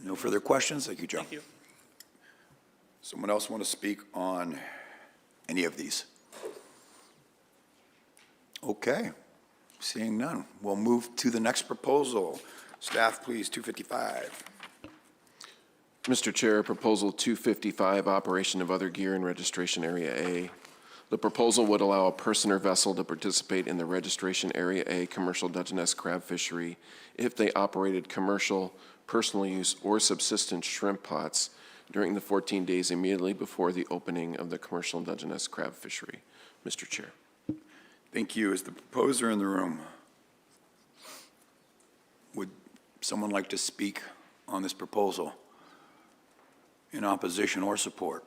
No further questions? Thank you, Joe. Thank you. Someone else want to speak on any of these? Okay, seeing none, we'll move to the next proposal. Staff, please, 255. Mr. Chair, Proposal 255, operation of other gear in registration area A. The proposal would allow a person or vessel to participate in the registration area A commercial Dungeness crab fishery if they operated commercial, personal use, or subsistence shrimp pots during the 14 days immediately before the opening of the commercial Dungeness crab fishery. Mr. Chair. Thank you. Is the proposer in the room? Would someone like to speak on this proposal in opposition or support?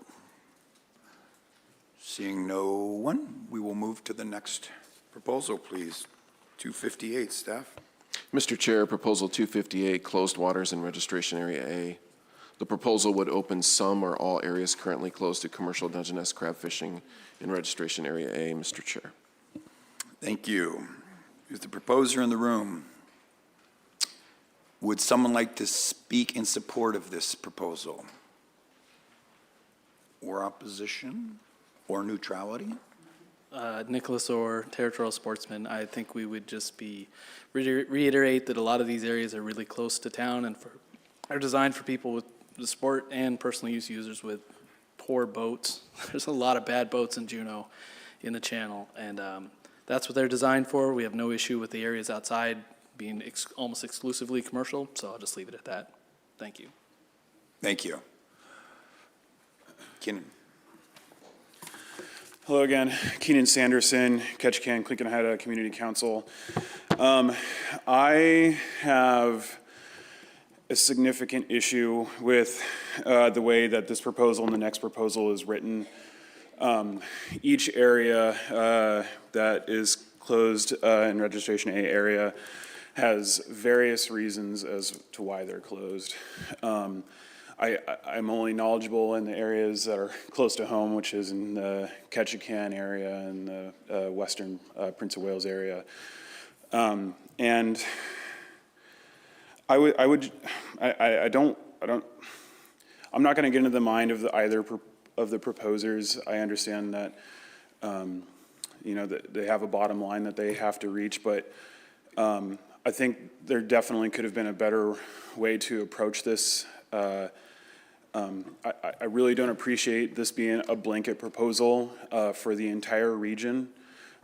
Seeing no one, we will move to the next proposal, please. 258, staff. Mr. Chair, Proposal 258, closed waters in Registration Area A. The proposal would open some or all areas currently closed to commercial Dungeness crab fishing in Registration Area A, Mr. Chair. Thank you. Is the proposer in the room? Would someone like to speak in support of this proposal? Or opposition? Or neutrality? Nicholas Orr, territorial sportsman. I think we would just be reiterate that a lot of these areas are really close to town and are designed for people with the sport and personal use users with poor boats. There's a lot of bad boats in Juneau in the channel, and that's what they're designed for. We have no issue with the areas outside being almost exclusively commercial, so I'll just leave it at that. Thank you. Thank you. Keenan. Hello again, Keenan Sanderson, Ketchikan, Clinkenhatta Community Council. I have a significant issue with the way that this proposal and the next proposal is written. Each area that is closed in Registration A area has various reasons as to why they're closed. I'm only knowledgeable in the areas that are close to home, which is in the Ketchikan area and the western Prince of Wales area. And I'm not going to get into the mind of either of the proposers. I understand that, that they have a bottom line that they have to reach, but I think there definitely could have been a better way to approach this. I really don't appreciate this being a blanket proposal for the entire region.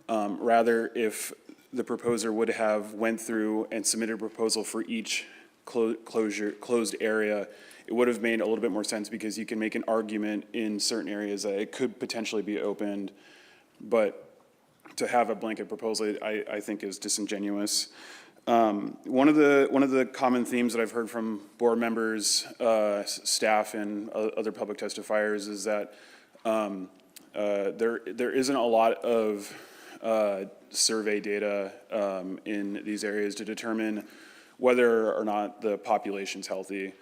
Rather, if the proposer would have went through and submitted a proposal for each closed area, it would have made a little bit more sense, because you can make an argument in certain areas that it could potentially be opened, but to have a blanket proposal, I think is disingenuous. One of the common themes that I've heard from board members, staff, and other public testifiers is that there isn't a lot of survey data in these areas to determine whether or not the population's healthy.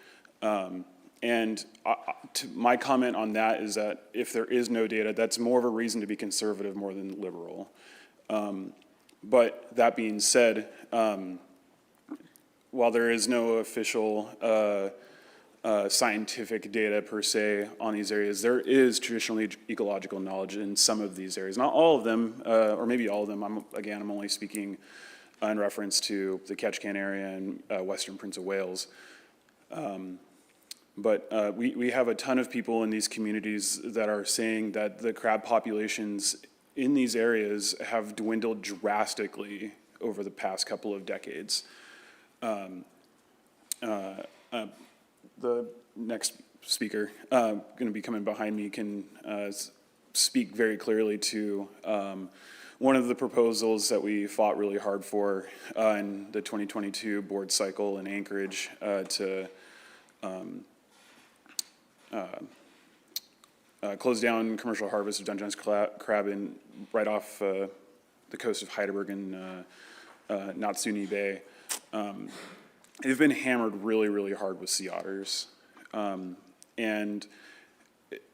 My comment on that is that if there is no data, that's more of a reason to be conservative more than liberal. But that being said, while there is no official scientific data per se on these areas, there is traditional ecological knowledge in some of these areas. Not all of them, or maybe all of them. I'm only speaking in reference to the Ketchikan area and western Prince of Wales. But we have a ton of people in these communities that are saying that the crab populations in these areas have dwindled drastically over the past couple of decades. The next speaker, going to be coming behind me, can speak very clearly to one of the proposals that we fought really hard for in the 2022 board cycle in Anchorage to close down commercial harvest of Dungeness crab right off the coast of Heidelberg and Natsuni Bay. They've been hammered really, really hard with sea otters. And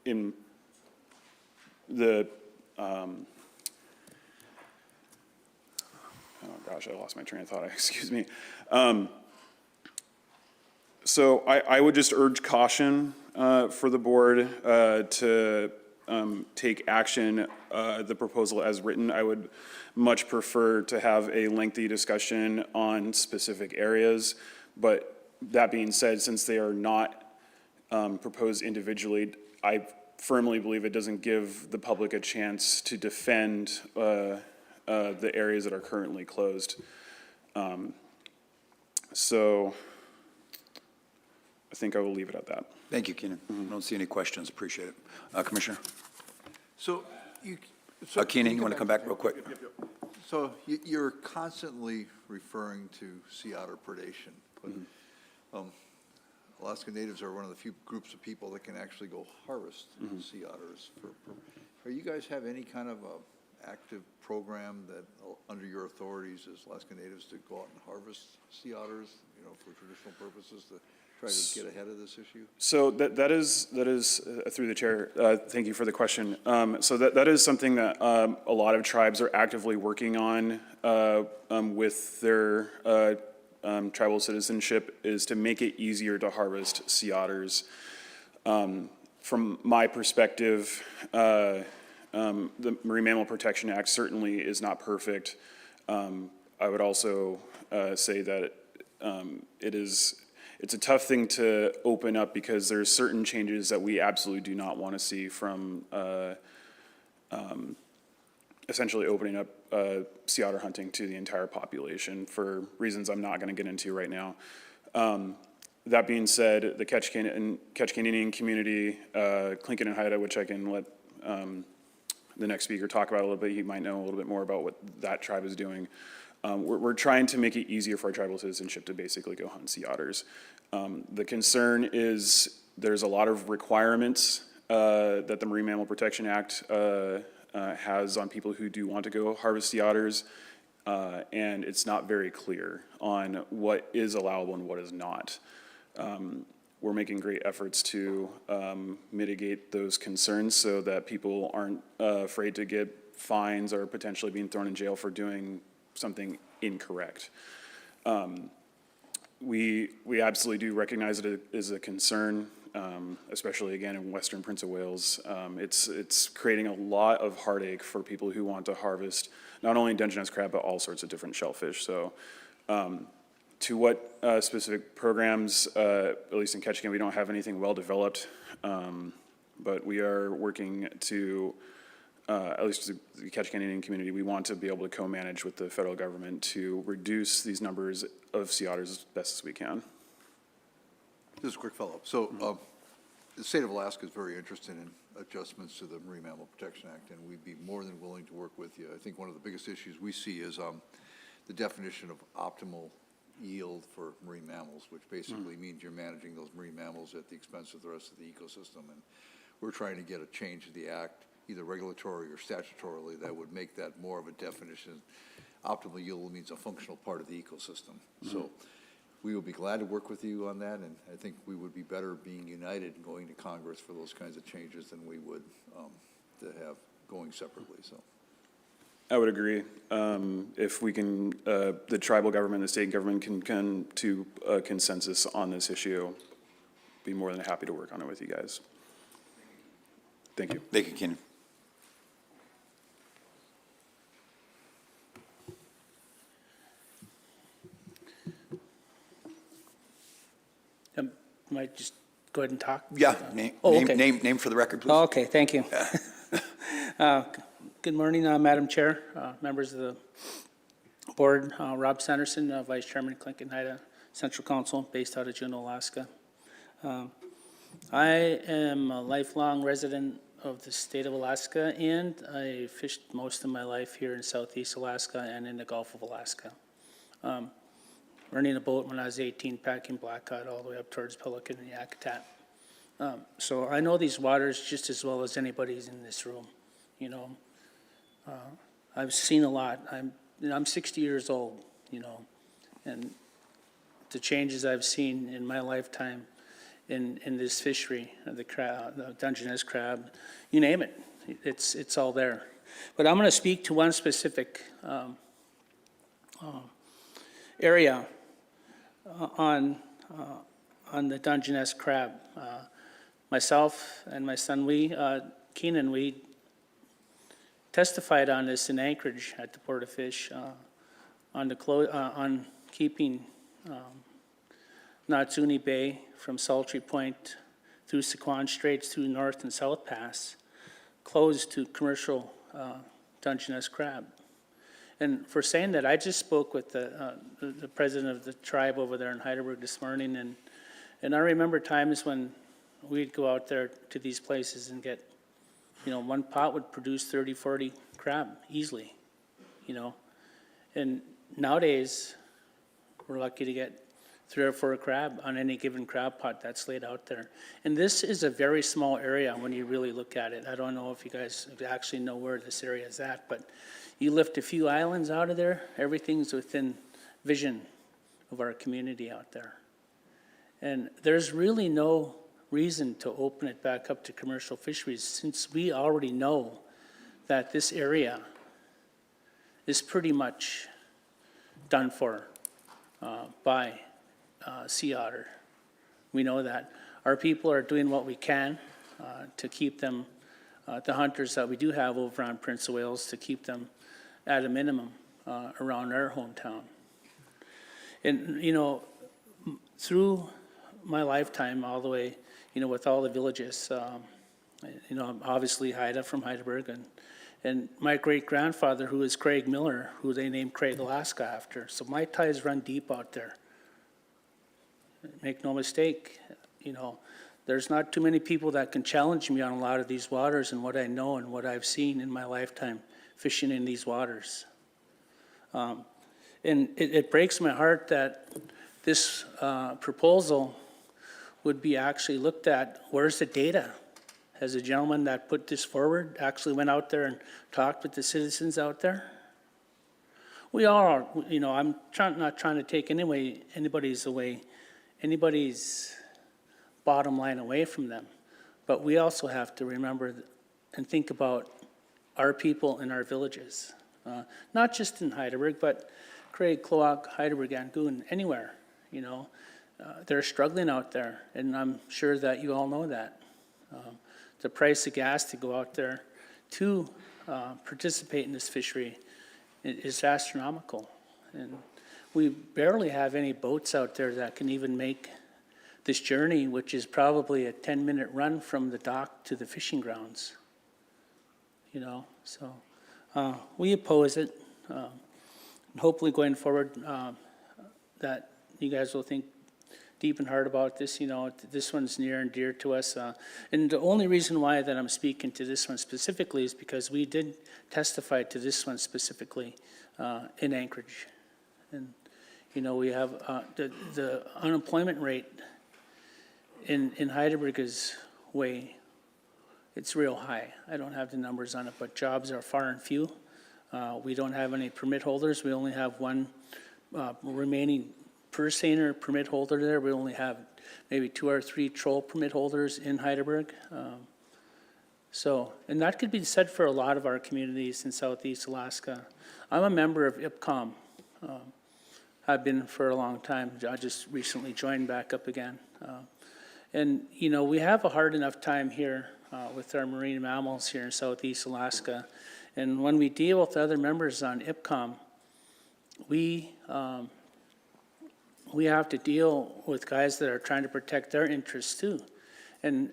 in the, oh gosh, I lost my train of thought, excuse me. So I would just urge caution for the board to take action, the proposal as written. I would much prefer to have a lengthy discussion on specific areas, but that being said, since they are not proposed individually, I firmly believe it doesn't give the public a chance to defend the areas that are currently closed. So I think I will leave it at that. Thank you, Keenan. I don't see any questions. Appreciate it. Commissioner? So Keenan, you want to come back real quick? So you're constantly referring to sea otter predation, but Alaska Natives are one of the few groups of people that can actually go harvest sea otters. Are you guys have any kind of a active program that, under your authorities as Alaska Natives, to go out and harvest sea otters, for traditional purposes, to try to get ahead of this issue? So that is through the chair. Thank you for the question. So that is something that a lot of tribes are actively working on with their tribal citizenship, is to make it easier to harvest sea otters. From my perspective, the Marine Mammal Protection Act certainly is not perfect. I would also say that it's a tough thing to open up because there's certain changes that we absolutely do not want to see from essentially opening up sea otter hunting to the entire population for reasons I'm not going to get into right now. That being said, the Ketchikan Indian community, Clinton and Haida, which I can let the next speaker talk about a little bit, he might know a little bit more about what that tribe is doing. We're trying to make it easier for our tribal citizenship to basically go hunt sea otters. The concern is there's a lot of requirements that the Marine Mammal Protection Act has on people who do want to go harvest sea otters, and it's not very clear on what is allowable and what is not. We're making great efforts to mitigate those concerns so that people aren't afraid to get fines or potentially being thrown in jail for doing something incorrect. We absolutely do recognize it as a concern, especially again in Western Prince of Wales. It's creating a lot of heartache for people who want to harvest not only Dungeness crab but all sorts of different shellfish. So to what specific programs, at least in Ketchikan, we don't have anything well developed, but we are working to at least the Ketchikan Indian community, we want to be able to co-manage with the federal government to reduce these numbers of sea otters as best as we can. Just a quick follow-up. So the state of Alaska is very interested in adjustments to the Marine Mammal Protection Act, and we'd be more than willing to work with you. I think one of the biggest issues we see is the definition of optimal yield for marine mammals, which basically means you're managing those marine mammals at the expense of the rest of the ecosystem. And we're trying to get a change to the act, either regulatory or statutorily, that would make that more of a definition. Optimal yield means a functional part of the ecosystem. So we would be glad to work with you on that, and I think we would be better being united and going to Congress for those kinds of changes than we would to have going separately. So I would agree. If we can, the tribal government, the state government can come to a consensus on this issue, be more than happy to work on it with you guys. Thank you. Thank you, Keenan. Might just go ahead and talk? Yeah, okay. name for the record, please. Oh, okay, thank you. Good morning, Madam Chair, members of the board. Rob Sanderson, Vice Chairman, Clinton Haida Central Council, based out of Juneau, Alaska. I am a lifelong resident of the state of Alaska, and I fished most of my life here in Southeast Alaska and in the Gulf of Alaska. Running a boat when I was 18, packing blackcod all the way up towards Pelican and Yakutat. So I know these waters just as well as anybody's in this room. You know, I've seen a lot. I'm 60 years old, you know, and the changes I've seen in my lifetime in this fishery, the crab, the Dungeness crab, you name it, it's all there. But I'm going to speak to one specific area on the Dungeness crab. Myself and my son, Keenan, we testified on this in Anchorage at the Port of Fish on keeping Natsuni Bay from Sultry Point through Sequan Straits through North and South Pass closed to commercial Dungeness crab. And for saying that, I just spoke with the president of the tribe over there in Heidelberg this morning, And I remember times when we'd go out there to these places and get, one pot would produce 30, 40 crab easily, And nowadays, we're lucky to get 3 or 4 crab on any given crab pot that's laid out there. And this is a very small area when you really look at it. I don't know if you guys actually know where this area is at, but you lift a few islands out of there, everything's within vision of our community out there. And there's really no reason to open it back up to commercial fisheries, since we already know that this area is pretty much done for by sea otter. We know that. Our people are doing what we can to keep them, the hunters that we do have over on Prince of Wales, to keep them at a minimum around our hometown. And, through my lifetime, all the way, with all the villages, obviously Haida from Heidelberg, and my great-grandfather, who is Craig Miller, who they named Craig, Alaska after. So my ties run deep out there. Make no mistake, there's not too many people that can challenge me on a lot of these waters and what I know and what I've seen in my lifetime fishing in these waters. And it breaks my heart that this proposal would be actually looked at. Where's the data? Has the gentleman that put this forward actually went out there and talked with the citizens out there? We all are, I'm not trying to take anybody's bottom line away from them. But we also have to remember and think about our people in our villages. Not just in Heidelberg, but Craig, Cloak, Heidelberg, Angoon, anywhere, they're struggling out there, and I'm sure that you all know that. The price of gas to go out there to participate in this fishery is astronomical. And we barely have any boats out there that can even make this journey, which is probably a 10-minute run from the dock to the fishing grounds. So we oppose it. And hopefully going forward, that you guys will think deep and hard about this. This one's near and dear to us. And the only reason why that I'm speaking to this one specifically is because we did testify to this one specifically in Anchorage. And, we have the unemployment rate in Heidelberg is it's real high. I don't have the numbers on it, but jobs are far and few. We don't have any permit holders. We only have one remaining purse-seiner permit holder there. We only have maybe 2 or 3 troll permit holders in Heidelberg. And that could be said for a lot of our communities in Southeast Alaska. I'm a member of IPCOM. I've been for a long time. I just recently joined back up again. And we have a hard enough time here with our marine mammals here in Southeast Alaska. And when we deal with other members on IPCOM, we have to deal with guys that are trying to protect their interests too. And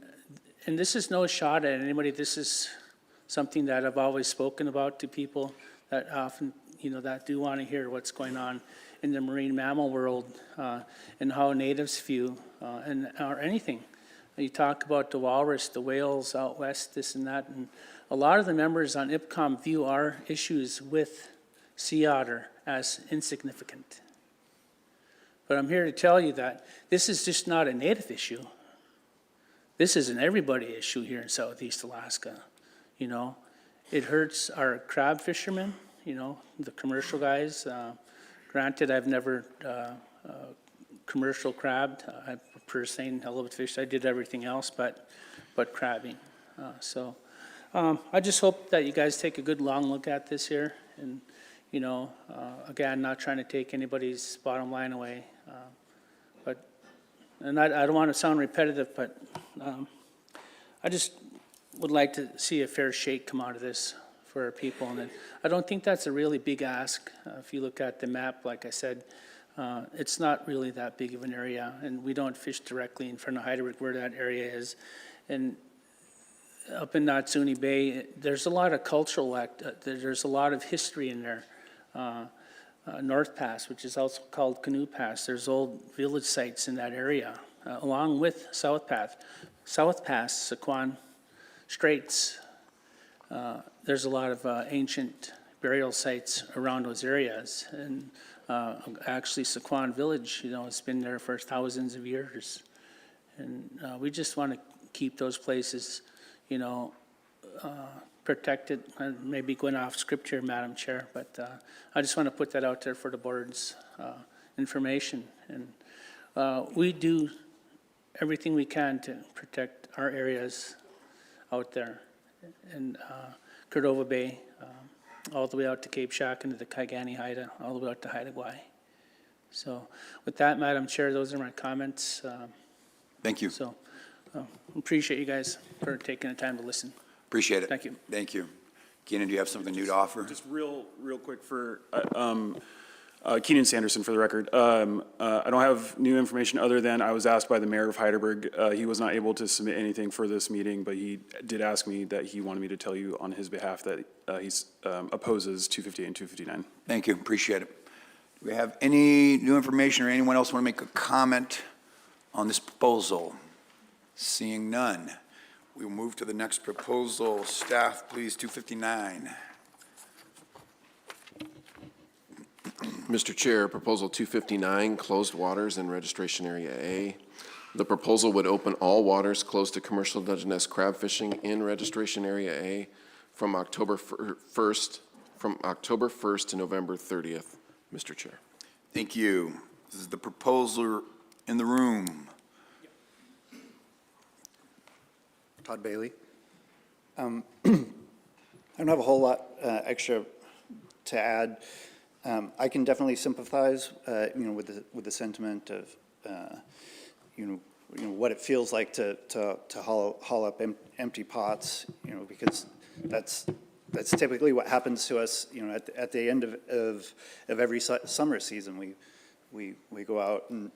this is no shot at anybody. This is something that I've always spoken about to people that often, that do want to hear what's going on in the marine mammal world and how natives view or anything. You talk about the walrus, the whales out west, this and that, and a lot of the members on IPCOM view our issues with sea otter as insignificant. But I'm here to tell you that this is just not a native issue. This is an everybody issue here in Southeast Alaska. It hurts our crab fishermen, the commercial guys. Granted, I've never commercial crabbed. I prefer saying halibut fish. I did everything else but crabbing. I just hope that you guys take a good long look at this here. And, again, not trying to take anybody's bottom line away. I don't want to sound repetitive, but I just would like to see a fair shake come out of this for our people. And I don't think that's a really big ask. If you look at the map, like I said, it's not really that big of an area, and we don't fish directly in front of Heidelberg where that area is. And up in Natsuni Bay, there's a lot of there's a lot of history in there. North Pass, which is also called Canoe Pass, there's old village sites in that area. along with South Pass, Sequan Straits. There's a lot of ancient burial sites around those areas. And actually, Sequan Village, it's been there for thousands of years. And we just want to keep those places, protected. Maybe going off script here, Madam Chair, but I just want to put that out there for the board's information. And we do everything we can to protect our areas out there. And Cordova Bay, all the way out to Cape Shack into the Kaigani Haida, all the way out to Haida Gwaii. So with that, Madam Chair, those are my comments. Thank you. So appreciate you guys for taking the time to listen. Appreciate it. Thank you. Thank you. Keenan, do you have something new to offer? Just real quick for Keenan Sanderson for the record. I don't have new information other than I was asked by the mayor of Heidelberg. He was not able to submit anything for this meeting, but he did ask me that he wanted me to tell you on his behalf that he opposes 258 and 259. Thank you. Appreciate it. Do we have any new information or anyone else want to make a comment on this proposal? Seeing none, we will move to the next proposal. Staff, please, 259. Mr. Chair, Proposal 259, closed waters in Registration Area A. The proposal would open all waters closed to commercial Dungeness crab fishing in Registration Area A from October 1st to November 30th, Mr. Chair. Thank you. This is the proposer in the room. Todd Bailey. I don't have a whole lot extra to add. I can definitely sympathize, with the sentiment of, what it feels like to haul up empty pots, because that's typically what happens to us, at the end of every summer season. We go out and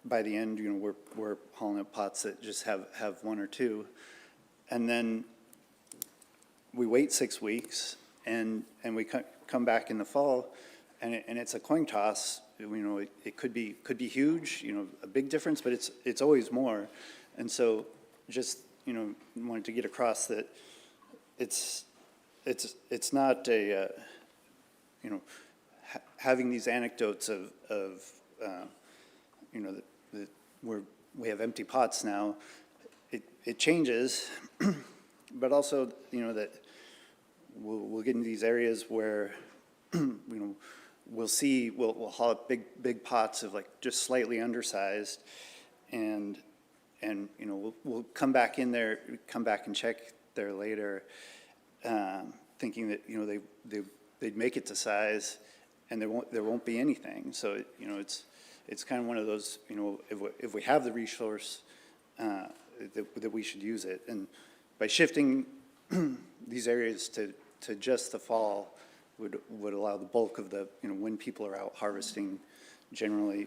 by the end, we're hauling up pots that just have one or two, and then we wait 6 weeks, and we come back in the fall, and it's a coin toss. It could be huge, a big difference, but it's always more, and so just wanted to get across that it's not a having these anecdotes of that we have empty pots now. It changes, but also that we'll get into these areas where we'll haul up big pots of just slightly undersized, and we'll come back in there, come back and check there later, thinking that they'd make it to size, and there won't be anything. So it's kind of one of those, if we have the resource, that we should use it. And by shifting these areas to just the fall would allow the bulk of the, when people are out harvesting generally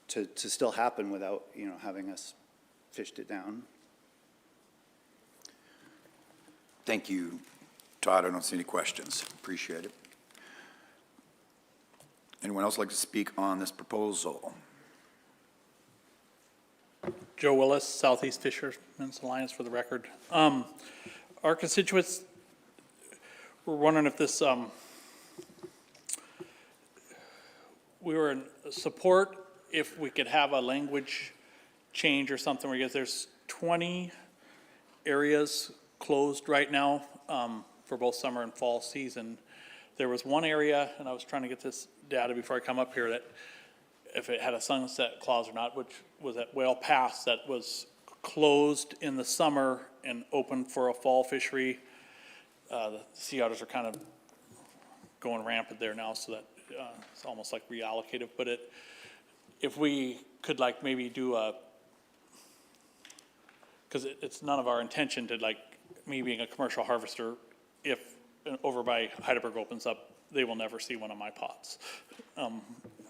to still happen without, having us fished it down. Thank you, Todd. I don't see any questions. Appreciate it. Anyone else like to speak on this proposal? Joe Willis, Southeast Fishermen's Alliance for the record. Our constituents were wondering if this, we were in support if we could have a language change or something, because there's 20 areas closed right now for both summer and fall season. There was one area, and I was trying to get this data before I come up here, that if it had a sunset clause or not, which was at Whale Pass, that was closed in the summer and open for a fall fishery. The sea otters are kind of going rampant there now, so that it's almost like reallocative. But if we could maybe do because it's none of our intention to me being a commercial harvester, if over by Heidelberg opens up, they will never see one of my pots.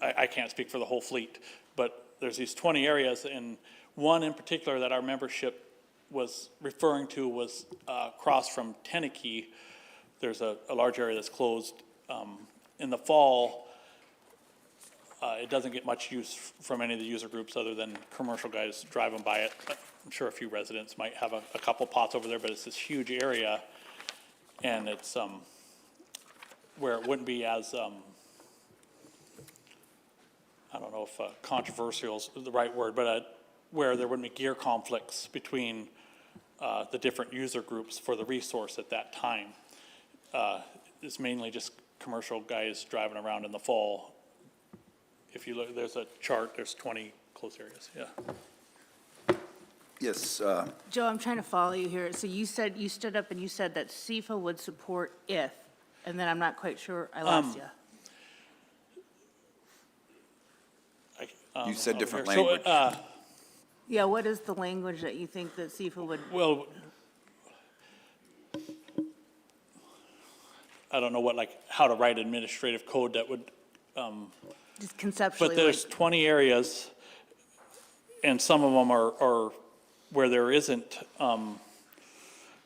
I can't speak for the whole fleet, but there's these 20 areas, and one in particular that our membership was referring to was across from Teneke. There's a large area that's closed. In the fall, It doesn't get much use from any of the user groups other than commercial guys driving by it. I'm sure a few residents might have a couple pots over there, but it's this huge area. And it's, where it wouldn't be as, I don't know if controversial is the right word, but where there wouldn't be gear conflicts between the different user groups for the resource at that time. It's mainly just commercial guys driving around in the fall. If you look, there's a chart, there's 20 closed areas, yeah. Yes, Joe, I'm trying to follow you here. So you said, you stood up and you said that CEFA would support if, and then I'm not quite sure, I lost you. you said different over here. language. So, Yeah, what is the language that you think that CEFA would? well, I don't know what, like, how to write administrative code that would, Just conceptually. but there's 20 areas, and some of them are where there isn't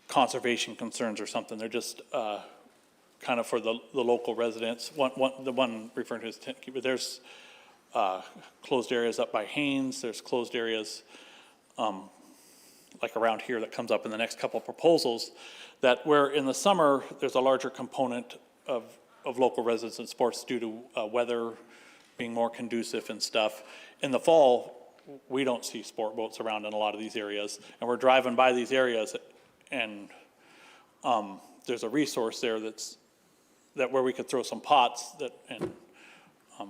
conservation concerns or something. They're just kind of for the local residents. The one referring to as tent keeper, there's closed areas up by Haynes. There's closed areas like around here that comes up in the next couple of proposals, that where in the summer, there's a larger component of local residents and sports due to weather being more conducive and stuff. In the fall, we don't see sport boats around in a lot of these areas, and we're driving by these areas, and there's a resource there that where we could throw some pots that, and we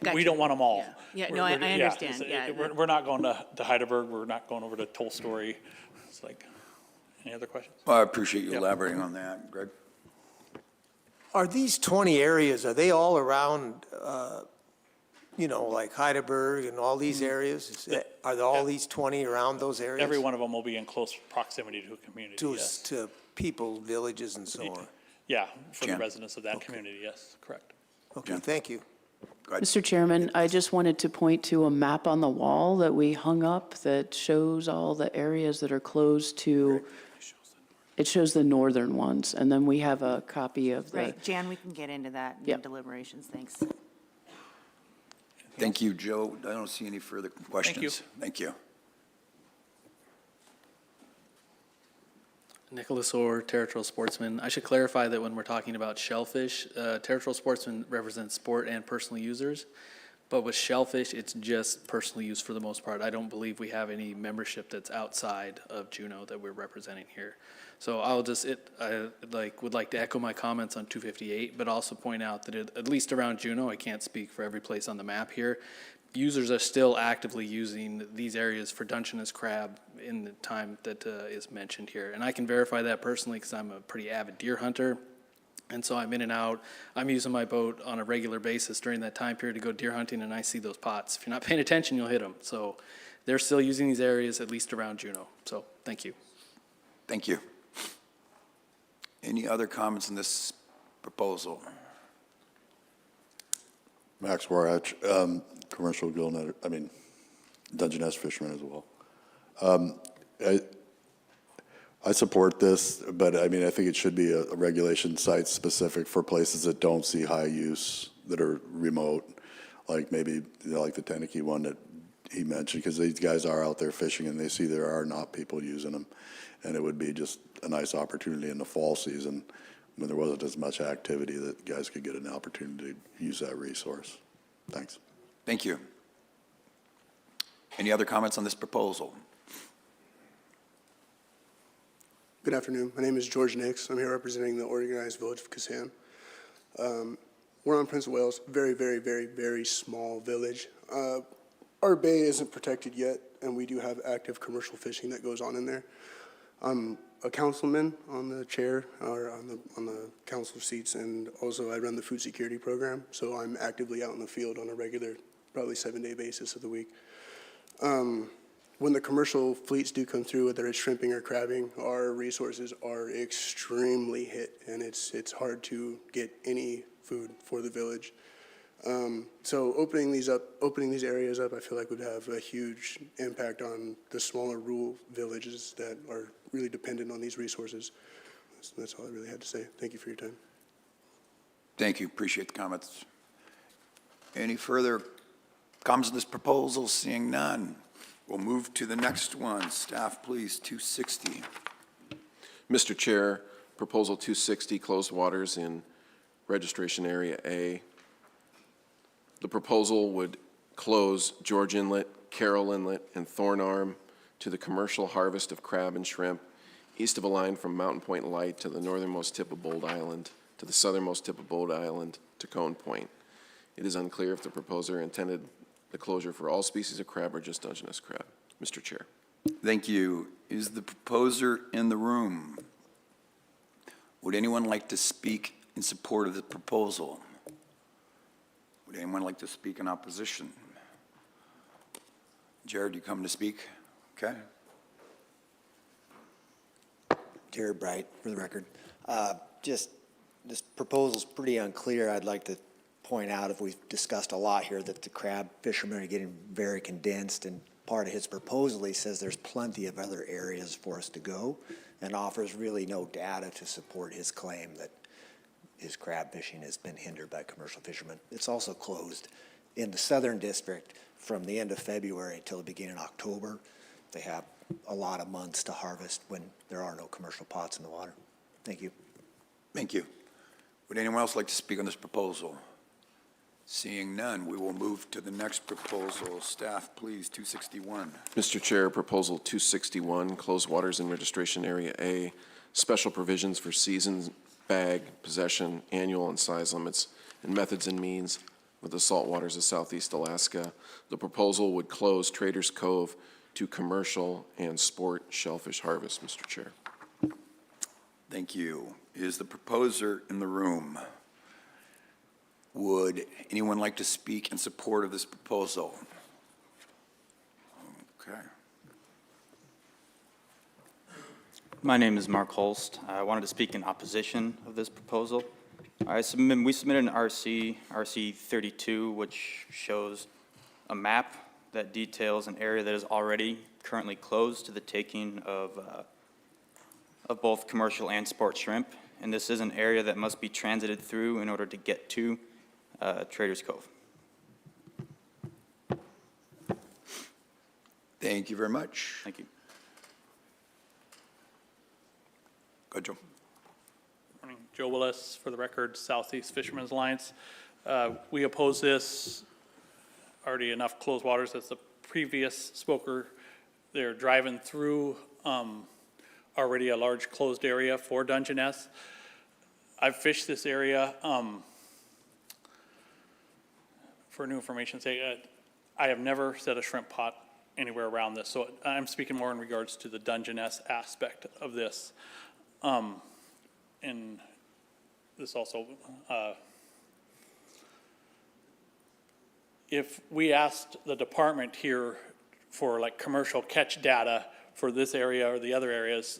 Gotcha. don't want them all. Yeah, no, I understand, yeah. We're not going to Heidelberg, we're not going over to Tolstoy. It's like, any other questions? Well, I appreciate you elaborating on that, Greg. Are these 20 areas, are they all around, like Heidelberg and all these areas? Are all these 20 around those areas? Every one of them will be in close proximity to a community, yes. To people, villages, and so on? Yeah, for the Jan? residents of that community, yes, correct. Okay, thank you. Mr. Chairman, I just wanted to point to a map on the wall that we hung up that shows all the areas that are closed to, it shows the northern ones, and then we have a copy of the. Right, Jan, we can get into that in Yep. deliberations, thanks. Thank you, Joe. I don't see any further questions. Thank you. Nicholas Orr, Territorial Sportsman. I should clarify that when we're talking about Shellfish, Territorial Sportsman represents sport and personal users, but with Shellfish, it's just personal use for the most part. I don't believe we have any membership that's outside of Juneau that we're representing here. So I would like to echo my comments on 258, but also point out that at least around Juneau, I can't speak for every place on the map here, users are still actively using these areas for Dungeness crab in the time that is mentioned here. And I can verify that personally because I'm a pretty avid deer hunter. And so I'm in and out. I'm using my boat on a regular basis during that time period to go deer hunting, and I see those pots. If you're not paying attention, you'll hit them. So they're still using these areas, at least around Juneau. So thank you. Thank you. Any other comments on this proposal? Max Warhatch, commercial gill netter, Dungeness fisherman as well. I support this, but I think it should be a regulation site specific for places that don't see high use, that are remote, like maybe, like the Teneke one that he mentioned, because these guys are out there fishing and they see there are not people using them. And it would be just a nice opportunity in the fall season when there wasn't as much activity that guys could get an opportunity to use that resource. Thanks. Thank you. Any other comments on this proposal? Good afternoon. My name is George Nix. I'm here representing the organized village of Kasan. We're on Prince of Wales, very, very, very, very small village. Our bay isn't protected yet, and we do have active commercial fishing that goes on in there. I'm a councilman on the chair, or on the council seats, and also I run the food security program, so I'm actively out in the field on a regular, probably 7-day basis of the week. When the commercial fleets do come through, whether it's shrimping or crabbing, our resources are extremely hit, and it's hard to get any food for the village. So opening these areas up, I feel like would have a huge impact on the smaller rural villages that are really dependent on these resources. That's all I really had to say. Thank you for your time. Thank you. Appreciate the comments. Any further comments on this proposal? Seeing none, we'll move to the next one. Staff, please, 260. Mr. Chair, Proposal 260, closed waters in Registration Area A. The proposal would close George Inlet, Carroll Inlet, and Thorn Arm to the commercial harvest of crab and shrimp east of a line from Mountain Point Light to the northernmost tip of Bold Island to the southernmost tip of Bold Island to Cone Point. It is unclear if the proposer intended the closure for all species of crab or just Dungeness crab. Mr. Chair. Thank you. Is the proposer in the room? Would anyone like to speak in support of the proposal? Would anyone like to speak in opposition? Jared, you come to speak? Okay. Jared Bright, for the record. Just, this proposal's pretty unclear. I'd like to point out, if we've discussed a lot here, that the crab fishermen are getting very condensed, and part of his proposal, he says there's plenty of other areas for us to go, and offers really no data to support his claim that his crab fishing has been hindered by commercial fishermen. It's also closed in the southern district from the end of February until the beginning of October. They have a lot of months to harvest when there are no commercial pots in the water. Thank you. Thank you. Would anyone else like to speak on this proposal? Seeing none, we will move to the next proposal. Staff, please, 261. Mr. Chair, Proposal 261, closed waters in Registration Area A, special provisions for season, bag, possession, annual, and size limits, and methods and means with the salt waters of Southeast Alaska. The proposal would close Traders Cove to commercial and sport shellfish harvest, Mr. Chair. Thank you. Is the proposer in the room? Would anyone like to speak in support of this proposal? Okay. My name is Mark Holst. I wanted to speak in opposition of this proposal. We submitted an RC 32, which shows a map that details an area that is already currently closed to the taking of both commercial and sport shrimp. And this is an area that must be transited through in order to get to Traders Cove. Thank you very much. Thank you. Go ahead, Joe. Morning. Joe Willis, for the record, Southeast Fishermen's Alliance. We oppose this. Already enough closed waters, as the previous spoker. They're driving through already a large closed area for Dungeness. I've fished this area. For new information's sake, I have never set a shrimp pot anywhere around this, so I'm speaking more in regards to the Dungeness aspect of this. And this also, if we asked the department here for like commercial catch data for this area or the other areas,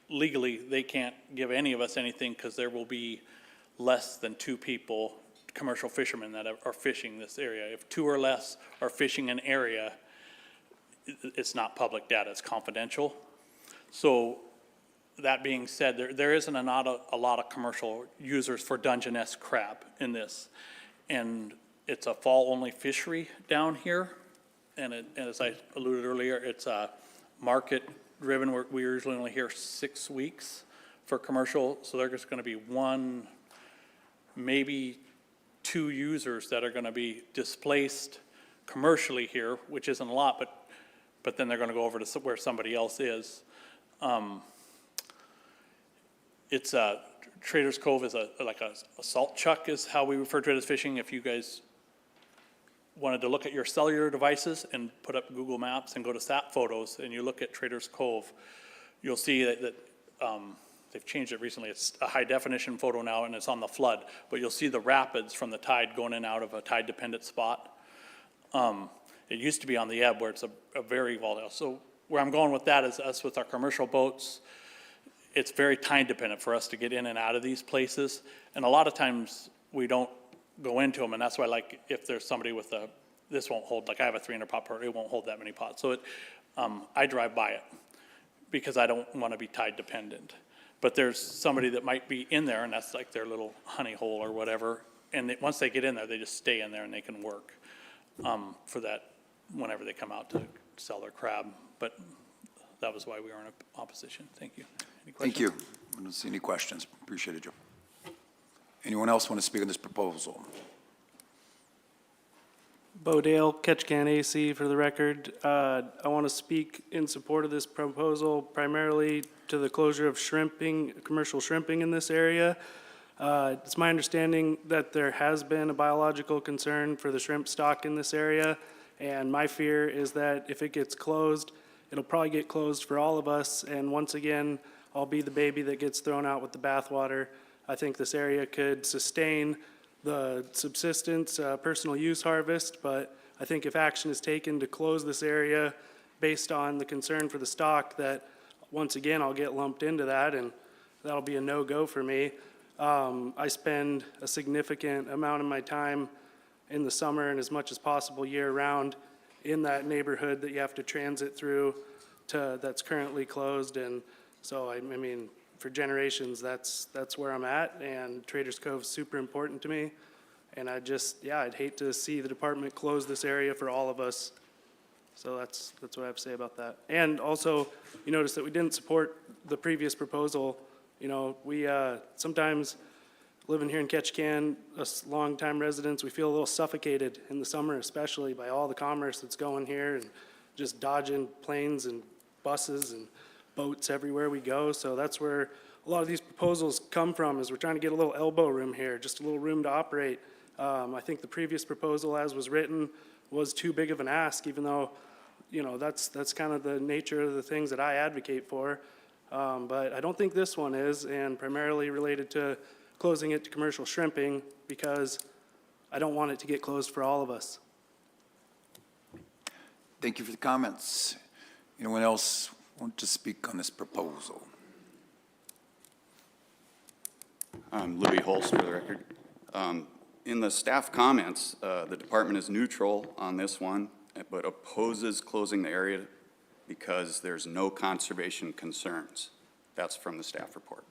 legally, they can't give any of us anything because there will be less than 2 people, commercial fishermen, that are fishing this area. If 2 or less are fishing an area, it's not public data, it's confidential. So that being said, there isn't a lot of commercial users for Dungeness crab in this. And it's a fall-only fishery down here. And as I alluded earlier, it's market-driven. We usually only hear 6 weeks for commercial. So there's going to be 1, maybe 2 users that are going to be displaced commercially here, which isn't a lot, but then they're going to go over to where somebody else is. It's Traders Cove is like a salt chuck is how we refer to it as fishing. If you guys wanted to look at your cellular devices and put up Google Maps and go to sat photos and you look at Traders Cove, you'll see that they've changed it recently. It's a high definition photo now and it's on the flood, but you'll see the rapids from the tide going in and out of a tide dependent spot. It used to be on the ebb where it's a very volatile. So where I'm going with that is us with our commercial boats, it's very time dependent for us to get in and out of these places. And a lot of times we don't go into them, and that's why, like, if there's somebody with this won't hold, like I have a 300 pot part, it won't hold that many pots. So I drive by it because I don't want to be tide dependent. But there's somebody that might be in there and that's like their little honey hole or whatever, and once they get in there, they just stay in there and they can work for that whenever they come out to sell their crab. But that was why we were in opposition. Thank you. Any questions? Thank you. I don't see any questions. Appreciate it, Joe. Anyone else want to speak on this proposal? Bo Dale, Ketchikan AC for the record. I want to speak in support of this proposal, primarily to the closure of shrimping, commercial shrimping in this area. It's my understanding that there has been a biological concern for the shrimp stock in this area, and my fear is that if it gets closed, it'll probably get closed for all of us, and once again, I'll be the baby that gets thrown out with the bathwater. I think this area could sustain the subsistence, personal use harvest, but I think if action is taken to close this area based on the concern for the stock, that once again, I'll get lumped into that, and that'll be a no-go for me. I spend a significant amount of my time in the summer and as much as possible year-round in that neighborhood that you have to transit through that's currently closed, and so, I mean, for generations, that's where I'm at, and Traders Cove's super important to me. And I'd hate to see the department close this area for all of us. So that's what I have to say about that. And also, you notice that we didn't support the previous proposal. You know, we sometimes living here in Ketchikan, us longtime residents, we feel a little suffocated in the summer, especially by all the commerce that's going here and just dodging planes and buses and boats everywhere we go. So that's where a lot of these proposals come from, is we're trying to get a little elbow room here, just a little room to operate. I think the previous proposal as was written was too big of an ask, even though, you know, that's kind of the nature of the things that I advocate for. But I don't think this one is, and primarily related to closing it to commercial shrimping, because I don't want it to get closed for all of us. Thank you for the comments. Anyone else want to speak on this proposal? Louis Holst for the record. In the staff comments, the department is neutral on this one, but opposes closing the area because there's no conservation concerns. That's from the staff report.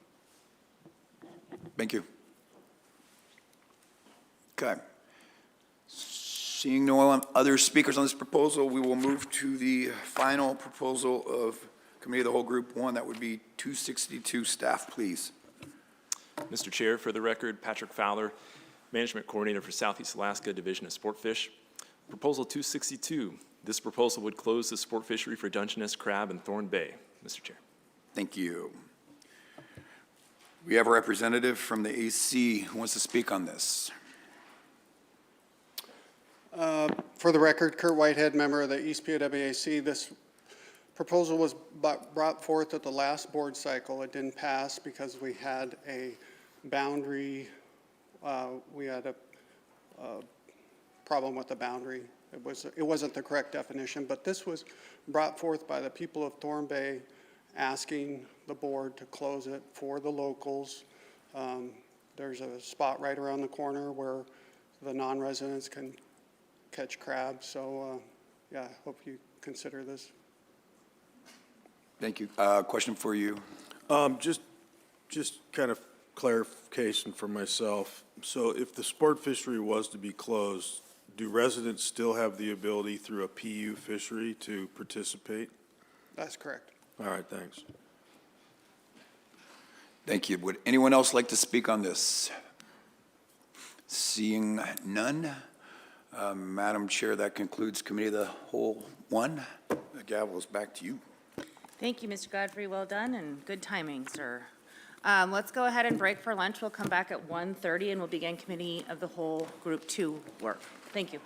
Thank you. Okay. Seeing no other speakers on this proposal, we will move to the final proposal of Committee of the Whole Group 1. That would be 262. Staff, please. Mr. Chair, for the record, Patrick Fowler, Management Coordinator for Southeast Alaska Division of Sport Fish. Proposal 262. This proposal would close the sport fishery for Dungeness crab in Thorn Bay. Mr. Chair. Thank you. We have a representative from the AC who wants to speak on this. For the record, Kurt Whitehead, member of the East POWAC. This proposal was brought forth at the last board cycle. It didn't pass because we had a boundary, we had a problem with the boundary. It wasn't the correct definition, but this was brought forth by the people of Thorn Bay asking the board to close it for the locals. There's a spot right around the corner where the non-residents can catch crabs. So, yeah, I hope you consider this. Thank you. Question for you. Just kind of clarification for myself. So if the sport fishery was to be closed, do residents still have the ability through a PU fishery to participate? That's correct. All right, thanks. Thank you. Would anyone else like to speak on this? Seeing none, Madam Chair, that concludes Committee of the Whole 1. The gavel is back to you. Thank you, Mr. Godfrey. Well done and good timing, sir. Let's go ahead and break for lunch. We'll come back at 1:30 and we'll begin Committee of the Whole Group 2 work. Thank you.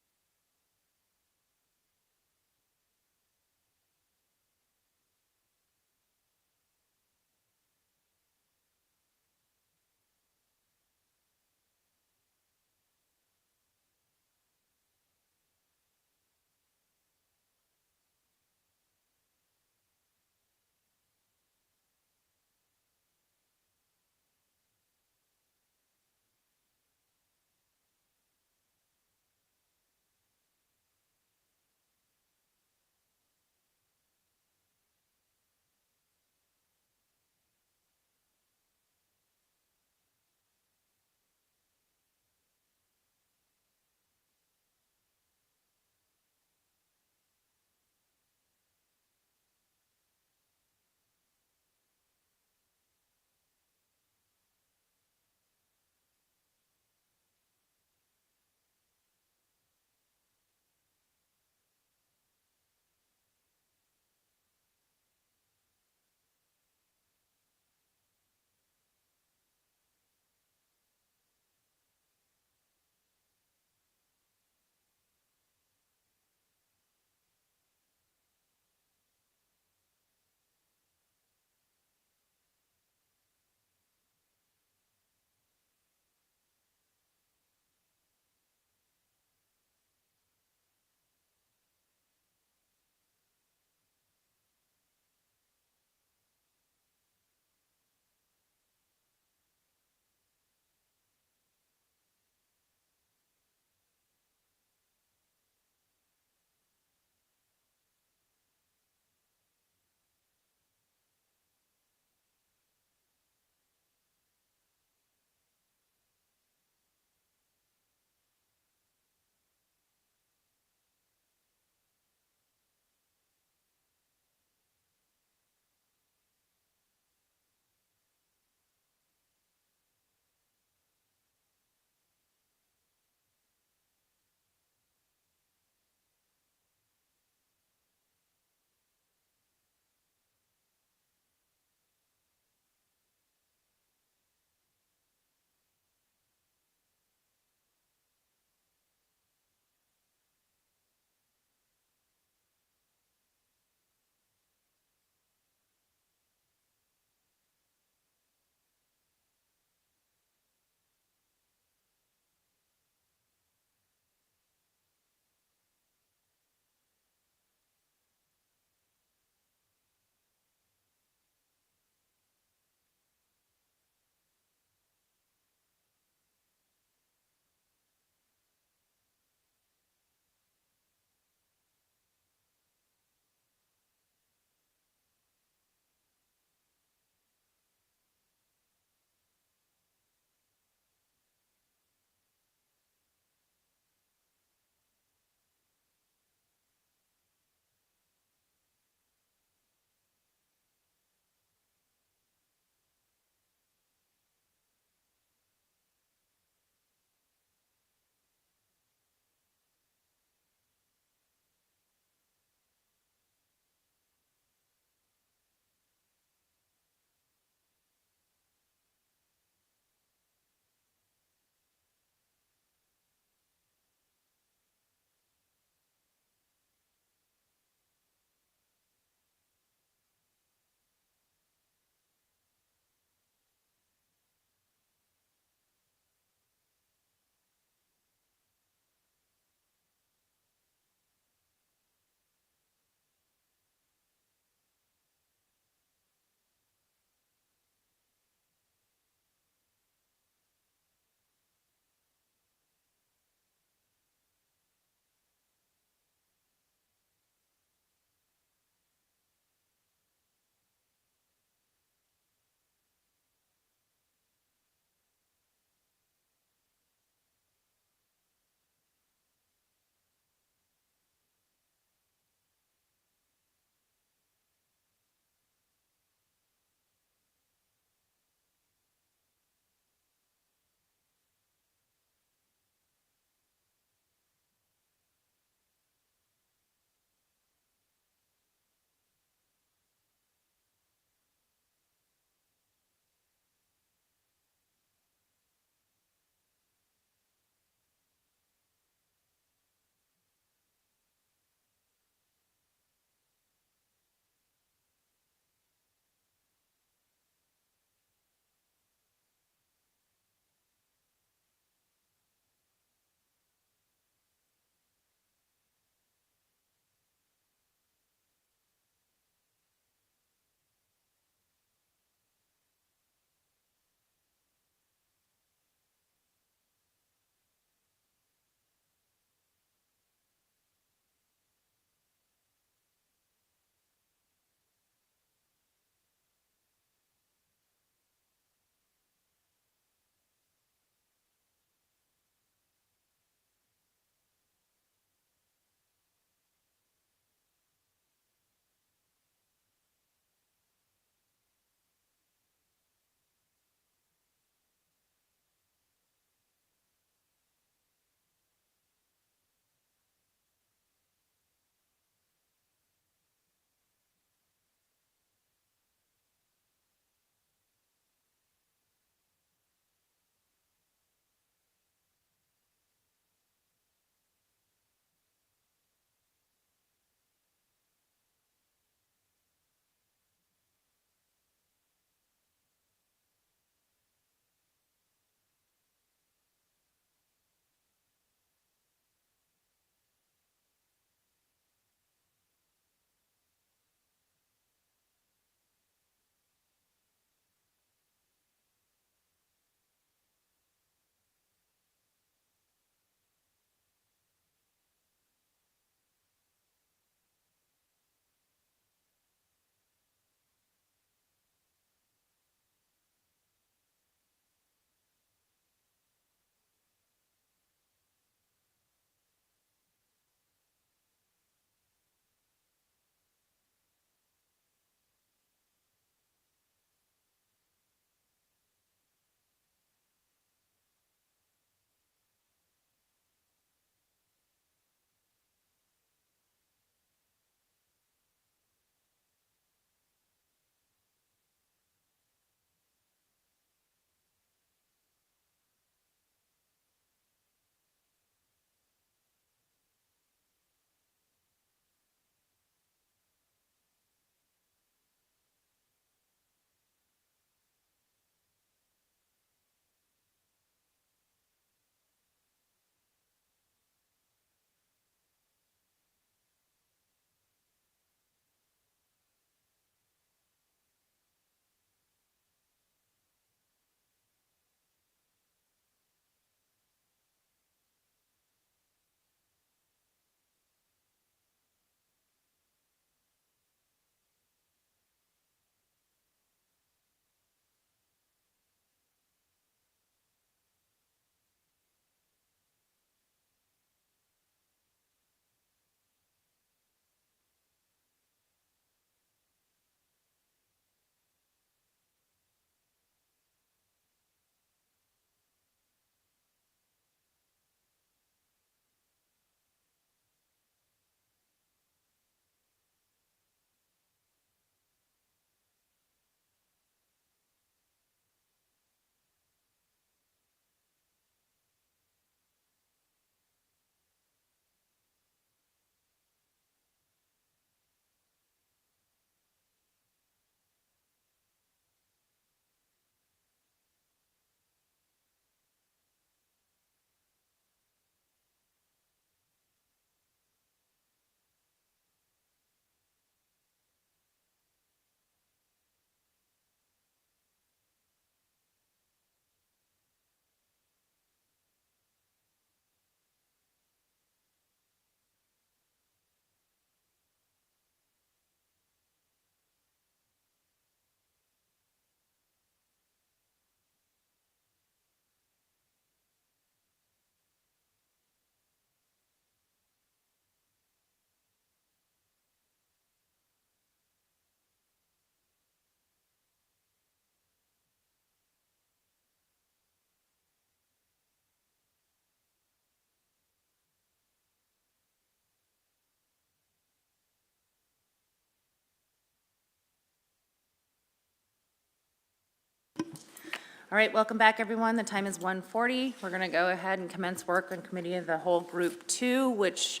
All right, welcome back, everyone. The time is 1:40. We're going to go ahead and commence work on Committee of the Whole Group 2, which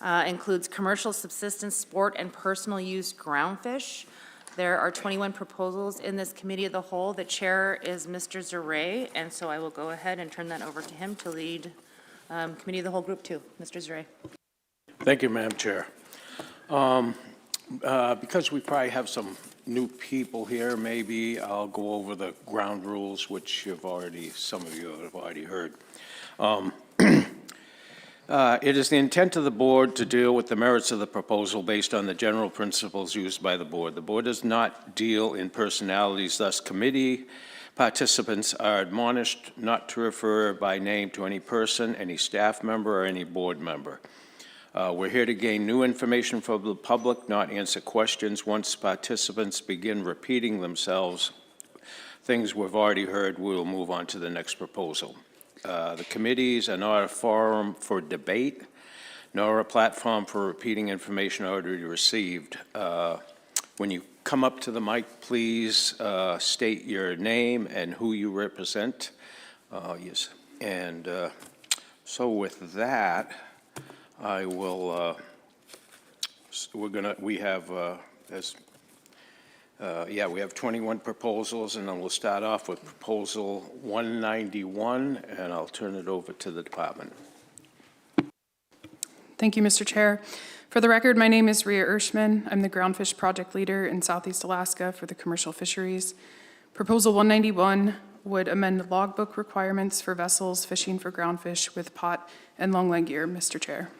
includes commercial subsistence, sport, and personal use groundfish. There are 21 proposals in this Committee of the Whole. The chair is Mr. Zaray, and so I will go ahead and turn that over to him to lead Committee of the Whole Group 2. Mr. Zaray. Thank you, Madam Chair. Because we probably have some new people here, maybe I'll go over the ground rules, which some of you have already heard. It is the intent of the board to deal with the merits of the proposal based on the general principles used by the board. The board does not deal in personalities, thus committee participants are admonished not to refer by name to any person, any staff member, or any board member. We're here to gain new information from the public, not answer questions. Once participants begin repeating themselves, things we've already heard, we'll move on to the next proposal. The committees are not a forum for debate, nor a platform for repeating information already received. When you come up to the mic, please state your name and who you represent. Yes, and so with that, I will, we have 21 proposals, and then we'll start off with Proposal 191, and I'll turn it over to the department. Thank you, Mr. Chair. For the record, my name is Rhea Ershman. I'm the Groundfish Project Leader in Southeast Alaska for the commercial fisheries. Proposal 191 would amend logbook requirements for vessels fishing for groundfish with pot and longline gear, Mr. Chair.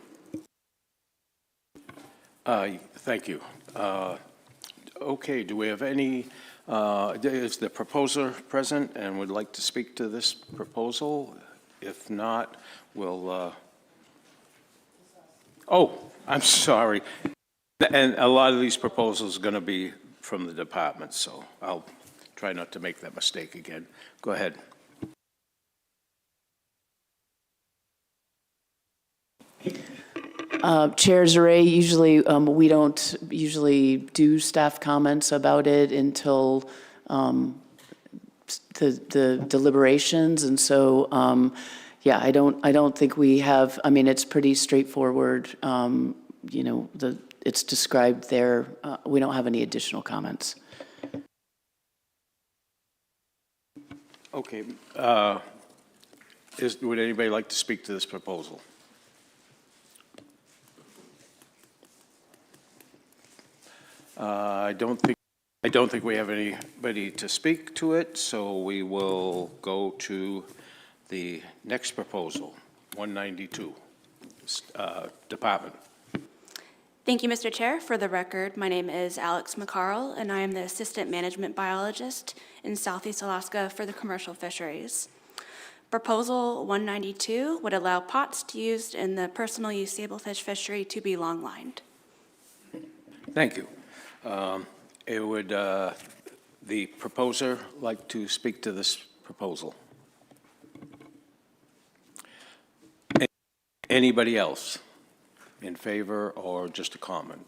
Thank you. Okay, do we have any, is the proposer present and would like to speak to this proposal? If not, we'll, oh, I'm sorry. And a lot of these proposals are going to be from the department, so I'll try not to make that mistake again. Go ahead. Chair Zaray, usually we don't usually do staff comments about it until the deliberations, and so yeah, I don't think we have. I mean, it's pretty straightforward. You know, it's described there. We don't have any additional comments. Okay. Would anybody like to speak to this proposal? I don't think we have anybody to speak to it, so we will go to the next proposal, 192, Department. Thank you, Mr. Chair. For the record, my name is Alex McCarl, and I am the Assistant Management Biologist in Southeast Alaska for the commercial fisheries. Proposal 192 would allow pots used in the personal use sablefish fishery to be long-lined. Thank you. Would the proposer like to speak to this proposal? Anybody else in favor or just a comment?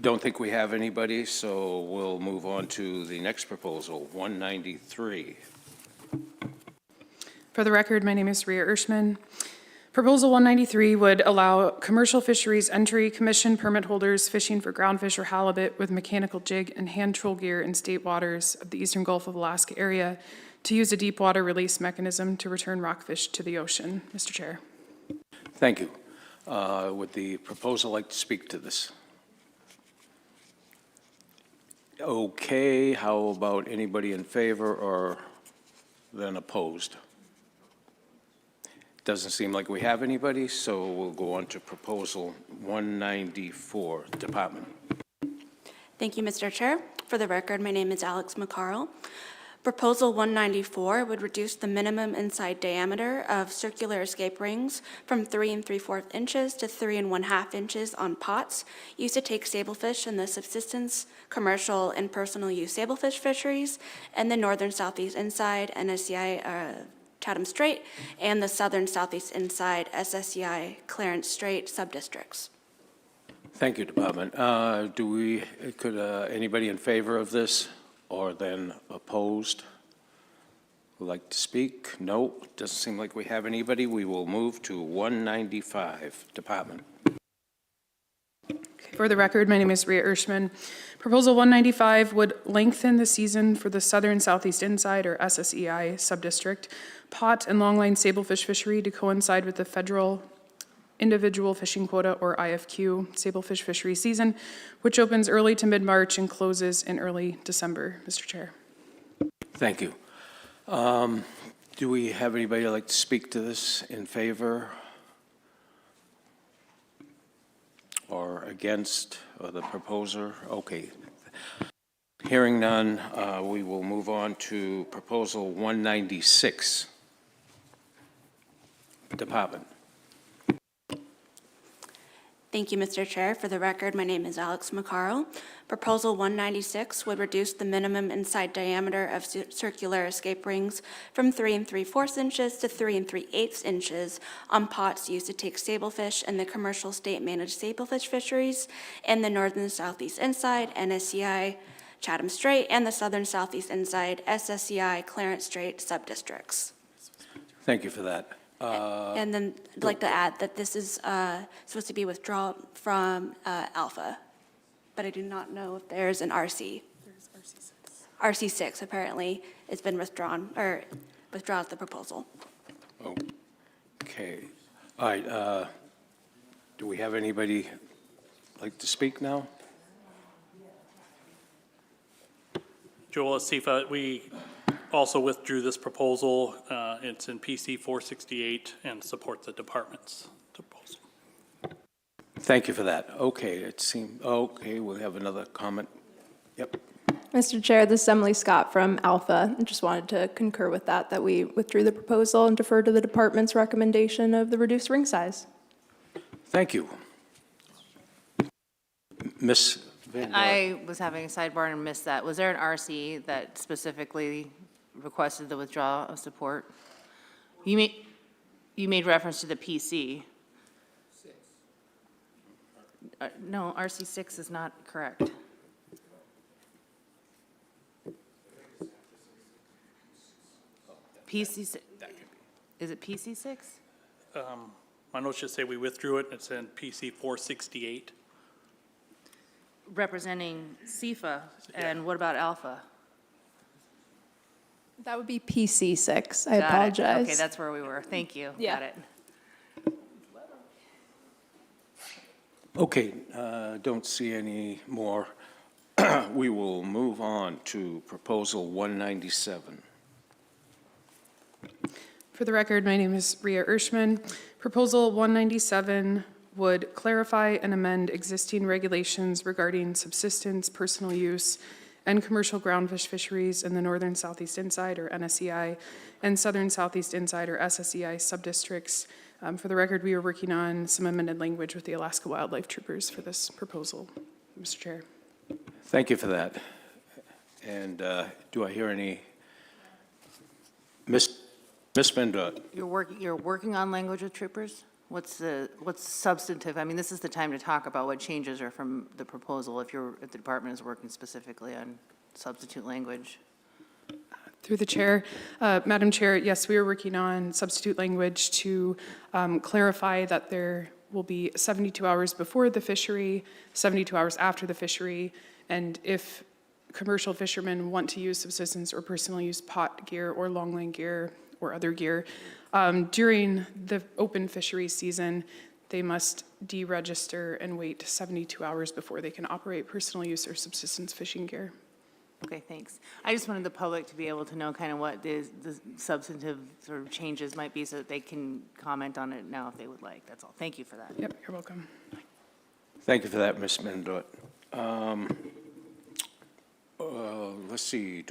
Don't think we have anybody, so we'll move on to the next proposal, 193. For the record, my name is Rhea Ershman. Proposal 193 would allow commercial fisheries entry commission permit holders fishing for groundfish or halibut with mechanical jig and hand troll gear in state waters of the eastern Gulf of Alaska area to use a deep water release mechanism to return rockfish to the ocean. Mr. Chair. Thank you. Would the proposer like to speak to this? Okay, how about anybody in favor or then opposed? Doesn't seem like we have anybody, so we'll go on to Proposal 194, Department. Thank you, Mr. Chair. For the record, my name is Alex McCarl. Proposal 194 would reduce the minimum inside diameter of circular escape rings from 3 3/4 inches to 3 1/2 inches on pots used to take sablefish in the subsistence, commercial, and personal use sablefish fisheries and the northern southeast inside NSCI Chatham Strait and the southern southeast inside SSCI Clarence Strait subdistricts. Thank you, Department. Could anybody in favor of this or then opposed? would like to speak? No, doesn't seem like we have anybody. We will move to 195, Department. For the record, my name is Rhea Ershman. Proposal 195 would lengthen the season for the Southern Southeast Inside, or SSEI, subdistrict, pot and longline sablefish fishery to coincide with the federal individual fishing quota, or IFQ, sablefish fishery season, which opens early to mid-March and closes in early December, Mr. Chair. Thank you. Do we have anybody who'd like to speak to this in favor or against the proposer? Okay. Hearing none, we will move on to Proposal 196. Department. Thank you, Mr. Chair. For the record, my name is Alex McCarl. Proposal 196 would reduce the minimum inside diameter of circular escape rings from 3 3/4 inches to 3 3/8 inches on pots used to take sablefish in the commercial state-managed sablefish fisheries in the northern southeast inside, NSCI, Chatham Strait, and the southern southeast inside, SSCI, Clarence Strait subdistricts. Thank you for that. And then I'd like to add that this is supposed to be withdrawn from Alpha, but I do not know if there's an RC. There's RC6. RC6 apparently has been withdrawn, or withdraws the proposal. Okay. All right. Do we have anybody like to speak now? Joel Asifa, we also withdrew this proposal. It's in PC 468 and support the department's proposal. Thank you for that. Okay, it seemed, okay, we'll have another comment. Yep. Mr. Chair, this is Emily Scott from Alpha. I just wanted to concur with that we withdrew the proposal and defer to the department's recommendation of the reduced ring size. Thank you. Ms. Van Dorp. I was having a sidebar and missed that. Was there an RC that specifically requested the withdrawal of support? You made reference to the PC. No, RC6 is not correct. PC6, is it PC6? My notes just say we withdrew it. It's in PC 468. Representing CIFA, and what about Alpha? That would be PC6. I Got it. apologize. Okay, that's where we were. Thank you. Yeah. Got it. Okay, don't see any more. We will move on to Proposal 197. For the record, my name is Rhea Ershman. Proposal 197 would clarify and amend existing regulations regarding subsistence, personal use, and commercial groundfish fisheries in the northern southeast inside, or NSCI, and southern southeast inside, or SSEI subdistricts. For the record, we are working on some amended language with the Alaska Wildlife Troopers for this proposal, Mr. Chair. Thank you for that. And do I hear any? Ms. Mendot. You're working on language with troopers? What's substantive? I mean, this is the time to talk about what changes are from the proposal if the department is working specifically on substitute language. Through the chair, Madam Chair, yes, we are working on substitute language to clarify that there will be 72 hours before the fishery, 72 hours after the fishery, and if commercial fishermen want to use subsistence or personal use pot gear or longline gear or other gear during the open fishery season, they must deregister and wait 72 hours before they can operate personal use or subsistence fishing gear. Okay, thanks. I just wanted the public to be able to know kind of what the substantive sort of changes might be so that they can comment on it now if they would like. That's all. Thank you for that. Yep, you're welcome. Thank you for that, Ms. Mendot. Let's see,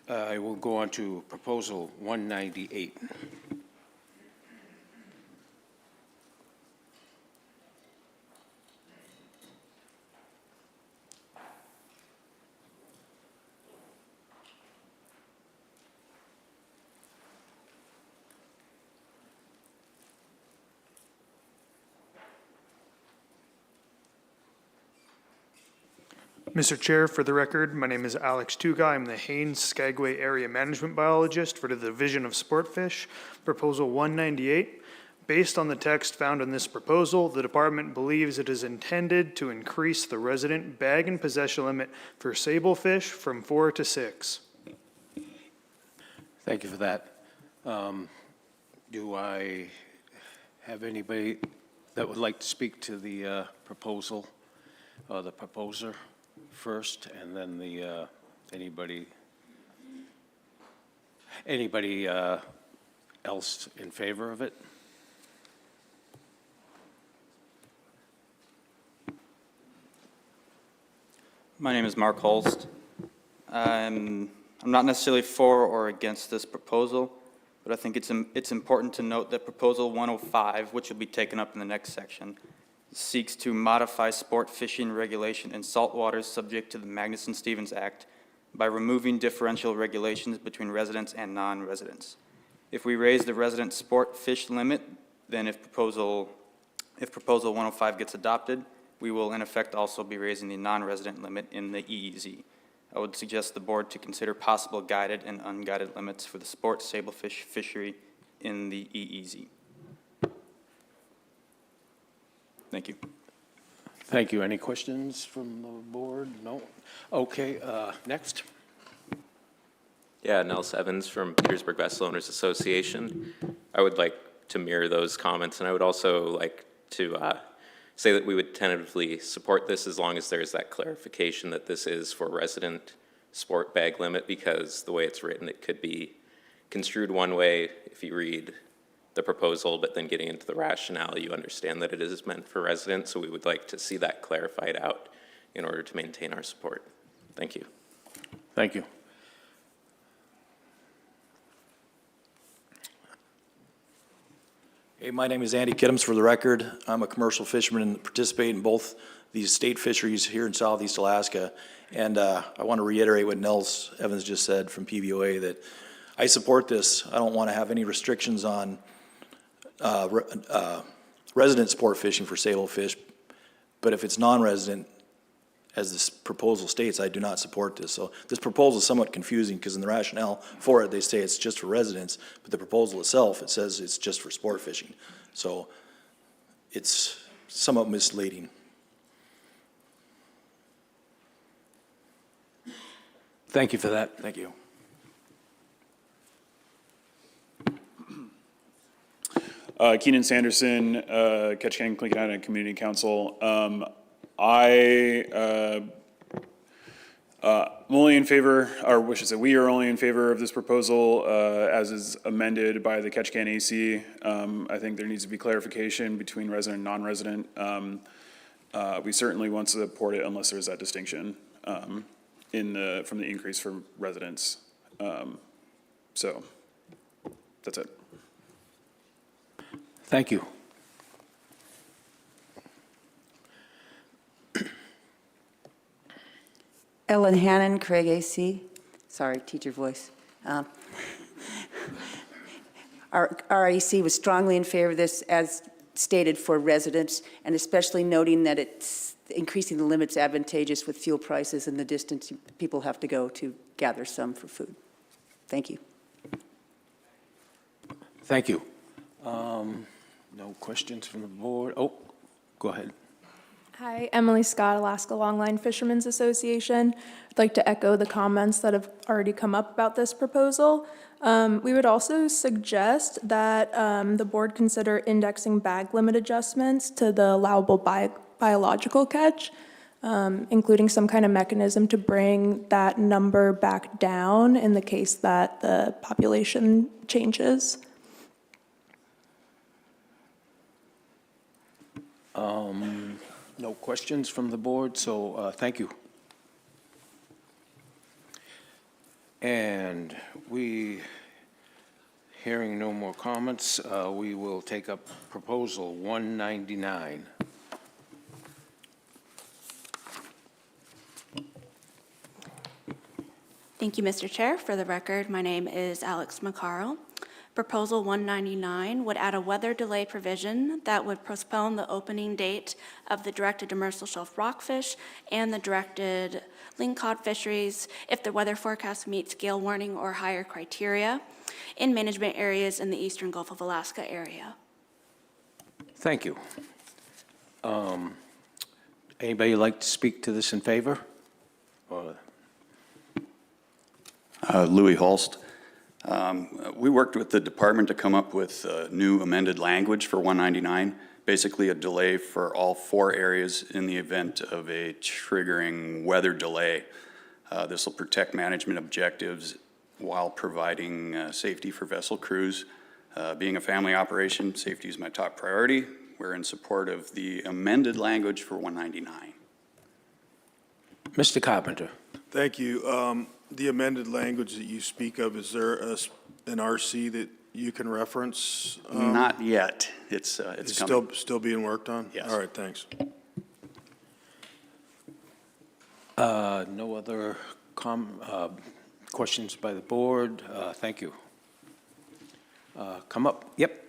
I will go on to Proposal 198. Mr. Chair, for the record, my name is Alex Tuga. I'm the Haines Skagway Area Management Biologist for the Division of Sportfish, Proposal 198. Based on the text found in this proposal, the department believes it is intended to increase the resident bag and possession limit for sablefish from 4 to 6. Thank you for that. Do I have anybody that would like to speak to the proposal, the proposer first, and then the, anybody else in favor of it? My name is Mark Holst. I'm not necessarily for or against this proposal, but I think it's important to note that Proposal 105, which will be taken up in the next section, seeks to modify sport fishing regulation in saltwaters subject to the Magnuson-Stevens Act by removing differential regulations between residents and non-residents. If we raise the resident sport fish limit, then if Proposal 105 gets adopted, we will in effect also be raising the non-resident limit in the EEZ. I would suggest the board to consider possible guided and unguided limits for the sport sablefish fishery in the EEZ. Thank you. Thank you. Any questions from the board? No? Okay, next. Yeah, Nels Evans from Petersburg Vessel Owners Association. I would like to mirror those comments, and I would also like to say that we would tentatively support this as long as there's that clarification that this is for resident sport bag limit, because the way it's written, it could be construed one way if you read the proposal, but then getting into the rationale, you understand that it is meant for residents. So we would like to see that clarified out in order to maintain our support. Thank you. Thank you. Hey, my name is Andy Kiddums, for the record. I'm a commercial fisherman and participate in both these state fisheries here in Southeast Alaska. And I want to reiterate what Nels Evans just said from PVOA, that I support this. I don't want to have any restrictions on resident sport fishing for sablefish, but if it's non-resident, as this proposal states, I do not support this. So this proposal is somewhat confusing, because in the rationale for it, they say it's just for residents, but the proposal itself, it says it's just for sport fishing. So it's somewhat misleading. Thank you for that. Thank you. Keenan Sanderson, Ketchikan, Clinton Island Community Council. I'm only in favor, or I should say we are only in favor of this proposal as is amended by the Ketchikan AC. I think there needs to be clarification between resident and non-resident. We certainly want to support it unless there's that distinction from the increase for residents. So that's it. Thank you. Ellen Hannon, Craig AC. Sorry, teacher voice. Our AC was strongly in favor of this, as stated, for residents, and especially noting that it's increasing the limits advantageous with fuel prices and the distance people have to go to gather some for food. Thank you. Thank you. No questions from the board. Oh, go ahead. Hi, Emily Scott, Alaska Longline Fishermen's Association. I'd like to echo the comments that have already come up about this proposal. We would also suggest that the board consider indexing bag limit adjustments to the allowable biological catch, including some kind of mechanism to bring that number back down in the case that the population changes. No questions from the board, so thank you. And hearing no more comments, we will take up Proposal 199. Thank you, Mr. Chair. For the record, my name is Alex McCarl. Proposal 199 would add a weather delay provision that would postpone the opening date of the directed demersal shelf rockfish and the directed lingcod fisheries if the weather forecast meets gale warning or higher criteria in management areas in the eastern Gulf of Alaska area. Thank you. Anybody like to speak to this in favor? Louis Holst. We worked with the department to come up with new amended language for 199, basically a delay for all 4 areas in the event of a triggering weather delay. This will protect management objectives while providing safety for vessel crews. Being a family operation, safety is my top priority. We're in support of the amended language for 199. Mr. Carpenter. Thank you. The amended language that you speak of, is there an RC that you can reference? Not yet. It's coming. Still being worked on? Yes. All right, thanks. No other questions by the board? Thank you. Come up. Yep.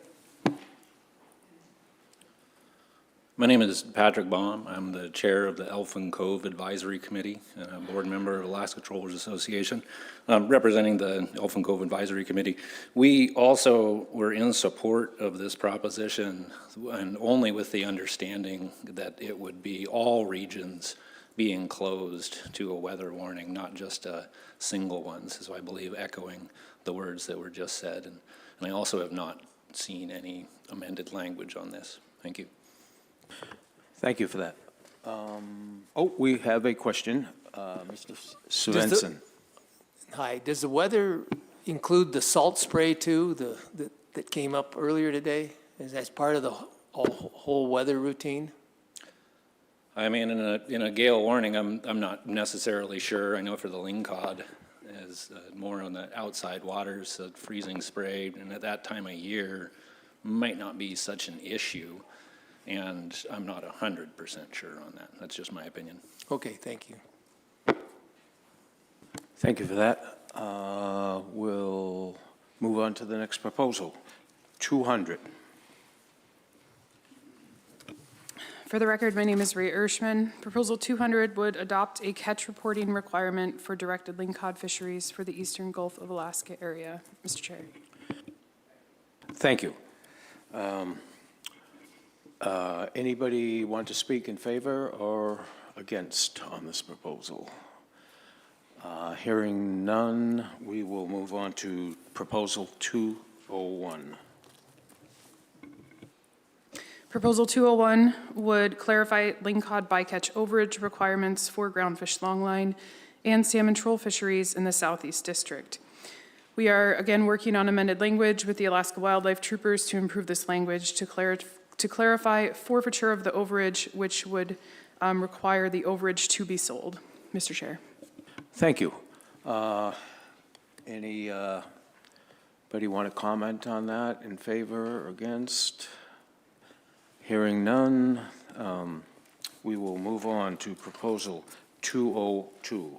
My name is Patrick Baum. I'm the chair of the Elfin Cove Advisory Committee and a board member of Alaska Trollers Association, representing the Elfin Cove Advisory Committee. We also were in support of this proposition, and only with the understanding that it would be all regions being closed to a weather warning, not just single ones, so I believe echoing the words that were just said. And I also have not seen any amended language on this. Thank you. Thank you for that. We have a question. Mr. Svensson. Hi, does the weather include the salt spray too, that came up earlier today? Is that part of the whole weather routine? I mean, in a gale warning, I'm not necessarily sure. I know for the lingcod is more on the outside waters, freezing spray, and at that time of year might not be such an issue. And I'm not 100% sure on that. That's just my opinion. Okay, thank you. Thank you for that. We'll move on to the next proposal. 200. For the record, my name is Ray Ershman. Proposal 200 would adopt a catch reporting requirement for directed lingcod fisheries for the eastern Gulf of Alaska area. Mr. Chair. Thank you. Anybody want to speak in favor or against on this proposal? Hearing none, we will move on to proposal 201. Proposal 201 would clarify lingcod bycatch overage requirements for groundfish longline and salmon troll fisheries in the Southeast District. We are again working on amended language with the Alaska Wildlife Troopers to improve this language to clarify forfeiture of the overage, which would require the overage to be sold. Mr. Chair. Thank you. Anybody want to comment on that, in favor or against? Hearing none, we will move on to proposal 202.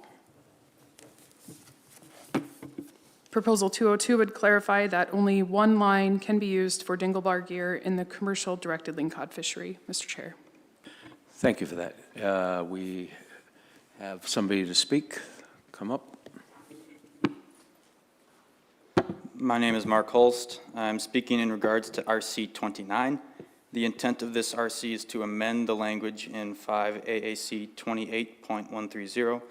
Proposal 202 would clarify that only one line can be used for dinglebar gear in the commercial directed lingcod fishery. Mr. Chair. Thank you for that. We have somebody to speak. Come up. My name is Mark Holst. I'm speaking in regards to RC 29. The intent of this RC is to amend the language in 5 AAC 28.130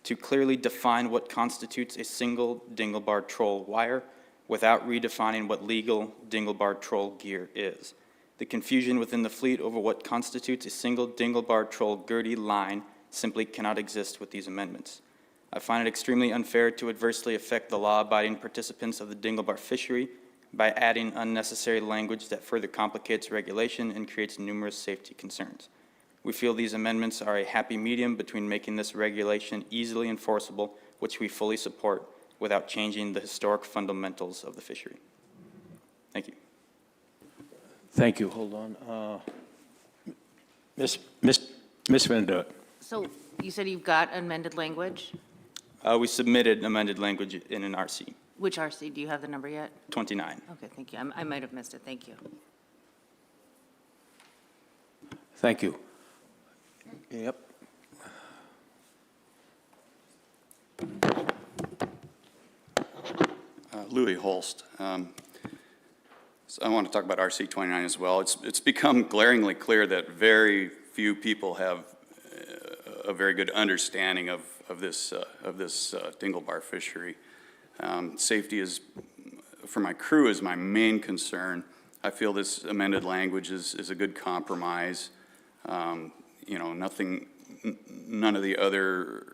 to clearly define what constitutes a single dinglebar troll wire without redefining what legal dinglebar troll gear is. The confusion within the fleet over what constitutes a single dinglebar troll Gertie line simply cannot exist with these amendments. I find it extremely unfair to adversely affect the law-abiding participants of the dinglebar fishery by adding unnecessary language that further complicates regulation and creates numerous safety concerns. We feel these amendments are a happy medium between making this regulation easily enforceable, which we fully support, without changing the historic fundamentals of the fishery. Thank you. Thank you. Hold on. Ms. Van Der. So you said you've got amended language? We submitted amended language in an RC. Which RC? Do you have the number yet? 29. Okay, thank you. I might have missed it. Thank you. Thank you. Yep. Louis Holst. So I want to talk about RC 29 as well. It's become glaringly clear that very few people have a very good understanding of this dinglebar fishery. Safety is, for my crew, is my main concern. I feel this amended language is a good compromise. You know, none of the other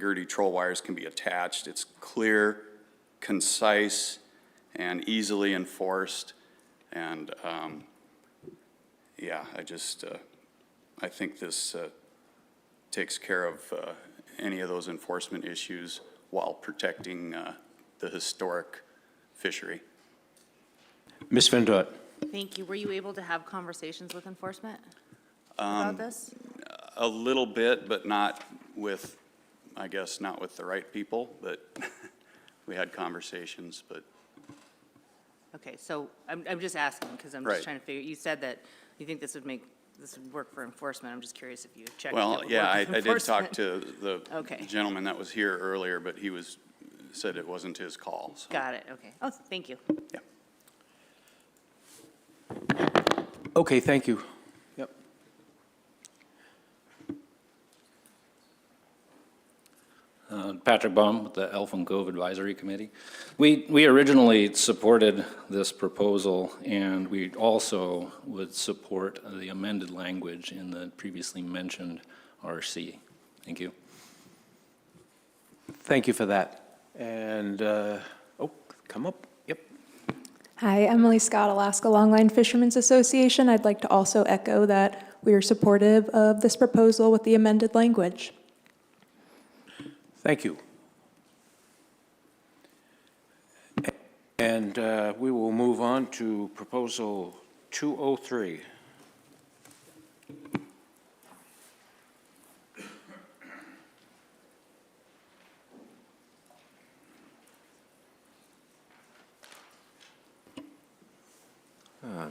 Gertie troll wires can be attached. It's clear, concise, and easily enforced. And yeah, I think this takes care of any of those enforcement issues while protecting the historic fishery. Ms. Van Dort. Thank you. Were you able to have conversations with enforcement about this? A little bit, but not with, I guess, not with the right people, but we had conversations, but. Okay, so I'm just asking because I'm Right. just trying to figure, you said that you think this would work for enforcement. I'm just curious if you checked. if Well, it would yeah, work I with did enforcement. talk to the Okay. gentleman that was here earlier, but he said it wasn't his call, so. Got it, okay. Oh, thank you. Yeah. Okay, thank you. Yep. Patrick Baum with the Elfin Cove Advisory Committee. We originally supported this proposal, and we also would support the amended language in the previously mentioned RC. Thank you. Thank you for that. And, come up. Yep. Hi, Emily Scott, Alaska Longline Fishermen's Association. I'd like to also echo that we are supportive of this proposal with the amended language. Thank you. And we will move on to Proposal 203.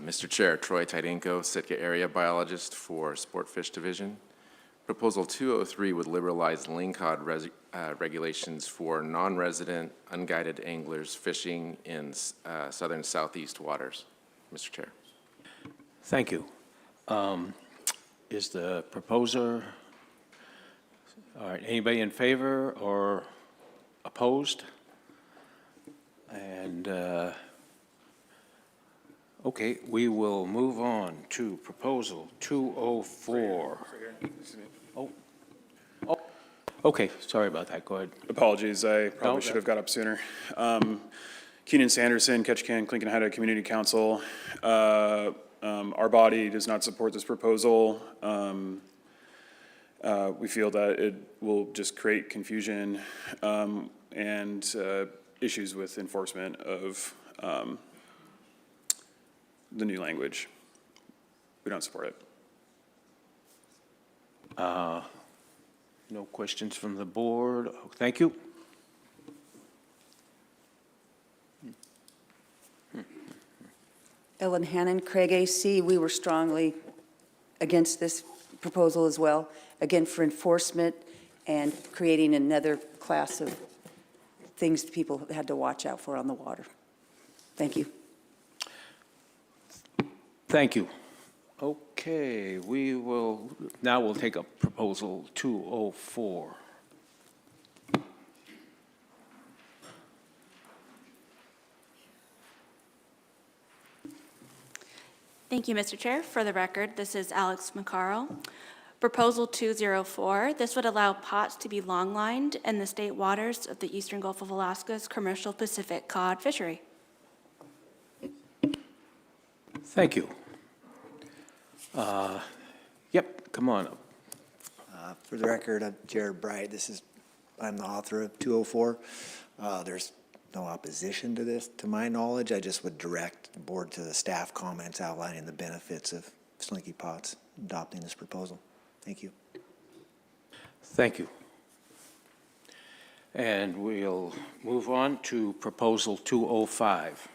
Mr. Chair, Troy Tydenko, Sitka Area Biologist for Sport Fish Division. Proposal 203 would liberalize lingcod regulations for non-resident, unguided anglers fishing in southern southeast waters. Mr. Chair. Thank you. Is the proposer, all right, anybody in favor or opposed? And, okay, we will move on to Proposal 204. Oh, okay, sorry about that, go ahead. Apologies, I No, probably should have got up sooner. Keenan Sanderson, Ketchikan, Clinkenhatta Community Council. Our body does not support this proposal. We feel that it will just create confusion and issues with enforcement of the new language. We don't support it. No questions from the board. Thank you. Ellen Hannon, Craig AC, we were strongly against this proposal as well, again, for enforcement and creating another class of things people had to watch out for on the water. Thank you. Thank you. Okay, now we'll take up Proposal 204. Thank you, Mr. Chair. For the record, this is Alex McCarl. Proposal 204, this would allow pots to be long-lined in the state waters of the eastern Gulf of Alaska's commercial Pacific cod fishery. Thank you. Yep, come on up. For the record, I'm Jared Bright. I'm the author of 204. There's no opposition to this, to my knowledge. I just would direct the board to the staff comments outlining the benefits of slinky pots adopting this proposal. Thank you. Thank you. And we'll move on to Proposal 205.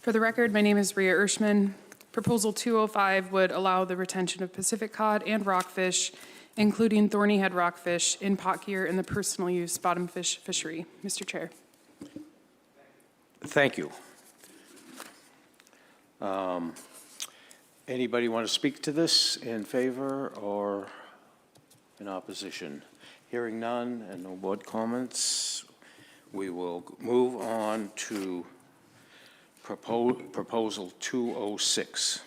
For the record, my name is Rhea Ershman. Proposal 205 would allow the retention of Pacific cod and rockfish, including thorny head rockfish, in pot gear in the personal use bottom fish fishery. Mr. Chair. Thank you. Anybody want to speak to this in favor or in opposition? Hearing none and no board comments, we will move on to Proposal 206.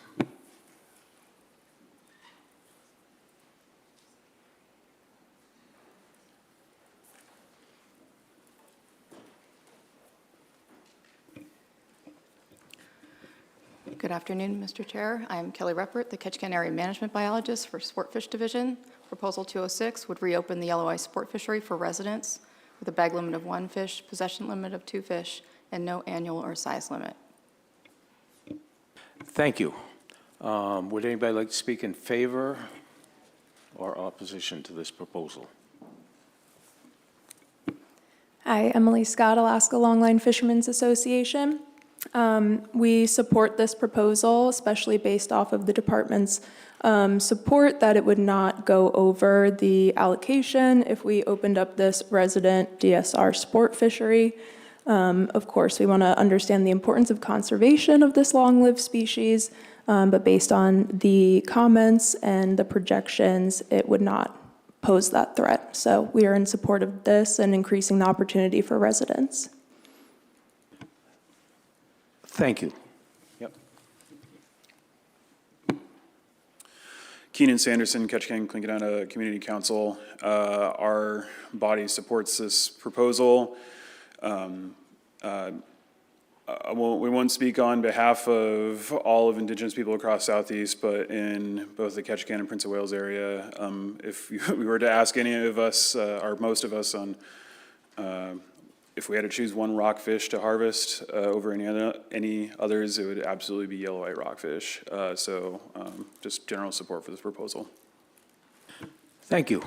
Good afternoon, Mr. Chair. I'm Kelly Ruppert, the Ketchikan Area Management Biologist for Sportfish Division. Proposal 206 would reopen the yellow eye sport fishery for residents with a bag limit of 1 fish, possession limit of 2 fish, and no annual or size limit. Thank you. Would anybody like to speak in favor or opposition to this proposal? Hi, Emily Scott, Alaska Longline Fishermen's Association. We support this proposal, especially based off of the department's support that it would not go over the allocation if we opened up this resident DSR sport fishery. Of course, we want to understand the importance of conservation of this long-lived species, but based on the comments and the projections, it would not pose that threat. So we are in support of this and increasing the opportunity for residents. Thank you. Yep. Keenan Sanderson, Ketchikan Klinkadana Community Council. Our body supports this proposal. We won't speak on behalf of all of Indigenous people across Southeast, but in both the Ketchikan and Prince of Wales area, if we were to ask any of us, or most of us, on if we had to choose one rockfish to harvest over any others, it would absolutely be yellow eye rockfish. So just general support for this proposal. Thank you.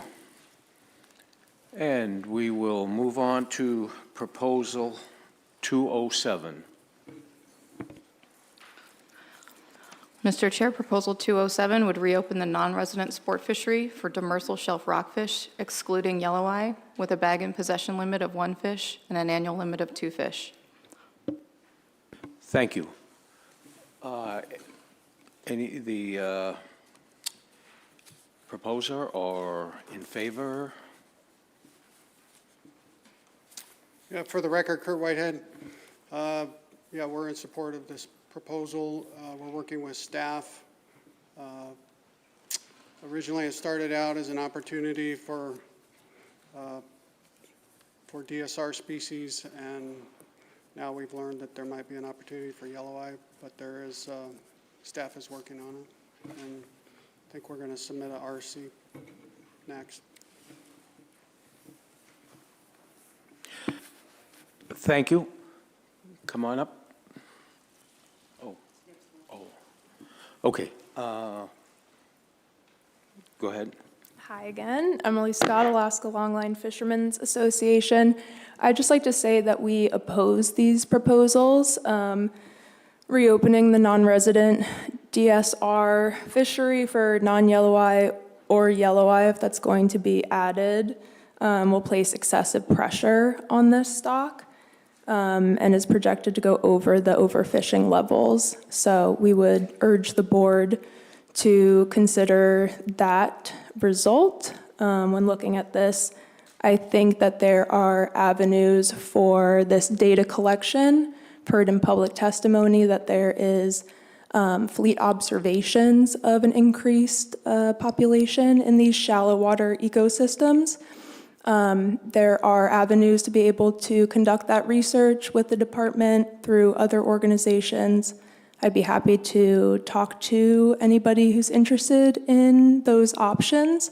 And we will move on to Proposal 207. Mr. Chair, Proposal 207 would reopen the non-resident sport fishery for demersal shelf rockfish, excluding yellow eye, with a bag and possession limit of 1 fish and an annual limit of 2 fish. Thank you. Proposer or in favor? Yeah, for the record, Kurt Whitehead. Yeah, we're in support of this proposal. We're working with staff. Originally, it started out as an opportunity for DSR species, and now we've learned that there might be an opportunity for yellow eye, but there is, staff is working on it, and I think we're going to submit a RC next. Thank you. Come on up. Okay. Go ahead. Hi again, Emily Scott, Alaska Longline Fishermen's Association. I'd just like to say that we oppose these proposals. Reopening the non-resident DSR fishery for non-yellow eye or yellow eye, if that's going to be added, will place excessive pressure on this stock. And is projected to go over the overfishing levels. So we would urge the board to consider that result when looking at this. I think that there are avenues for this data collection, heard in public testimony that there is fleet observations of an increased population in these shallow water ecosystems. There are avenues to be able to conduct that research with the department through other organizations. I'd be happy to talk to anybody who's interested in those options,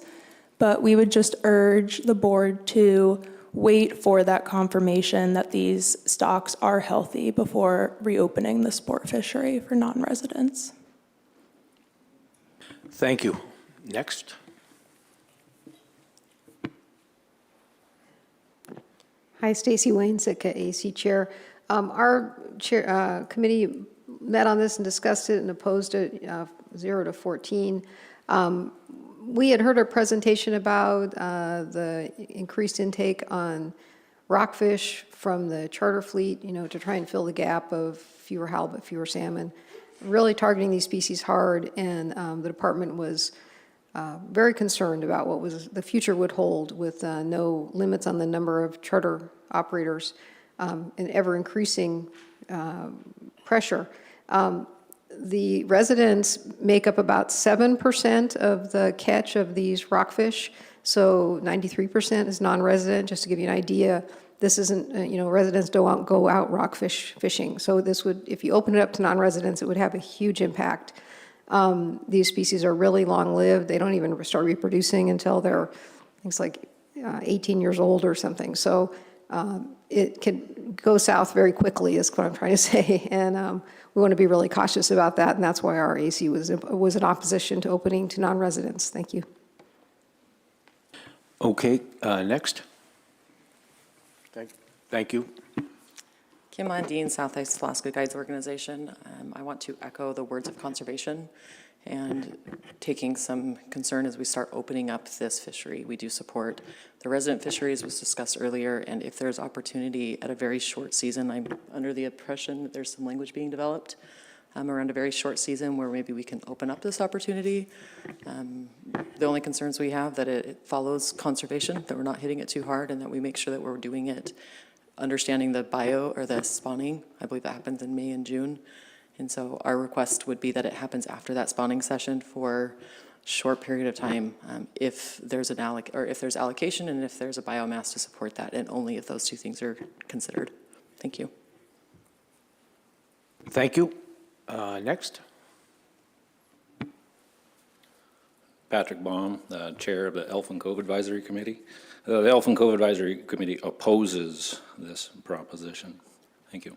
but we would just urge the board to wait for that confirmation that these stocks are healthy before reopening the sport fishery for non-residents. Thank you. Next. Hi, Stacy Wayne, Sitka AC Chair. Our chair, committee met on this and discussed it and opposed it 0 to 14. We had heard a presentation about the increased intake on rockfish from the charter fleet, to try and fill the gap of fewer halibut, fewer salmon, really targeting these species hard, and the department was very concerned about what the future would hold with no limits on the number of charter operators and ever-increasing pressure. The residents make up about 7% of the catch of these rockfish, so 93% is non-resident. Just to give you an idea, this isn't, residents don't go out rockfish fishing. So this would, if you open it up to non-residents, it would have a huge impact. These species are really long-lived. They don't even start reproducing until they're, things like 18 years old or something. So it can go south very quickly is what I'm trying to say. And we want to be really cautious about that. And that's why our AC was in opposition to opening to non-residents. Thank you. Okay, next. Thank you. Kim Ondine, Southeast Alaska Guides Organization. I want to echo the words of conservation and taking some concern as we start opening up this fishery. We do support the resident fisheries was discussed earlier, and if there's opportunity at a very short season, I'm under the impression that there's some language being developed around a very short season where maybe we can open up this opportunity. The only concerns we have that it follows conservation, that we're not hitting it too hard, and that we make sure that we're doing it understanding the bio or the spawning. I believe that happens in May and June. And so our request would be that it happens after that spawning session for a short period of time, if there's if there's allocation and if there's a biomass to support that, and only if those two things are considered. Thank you. Thank you. Next. Patrick Baum, the chair of the Elf and Cove Advisory Committee. The Elf and Cove Advisory Committee opposes this proposition. Thank you.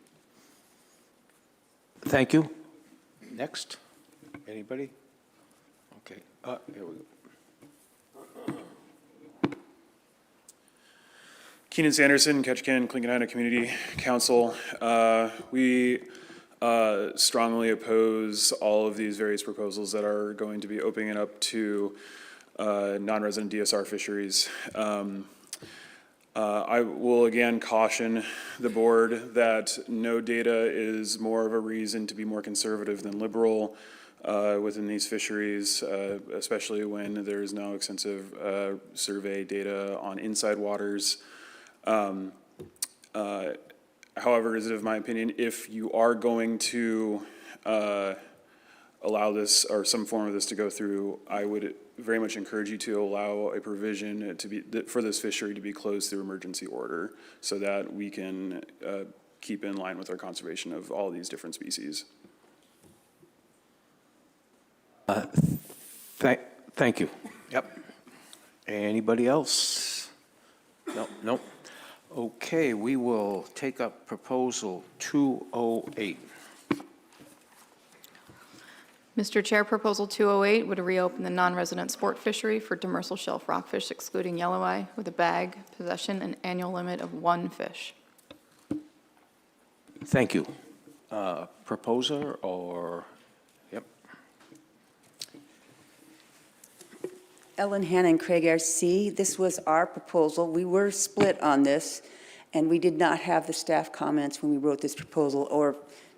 Thank you. Next. Anybody? Okay. Here we go. Keenan Sanderson, Ketchikan, Clinton Community Council. We strongly oppose all of these various proposals that are going to be opening it up to non-resident DSR fisheries. I will again caution the board that no data is more of a reason to be more conservative than liberal within these fisheries, especially when there is now extensive survey data on inside waters. However, it is of my opinion, if you are going to allow this or some form of this to go through, I would very much encourage you to allow a provision to be for this fishery to be closed through emergency order so that we can keep in line with our conservation of all these different species. Thank you. Yep. Anybody else? No, no. Okay, we will take up proposal 208. Mr. Chair, Proposal 208 would reopen the non-resident sport fishery for demersal shelf rockfish excluding yelloweye with a bag, possession, and annual limit of 1 fish. Thank you. Proposer or, yep. Ellen Hannon, Craig RC. This was our proposal. We were split on this, and we did not have the staff comments when we wrote this proposal or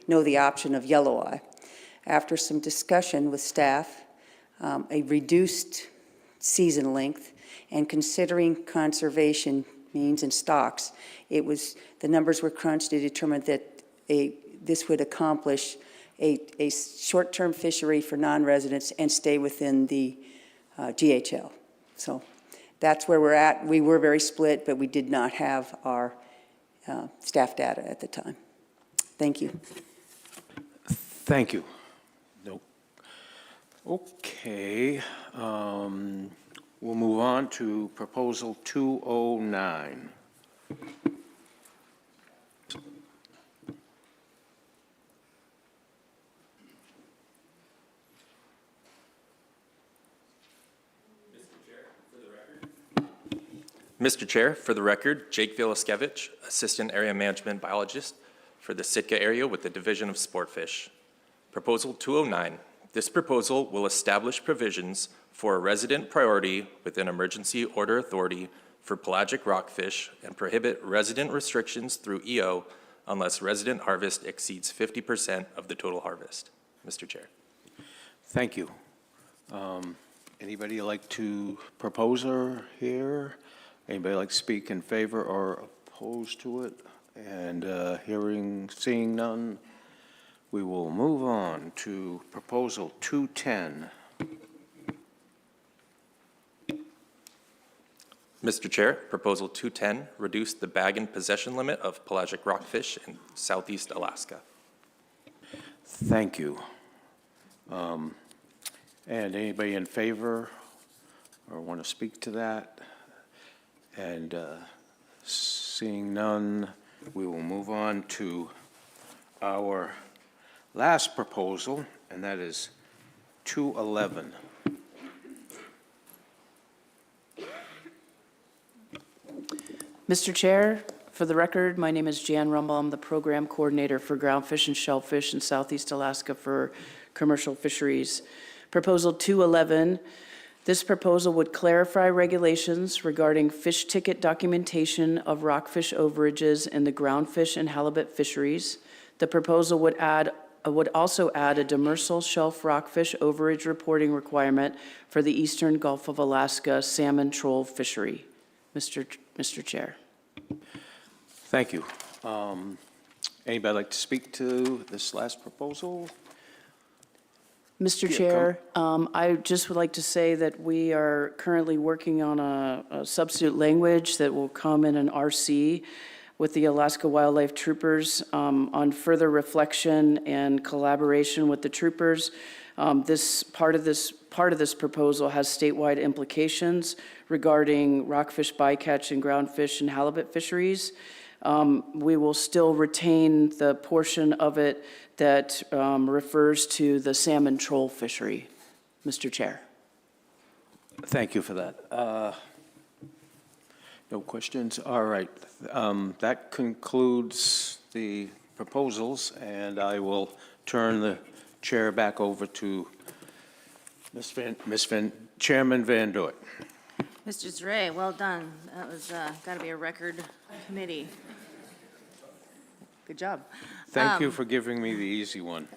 know the option of yelloweye. After some discussion with staff, a reduced season length, and considering conservation means and stocks, the numbers were crunched to determine that this would accomplish a short-term fishery for non-residents and stay within the GHL. So that's where we're at. We were very split, but we did not have our staff data at the time. Thank you. Thank you. Nope. Okay, we'll move on to proposal 209. Mr. Chair, for the record, Jake Vilaskevich, Assistant Area Management Biologist for the Sitka area with the Division of Sportfish. Proposal 209. This proposal will establish provisions for a resident priority within emergency order authority for pelagic rockfish and prohibit resident restrictions through EO unless resident harvest exceeds 50% of the total harvest. Mr. Chair. Thank you. Anybody like to propose or here? Anybody like to speak in favor or opposed to it? And seeing none, we will move on to proposal 210. Mr. Chair, proposal 210, reduce the bag and possession limit of pelagic rockfish in southeast Alaska. Thank you. And anybody in favor or want to speak to that? And seeing none, we will move on to our last proposal, and that is 211. Mr. Chair, for the record, my name is Jan Rumble. I'm the Program Coordinator for Groundfish and Shellfish in Southeast Alaska for commercial fisheries. Proposal 211, this proposal would clarify regulations regarding fish ticket documentation of rockfish overages in the groundfish and halibut fisheries. The proposal would also add a demersal shelf rockfish overage reporting requirement for the eastern Gulf of Alaska salmon troll fishery. Mr. Chair. Thank you. Anybody like to speak to this last proposal? Mr. Chair, I just would like to say that we are currently working on a substitute language that will come in an RC with the Alaska Wildlife Troopers on further reflection and collaboration with the troopers. This part of this proposal has statewide implications regarding rockfish bycatch and groundfish and halibut fisheries. We will still retain the portion of it that refers to the salmon troll fishery, Mr. Chair. Thank you for that. No questions? All right. That concludes the proposals, and I will turn the chair back over to Chairman Van Dort. Mr. Zray, well done. That was got to be a record committee. Good job. Thank you for giving me the easy one.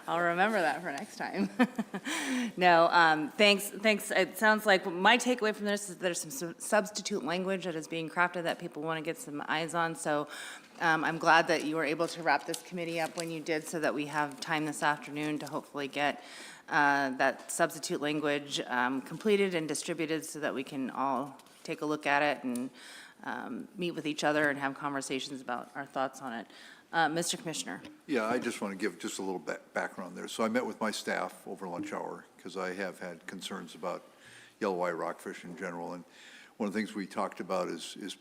I'll remember that for next time. No, thanks. It sounds like my takeaway from this is there's some substitute language that is being crafted that people want to get some eyes on. So I'm glad that you were able to wrap this committee up when you did so that we have time this afternoon to hopefully get that substitute language completed and distributed so that we can all take a look at it and meet with each other and have conversations about our thoughts on it. Mr. Commissioner. Yeah, I just want to give just a little background there. So I met with my staff over lunch hour because I have had concerns about yellow eye rockfish in general. And one of the things we talked about is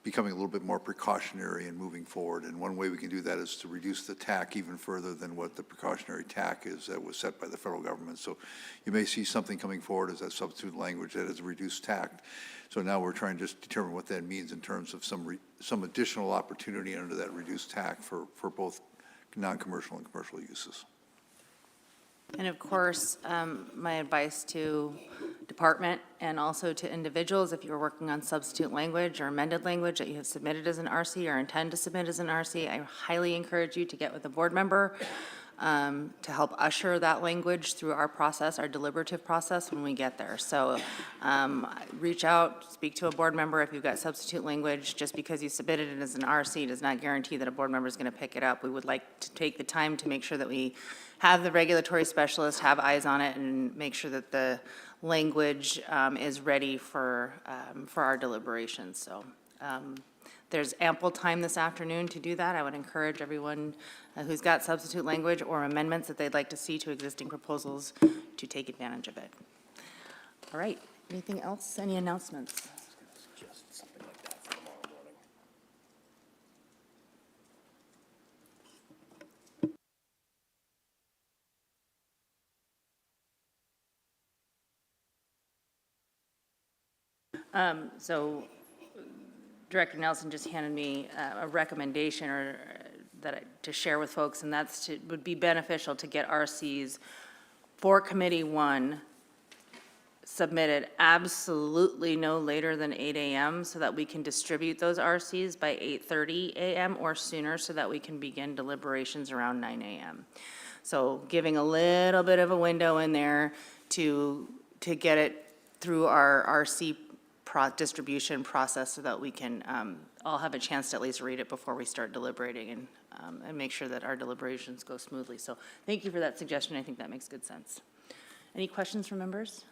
becoming a little bit more precautionary and moving forward. And one way we can do that is to reduce the TAC even further than what the precautionary TAC is that was set by the federal government. So you may see something coming forward as that substitute language that is reduced TAC. So now we're trying to just determine what that means in terms of some additional opportunity under that reduced TAC for both non-commercial and commercial uses. And of course, my advice to department and also to individuals, if you're working on substitute language or amended language that you have submitted as an RC or intend to submit as an RC, I highly encourage you to get with a board member to help usher that language through our process, our deliberative process when we get there. So reach out, speak to a board member if you've got substitute language. Just because you submitted it as an RC does not guarantee that a board member is going to pick it up. We would like to take the time to make sure that we have the regulatory specialist have eyes on it and make sure that the language is ready for our deliberations. So there's ample time this afternoon to do that. I would encourage everyone who's got substitute language or amendments that they'd like to see to existing proposals to take advantage of it. All right, anything else? Any announcements? So Director Nelson just handed me a recommendation to share with folks, and that's would be beneficial to get RCs for Committee 1 submitted absolutely no later than 8 a.m. so that we can distribute those RCs by 8:30 a.m. or sooner so that we can begin deliberations around 9 a.m. So giving a little bit of a window in there to get it through our RC distribution process so that we can all have a chance to at least read it before we start deliberating and make sure that our deliberations go smoothly. So thank you for that suggestion. I think that makes good sense. Any questions from members?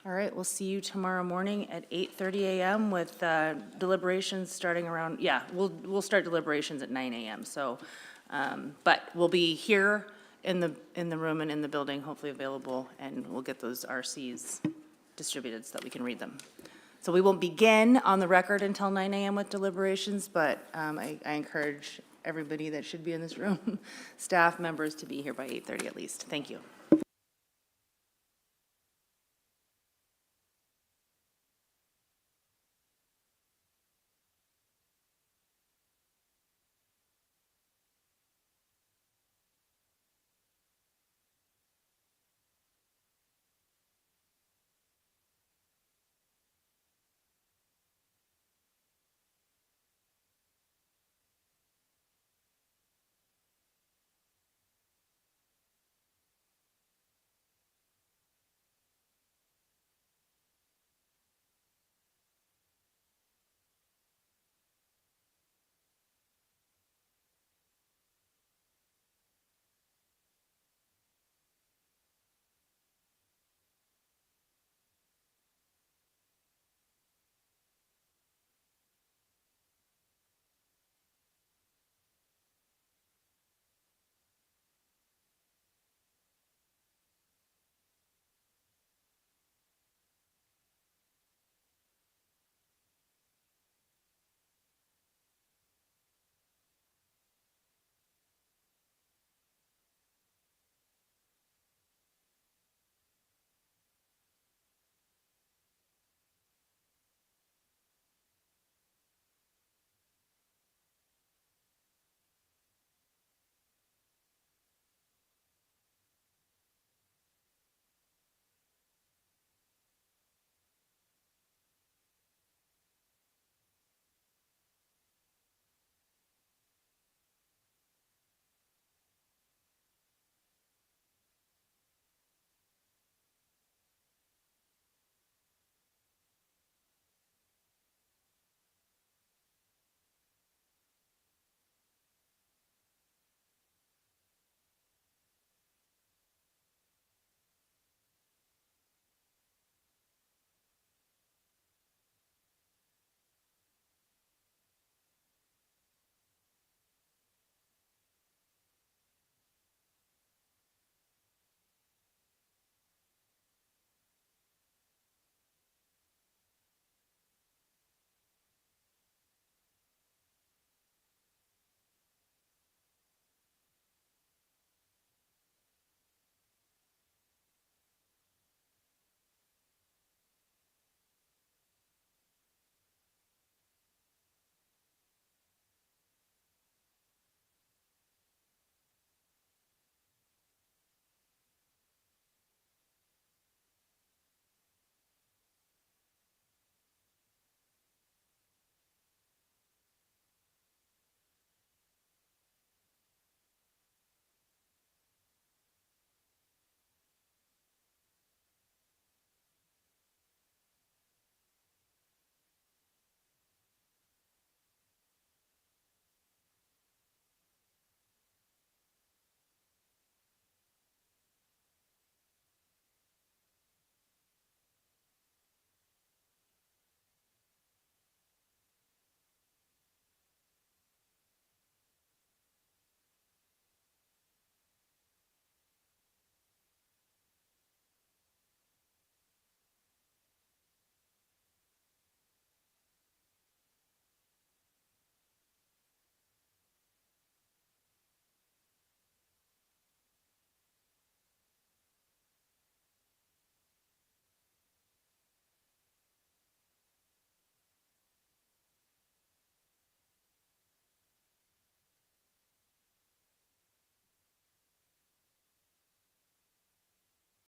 All right, we'll see you tomorrow morning at 8:30 a.m. with deliberations starting around, we'll start deliberations at 9 a.m. So, but we'll be here in the room and in the building, hopefully available, and we'll get those RCs distributed so that we can read them. So we won't begin on the record until 9 a.m. with deliberations, but I encourage everybody that should be in this room, staff members, to be here by 8:30 at least. Thank you.